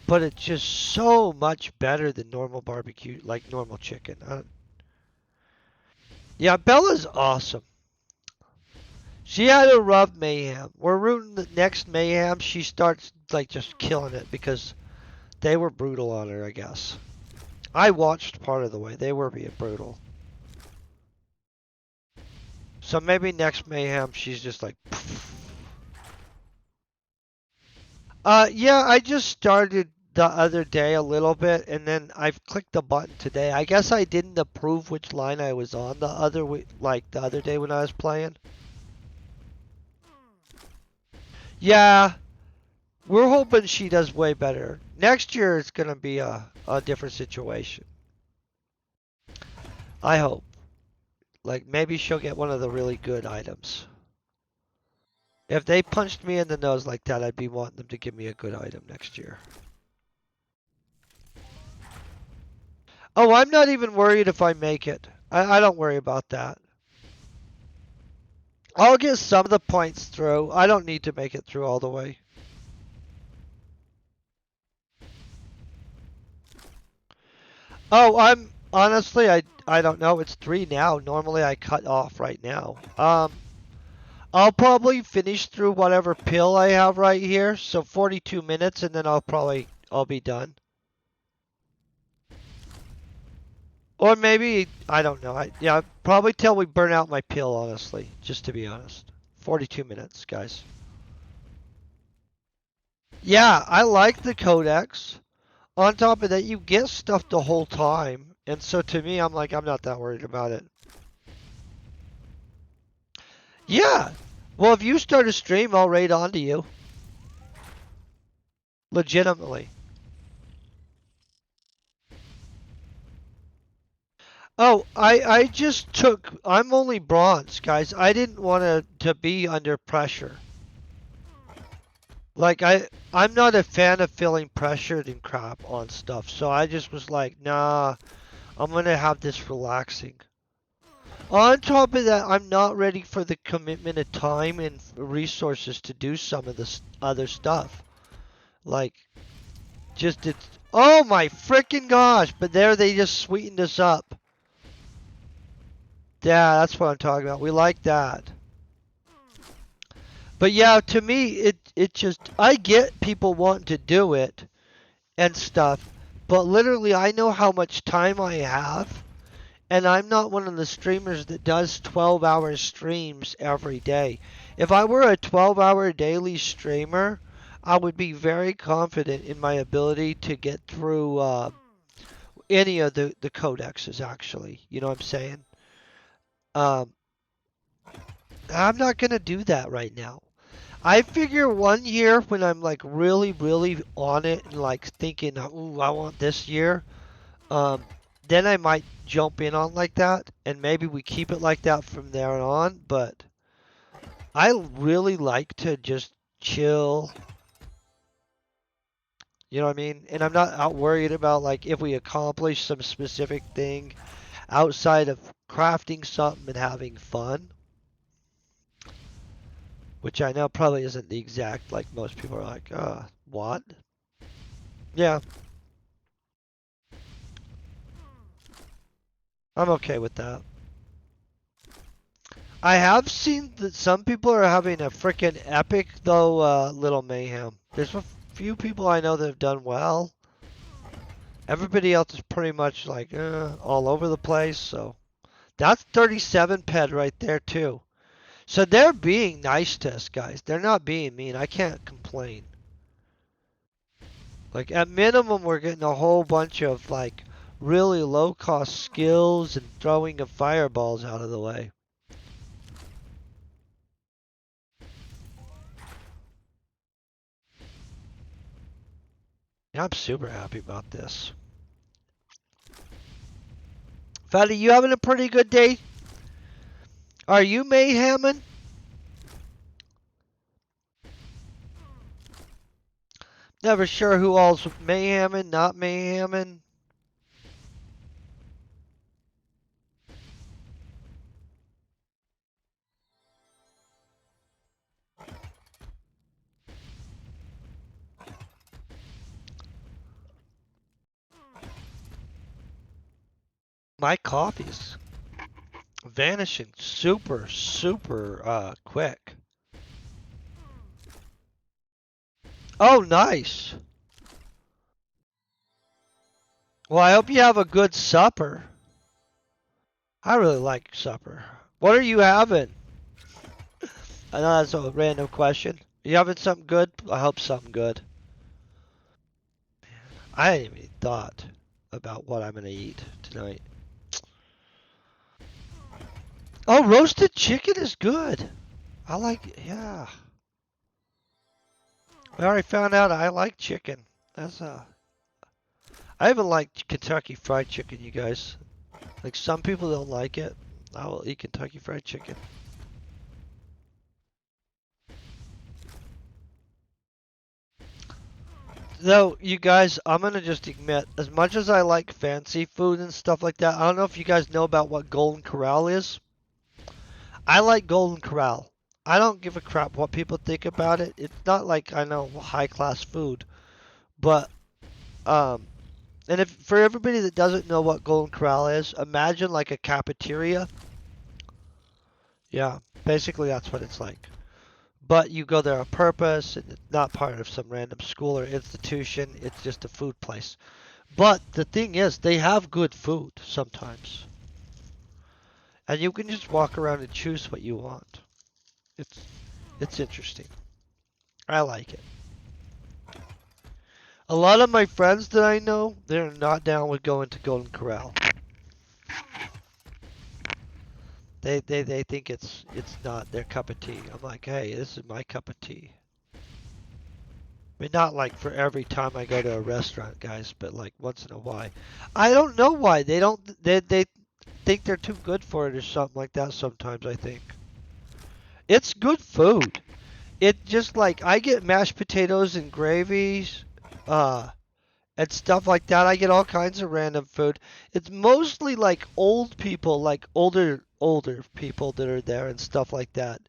[SPEAKER 1] but it's just so much better than normal barbecue, like normal chicken. Yeah, Bella's awesome. She had a rough Mayhem. We're rooting the next Mayhem. She starts like just killing it because they were brutal on her, I guess. I watched part of the way. They were being brutal. So maybe next Mayhem she's just like poof. Yeah, I just started the other day a little bit, and then I've clicked the button today. I guess I didn't approve which line I was on the other like the other day when I was playing. Yeah, we're hoping she does way better. Next year it's gonna be a different situation. I hope. Like maybe she'll get one of the really good items. If they punched me in the nose like that, I'd be wanting them to give me a good item next year. Oh, I'm not even worried if I make it. I don't worry about that. I'll get some of the points through. I don't need to make it through all the way. Oh, I'm honestly, I don't know. It's 3 now. Normally I cut off right now. I'll probably finish through whatever pill I have right here. So 42 minutes, and then I'll be done. Or maybe I don't know. Yeah, probably till we burn out my pill. Honestly, just to be honest. 42 minutes, guys. Yeah, I like the codex. On top of that, you get stuff the whole time. And so to me, I'm like, I'm not that worried about it. Yeah. Well, if you start a stream, I'll raid onto you. Legitimately. Oh, I just took, I'm only bronze, guys. I didn't want to be under pressure. Like, I'm not a fan of feeling pressured and crap on stuff. So I just was like, nah, I'm going to have this relaxing. On top of that, I'm not ready for the commitment of time and resources to do some of this other stuff. Like, just it's. Oh my freaking gosh! But there they just sweetened us up. Yeah, that's what I'm talking about. We like that. But yeah, to me, it just. I get people wanting to do it and stuff. But literally, I know how much time I have. And I'm not one of the streamers that does 12-hour streams every day. If I were a 12-hour daily streamer, I would be very confident in my ability to get through any of the codexes, actually. You know what I'm saying? Um, I'm not going to do that right now. I figure 1 year when I'm like really, really on it and like thinking, ooh, I want this year. Um, then I might jump in on like that, and maybe we keep it like that from there on. But I really like to just chill. You know what I mean? And I'm not out worried about like if we accomplish some specific thing outside of crafting something and having fun, which I know probably isn't the exact like most people are like, what? Yeah. I'm okay with that. I have seen that some people are having a freaking epic though little mayhem. There's a few people I know that have done well. Everybody else is pretty much like all over the place. So that's 37 ped right there too. So they're being nice to us guys. They're not being mean. I can't complain. Like at minimum, we're getting a whole bunch of like really low cost skills and throwing of fireballs out of the way. Yeah, I'm super happy about this. Fatty, you having a pretty good day? Are you mayhemming? Never sure who all's mayhemming, not mayhemming. My coffee's vanishing super quick. Oh, nice. Well, I hope you have a good supper. I really like supper. What are you having? I know that's a random question. You having something good? I hope something good. I hadn't even thought about what I'm gonna eat tonight. Oh, roasted chicken is good. I like it, yeah. We already found out I like chicken. I haven't liked Kentucky Fried Chicken, you guys. Like some people don't like it. I will eat Kentucky Fried Chicken. Though, you guys, I'm gonna just admit, as much as I like fancy food and stuff like that, I don't know if you guys know about what Golden Corral is. I like Golden Corral. I don't give a crap what people think about it. It's not like I know high class food, but um, and if for everybody that doesn't know what Golden Corral is, imagine like a cafeteria. Yeah, basically that's what it's like. But you go there on purpose, and it's not part of some random school or institution. It's just a food place. But the thing is, they have good food sometimes, and you can just walk around and choose what you want. It's it's interesting. I like it. A lot of my friends that I know, they're not down with going to Golden Corral. They think it's not their cup of tea. I'm like, hey, this is my cup of tea. I mean, not like for every time I go to a restaurant, guys, but like once in a while. I don't know why they don't. They think they're too good for it or something like that. Sometimes I think it's good food. It just like I get mashed potatoes and gravies, and stuff like that. I get all kinds of random food. It's mostly like old people, like older people that are there and stuff like that.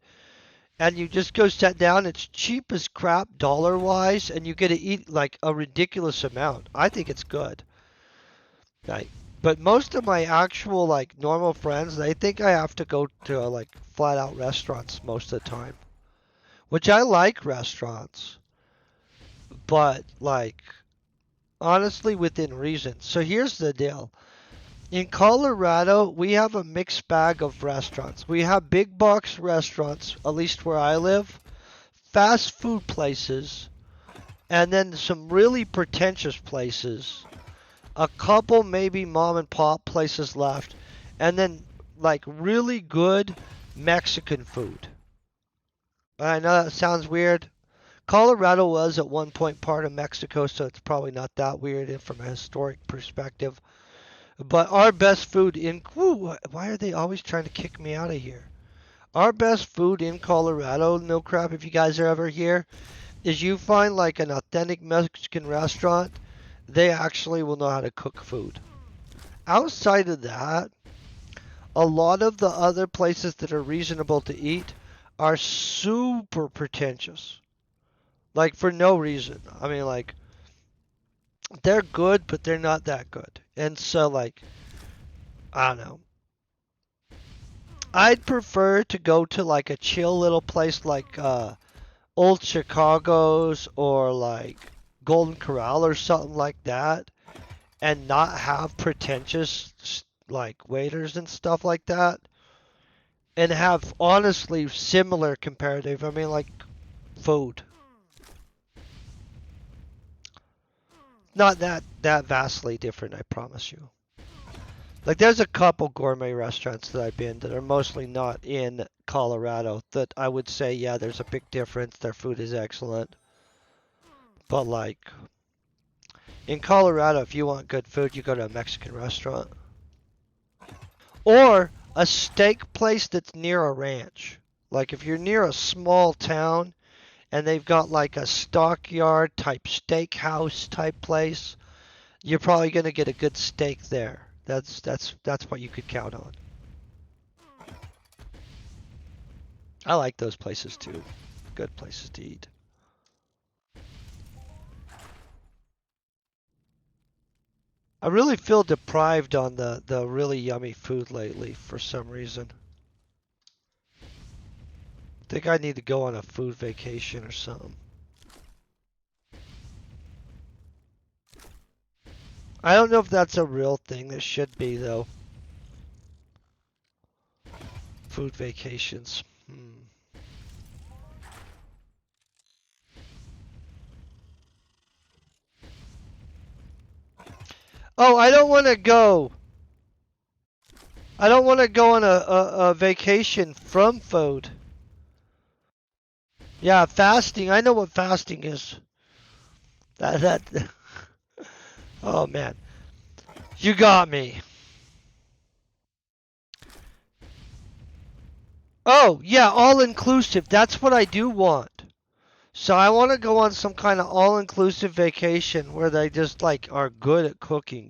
[SPEAKER 1] And you just go sit down. It's cheap as crap dollar wise, and you get to eat like a ridiculous amount. I think it's good. Like, but most of my actual like normal friends, they think I have to go to like flat out restaurants most of the time, which I like restaurants, but like honestly within reason. So here's the deal. In Colorado, we have a mixed bag of restaurants. We have big box restaurants, at least where I live, fast food places, and then some really pretentious places. A couple maybe mom and pop places left, and then like really good Mexican food. I know that sounds weird. Colorado was at one point part of Mexico, so it's probably not that weird from a historic perspective. But our best food in why are they always trying to kick me out of here? Our best food in Colorado, no crap if you guys are ever here, is you find like an authentic Mexican restaurant, they actually will know how to cook food. Outside of that, a lot of the other places that are reasonable to eat are super pretentious. Like for no reason. I mean like they're good but they're not that good. And so like I don't know. I'd prefer to go to like a chill little place like Old Chicago's or like Golden Corral or something like that, and not have pretentious like waiters and stuff like that, and have honestly similar comparative. I mean, like food, not that vastly different. I promise you. Like there's a couple gourmet restaurants that I've been that are mostly not in Colorado that I would say, yeah, there's a big difference. Their food is excellent. But like in Colorado, if you want good food, you go to a Mexican restaurant. Or a steak place that's near a ranch. Like if you're near a small town and they've got like a stockyard type steakhouse type place, you're probably going to get a good steak there. That's what you could count on. I like those places too. Good places to eat. I really feel deprived on the really yummy food lately for some reason. I think I need to go on a food vacation or something. I don't know if that's a real thing. That should be though. Food vacations. Oh, I don't want to go. I don't want to go on a vacation from food. Yeah, fasting. I know what fasting is. That. Oh man, you got me. Oh yeah, all inclusive. That's what I do want. So I want to go on some kind of all inclusive vacation where they just like are good at cooking,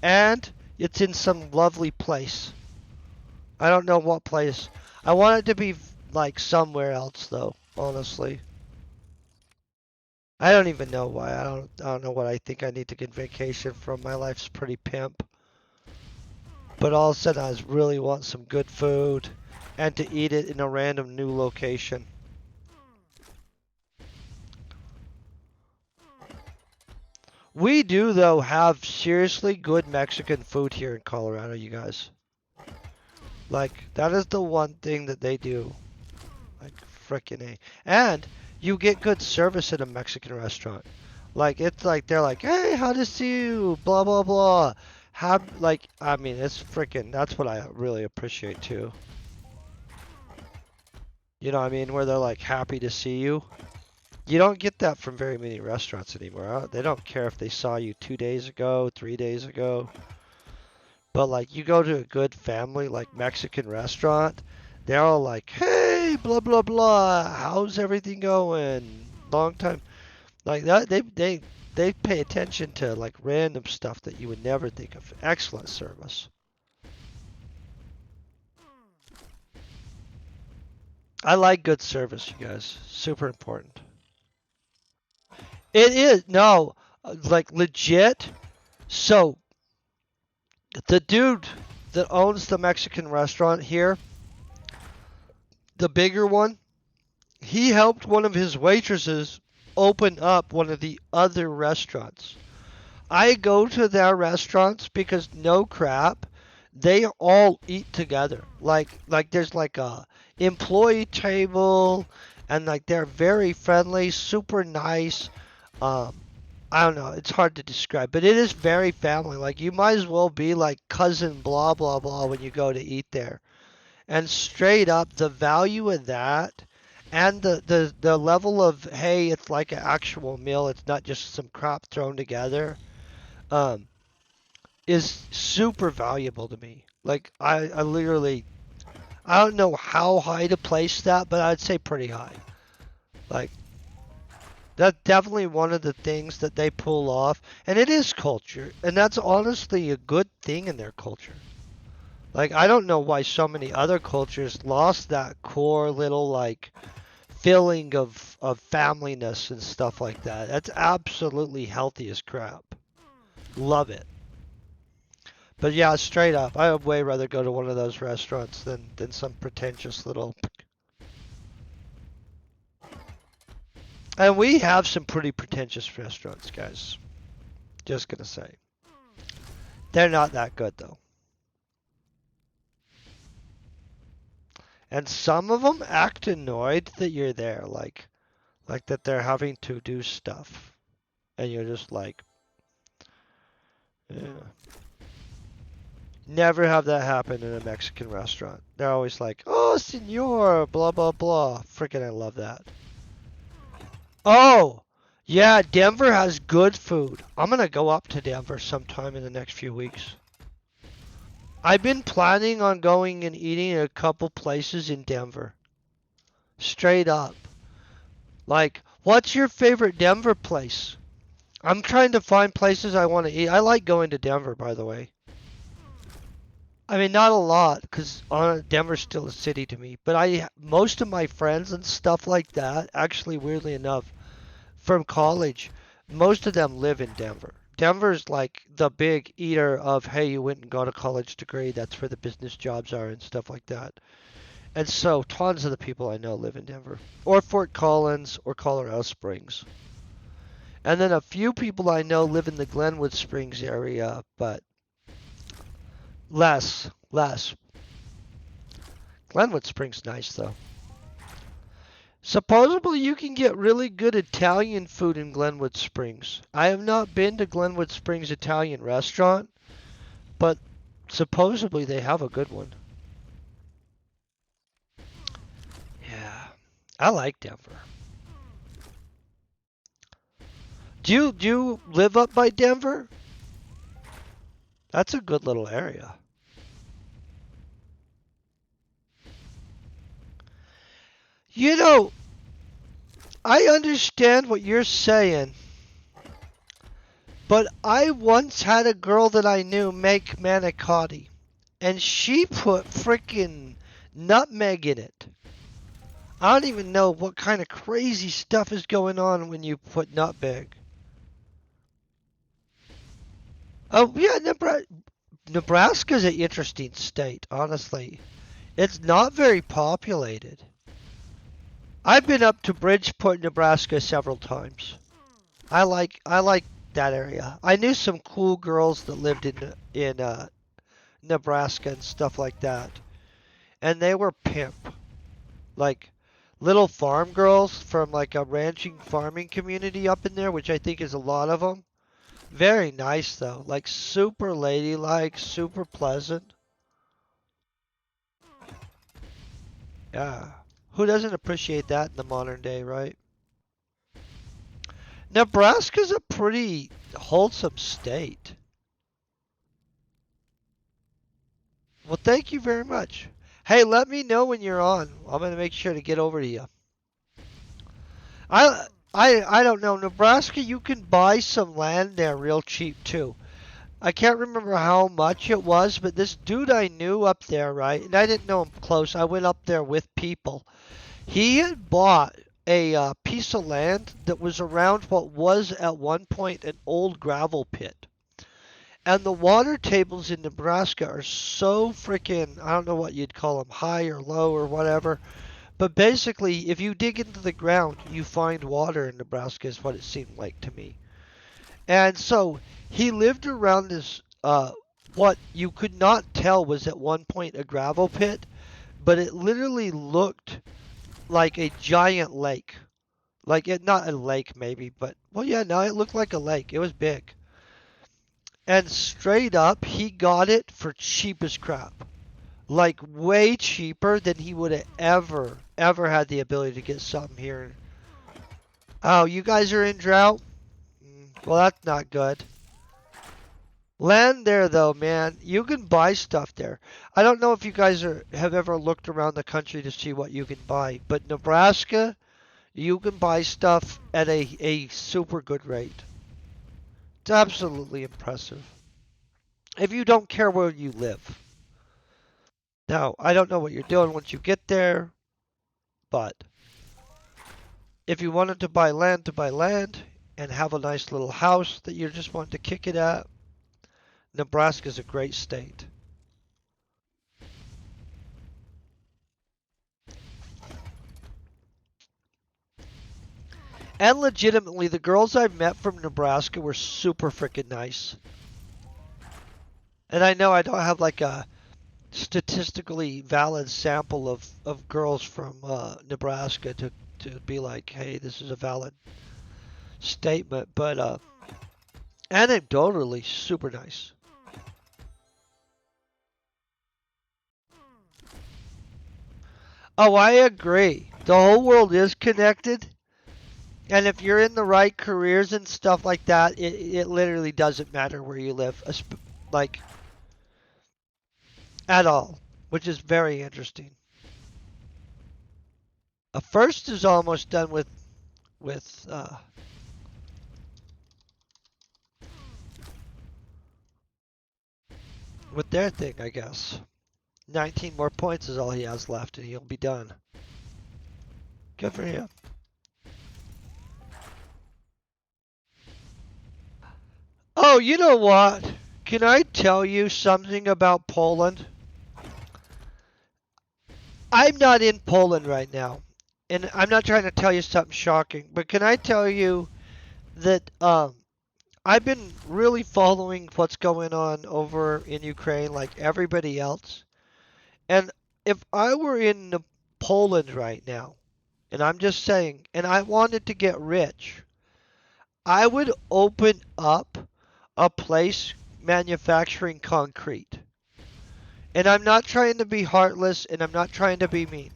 [SPEAKER 1] and it's in some lovely place. I don't know what place. I want it to be like somewhere else though, honestly. I don't even know why. I don't know what I think I need to get vacation from. My life's pretty pimp. But all of a sudden I really want some good food and to eat it in a random new location. We do though have seriously good Mexican food here in Colorado, you guys. Like that is the one thing that they do. Like frickin' A. And you get good service at a Mexican restaurant. Like it's like they're like, "Hey, how to see you?" blah blah blah. Have like I mean, it's frickin' that's what I really appreciate too. You know what I mean? Where they're like happy to see you. You don't get that from very many restaurants anymore. They don't care if they saw you 2 days ago, 3 days ago. But like you go to a good family like Mexican restaurant, they're all like, "Hey, blah blah blah, how's everything going? Long time." Like that, they pay attention to like random stuff that you would never think of. Excellent service. I like good service, you guys. Super important. It is no, like legit. So the dude that owns the Mexican restaurant here, the bigger one, he helped one of his waitresses open up one of the other restaurants. I go to their restaurants because no crap, they all eat together. Like there's like a employee table and like they're very friendly, super nice. Um I don't know, it's hard to describe, but it is very family. Like you might as well be like cousin blah blah blah when you go to eat there. And straight up, the value of that and the level of, hey, it's like an actual meal, it's not just some crap thrown together, um, is super valuable to me. Like, I literally, I don't know how high to place that, but I'd say pretty high. Like, that's definitely one of the things that they pull off. And it is culture. And that's honestly a good thing in their culture. Like, I don't know why so many other cultures lost that core little, like, feeling of familyness and stuff like that. That's absolutely healthy as crap. Love it. But yeah, straight up, I would way rather go to one of those restaurants than some pretentious little. And we have some pretty pretentious restaurants, guys. Just gonna say. They're not that good though. And some of them act annoyed that you're there, like that they're having to do stuff. And you're just like, yeah. Never have that happen in a Mexican restaurant. They're always like, oh, senor, blah, blah, blah. Freaking, I love that. Oh, yeah, Denver has good food. I'm going to go up to Denver sometime in the next few weeks. I've been planning on going and eating at a couple places in Denver. Straight up. Like, what's your favorite Denver place? I'm trying to find places I want to eat. I like going to Denver, by the way. I mean, not a lot, because Denver's still a city to me. But most of my friends and stuff like that, actually, weirdly enough, from college, most of them live in Denver. Denver's like the big eater of, hey, you went and got a college degree. That's where the business jobs are and stuff like that. And so tons of the people I know live in Denver. Or Fort Collins or Colorado Springs. And then a few people I know live in the Glenwood Springs area, but less. Glenwood Springs nice though. Supposedly you can get really good Italian food in Glenwood Springs. I have not been to Glenwood Springs Italian restaurant, but supposedly they have a good one. Yeah, I like Denver. Do you live up by Denver? That's a good little area. You know, I understand what you're saying, but I once had a girl that I knew make manicotti, and she put frickin' nutmeg in it. I don't even know what kind of crazy stuff is going on when you put nutmeg. Oh, yeah, Nebraska's an interesting state, honestly. It's not very populated. I've been up to Bridgeport, Nebraska several times. I like that area. I knew some cool girls that lived in Nebraska and stuff like that. And they were pimp. Like little farm girls from like a ranching farming community up in there, which I think is a lot of them. Very nice though. Like super ladylike, super pleasant. Yeah. Who doesn't appreciate that in the modern day, right? Nebraska's a pretty wholesome state. Well, thank you very much. Hey, let me know when you're on. I'm going to make sure to get over to you. I don't know. Nebraska, you can buy some land there real cheap too. I can't remember how much it was, but this dude I knew up there, right? And I didn't know him close. I went up there with people. He had bought a piece of land that was around what was at one point an old gravel pit. And the water tables in Nebraska are so freaking, I don't know what you'd call them, high or low or whatever. But basically, if you dig into the ground, you find water in Nebraska, is what it seemed like to me. And so he lived around this, what you could not tell was at one point a gravel pit, but it literally looked like a giant lake. Like it, not a lake maybe, but well, yeah, no, it looked like a lake. It was big. And straight up, he got it for cheap as crap. Like way cheaper than he would have ever had the ability to get something here. Oh, you guys are in drought? Well, that's not good. Land there though, man. You can buy stuff there. I don't know if you guys have ever looked around the country to see what you can buy, but Nebraska, you can buy stuff at a super good rate. It's absolutely impressive. If you don't care where you live. Now, I don't know what you're doing once you get there, but if you wanted to buy land and have a nice little house that you just want to kick it at, Nebraska's a great state. And legitimately, the girls I've met from Nebraska were super freaking nice. And I know I don't have like a statistically valid sample of girls from Nebraska to be like, hey, this is a valid statement, but anecdotally, super nice. Oh, I agree. The whole world is connected, and if you're in the right careers and stuff like that, it literally doesn't matter where you live, like at all, which is very interesting. A first is almost done with with their thing, I guess. 19 more points is all he has left, and he'll be done. Good for him. Oh, you know what? Can I tell you something about Poland? I'm not in Poland right now, and I'm not trying to tell you something shocking, but can I tell you that I've been really following what's going on over in Ukraine like everybody else. And if I were in Poland right now, and I'm just saying, and I wanted to get rich, I would open up a place manufacturing concrete. And I'm not trying to be heartless and I'm not trying to be mean.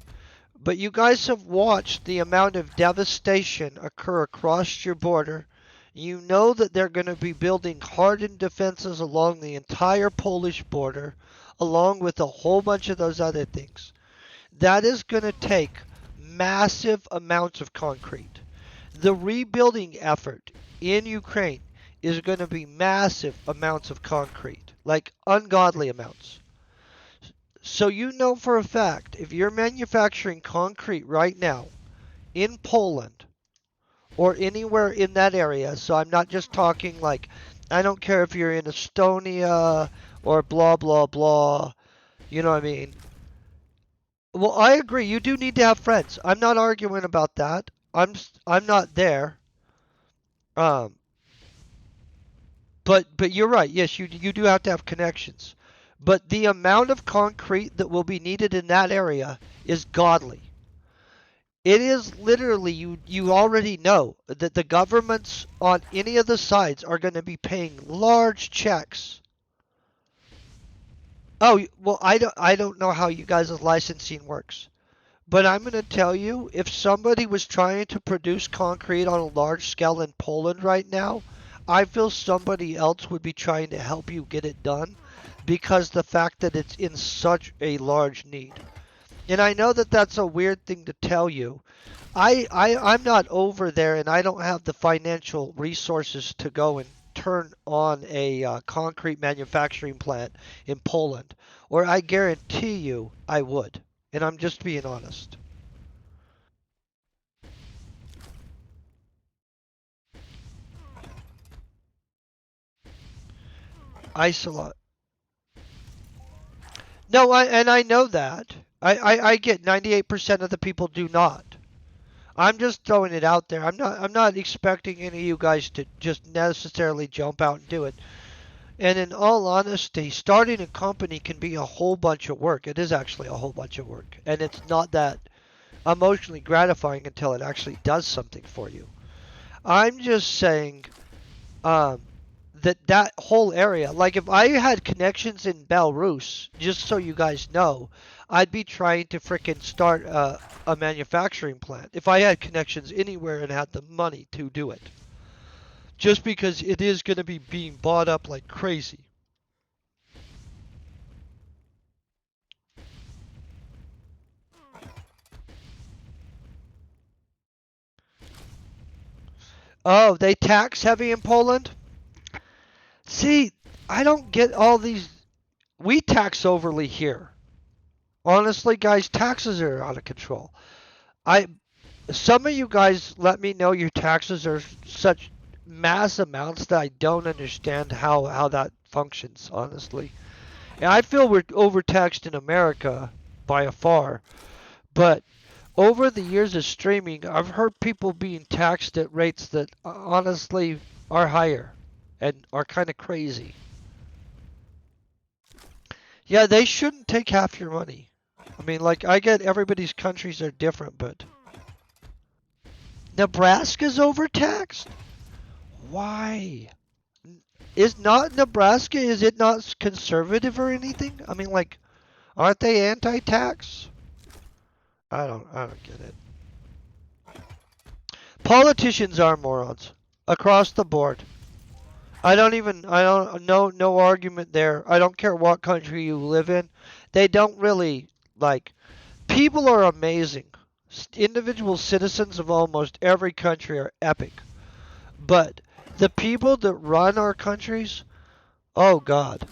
[SPEAKER 1] But you guys have watched the amount of devastation occur across your border. You know that they're going to be building hardened defenses along the entire Polish border, along with a whole bunch of those other things. That is going to take massive amounts of concrete. The rebuilding effort in Ukraine is going to be massive amounts of concrete, like ungodly amounts. So you know for a fact, if you're manufacturing concrete right now in Poland or anywhere in that area, so I'm not just talking like, I don't care if you're in Estonia or blah, blah, blah, you know what I mean? Well, I agree. You do need to have friends. I'm not arguing about that. I'm not there. Um, but you're right. Yes, you do have to have connections. But the amount of concrete that will be needed in that area is godly. It is literally you already know that the governments on any of the sides are going to be paying large checks. Oh, well, I don't know how you guys' licensing works. But I'm going to tell you, if somebody was trying to produce concrete on a large scale in Poland right now, I feel somebody else would be trying to help you get it done because the fact that it's in such a large need. And I know that that's a weird thing to tell you. I'm not over there and I don't have the financial resources to go and turn on a concrete manufacturing plant in Poland, or I guarantee you I would. And I'm just being honest. Isolate. No, and I know that. I get 98% of the people do not. I'm just throwing it out there. I'm not expecting any of you guys to just necessarily jump out and do it. And in all honesty, starting a company can be a whole bunch of work. It is actually a whole bunch of work. And it's not that emotionally gratifying until it actually does something for you. I'm just saying um, that whole area. Like if I had connections in Belarus, just so you guys know, I'd be trying to frickin' start a manufacturing plant. If I had connections anywhere and had the money to do it, just because it is going to be being bought up like crazy. Oh, they tax heavy in Poland? See, I don't get all these. We tax overly here. Honestly, guys, taxes are out of control. I Some of you guys let me know your taxes are such mass amounts that I don't understand how that functions, honestly. And I feel we're overtaxed in America by a far, but over the years of streaming, I've heard people being taxed at rates that honestly are higher and are kind of crazy. Yeah, they shouldn't take half your money. I mean, like, I get everybody's countries are different, but Nebraska's overtaxed? Why? Is not Nebraska, is it not conservative or anything? I mean, like, aren't they anti-tax? I don't get it. Politicians are morons across the board. I don't, no argument there. I don't care what country you live in. They don't really, like, people are amazing. Individual citizens of almost every country are epic. But the people that run our countries, oh God,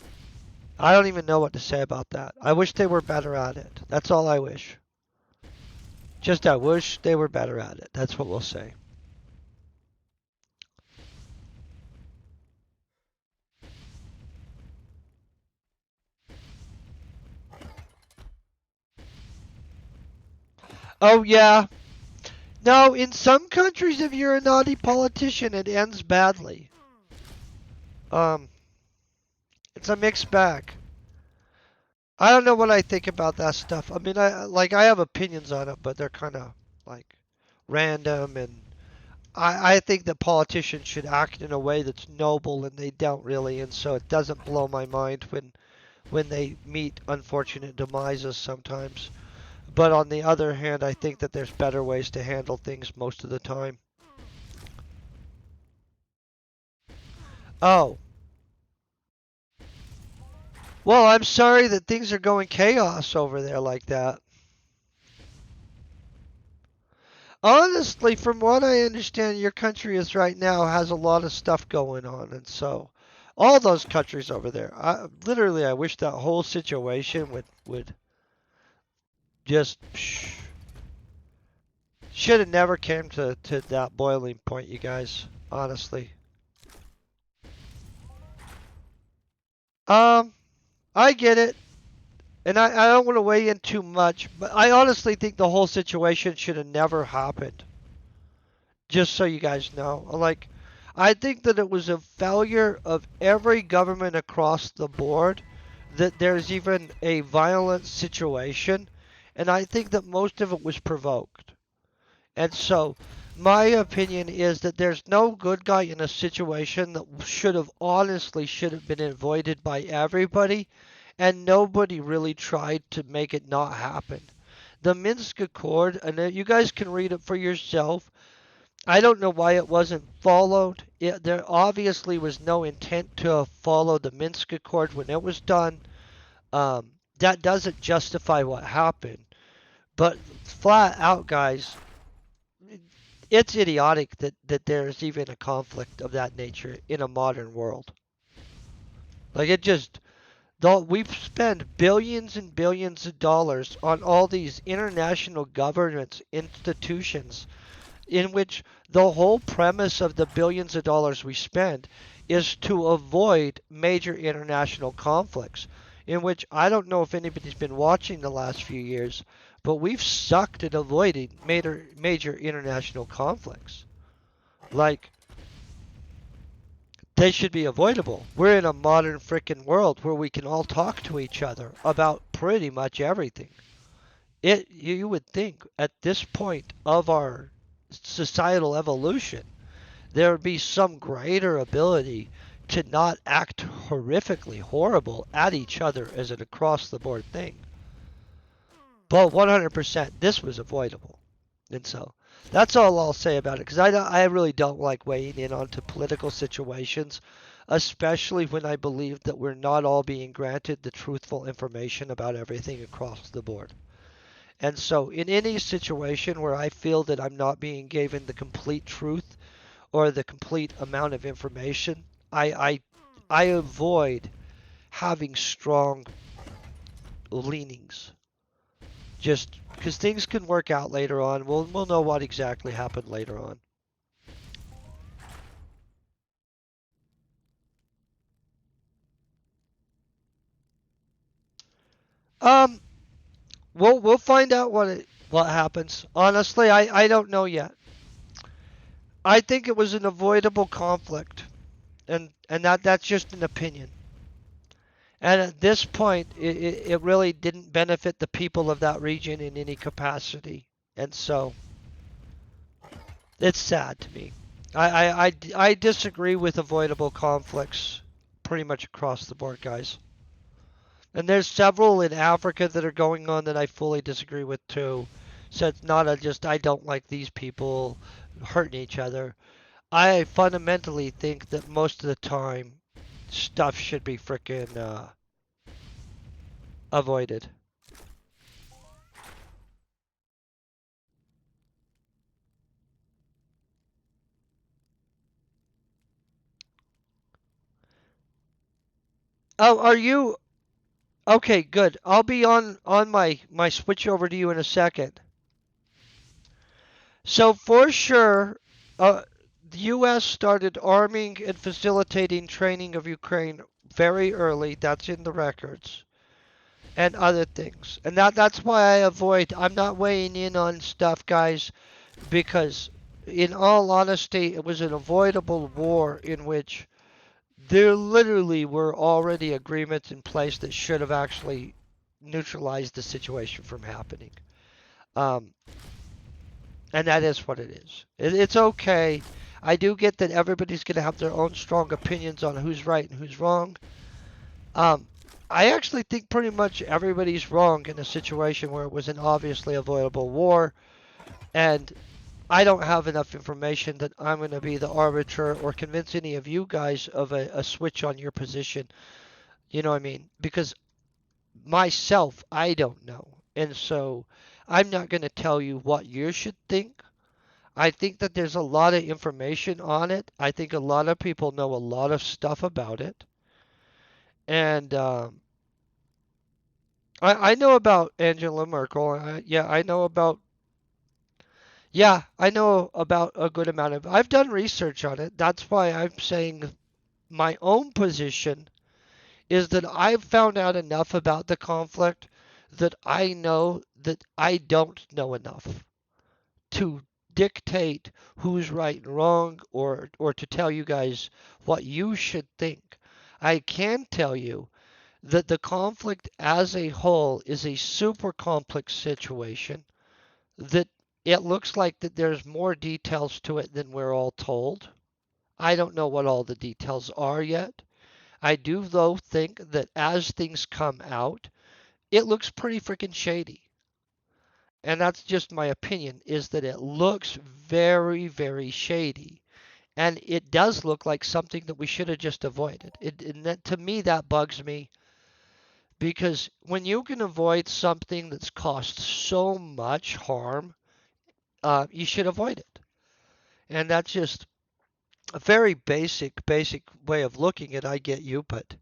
[SPEAKER 1] I don't even know what to say about that. I wish they were better at it. That's all I wish. Just I wish they were better at it. That's what we'll say. Oh yeah. No, in some countries if you're a naughty politician it ends badly. Um it's a mixed bag. I don't know what I think about that stuff. I mean I have opinions on it, but they're kind of like random, and I think that politicians should act in a way that's noble, and they don't really, and so it doesn't blow my mind when they meet unfortunate demises sometimes. But on the other hand, I think that there's better ways to handle things most of the time. Oh, well, I'm sorry that things are going chaos over there like that. Honestly, from what I understand, your country is right now has a lot of stuff going on, and so all those countries over there, literally, I wish that whole situation would just should have never came to that boiling point, you guys. Honestly, um, I get it, and I don't want to weigh in too much, but I honestly think the whole situation should have never happened. Just so you guys know, like, I think that it was a failure of every government across the board that there's even a violent situation, and I think that most of it was provoked. And so, my opinion is that there's no good guy in a situation that should have been avoided by everybody, and nobody really tried to make it not happen. The Minsk Accord, and you guys can read it for yourself. I don't know why it wasn't followed. There obviously was no intent to follow the Minsk Accord when it was done. That doesn't justify what happened. But flat out, guys, it's idiotic that there's even a conflict of that nature in a modern world. Like it just, though we've spent billions and billions of dollars on all these international governance institutions in which the whole premise of the billions of dollars we spend is to avoid major international conflicts, in which I don't know if anybody's been watching the last few years, but we've sucked at avoiding major international conflicts. Like, they should be avoidable. We're in a modern frickin' world where we can all talk to each other about pretty much everything. You would think at this point of our societal evolution, there would be some greater ability to not act horrifically horrible at each other as an across the board thing. But 100%, this was avoidable. And so that's all I'll say about it, because I really don't like weighing in onto political situations, especially when I believe that we're not all being granted the truthful information about everything across the board. And so, in any situation where I feel that I'm not being given the complete truth or the complete amount of information, I avoid having strong leanings. Just because things can work out later on, we'll know what exactly happened later on. Um, we'll find out what happens. Honestly, I don't know yet. I think it was an avoidable conflict, and that's just an opinion. And at this point, it really didn't benefit the people of that region in any capacity. And so it's sad to me. I disagree with avoidable conflicts pretty much across the board, guys. And there's several in Africa that are going on that I fully disagree with too. So it's not a just I don't like these people hurting each other. I fundamentally think that most of the time stuff should be frickin' avoided. Oh, are you okay? Good. I'll be on my switch over to you in a second. So for sure, the U.S. started arming and facilitating training of Ukraine very early. That's in the records and other things, and that's why I avoid. I'm not weighing in on stuff, guys, because in all honesty, it was an avoidable war in which there literally were already agreements in place that should have actually neutralized the situation from happening. Um, and that is what it is. It's okay. I do get that everybody's going to have their own strong opinions on who's right and who's wrong. Um, I actually think pretty much everybody's wrong in a situation where it was an obviously avoidable war, and I don't have enough information that I'm going to be the arbiter or convince any of you guys of a switch on your position. You know what I mean? Because myself, I don't know. And so I'm not going to tell you what you should think. I think that there's a lot of information on it. I think a lot of people know a lot of stuff about it. And I know about Angela Merkel. I know about a good amount of. I've done research on it. That's why I'm saying my own position is that I've found out enough about the conflict that I know that I don't know enough to dictate who's right and wrong or to tell you guys what you should think. I can tell you that the conflict as a whole is a super complex situation that it looks like that there's more details to it than we're all told. I don't know what all the details are yet. I do though think that as things come out, it looks pretty freaking shady. And that's just my opinion, is that it looks very, very shady. And it does look like something that we should have just avoided. And that, to me, that bugs me because when you can avoid something that's caused so much harm, you should avoid it. And that's just a very basic way of looking at. I get you, but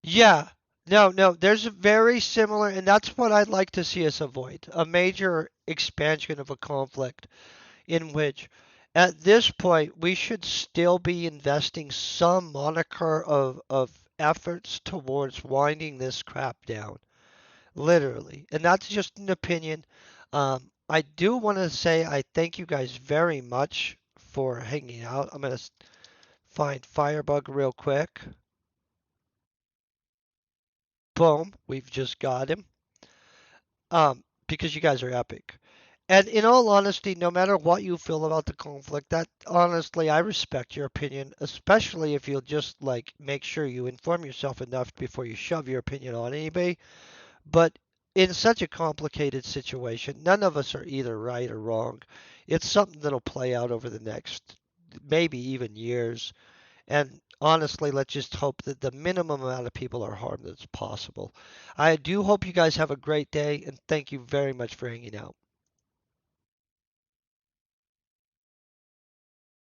[SPEAKER 1] yeah, no, there's a very similar, and that's what I'd like to see us avoid a major expansion of a conflict in which, at this point, we should still be investing some moniker of efforts towards winding this crap down, literally. And that's just an opinion. I do want to say I thank you guys very much for hanging out. I'm going to find Firebug real quick. Boom, we've just got him. Because you guys are epic. And in all honesty, no matter what you feel about the conflict, that honestly, I respect your opinion, especially if you'll just like make sure you inform yourself enough before you shove your opinion on anybody. But in such a complicated situation, none of us are either right or wrong. It's something that'll play out over the next maybe even years. And honestly, let's just hope that the minimum amount of people are harmed that's possible. I do hope you guys have a great day, and thank you very much for hanging out.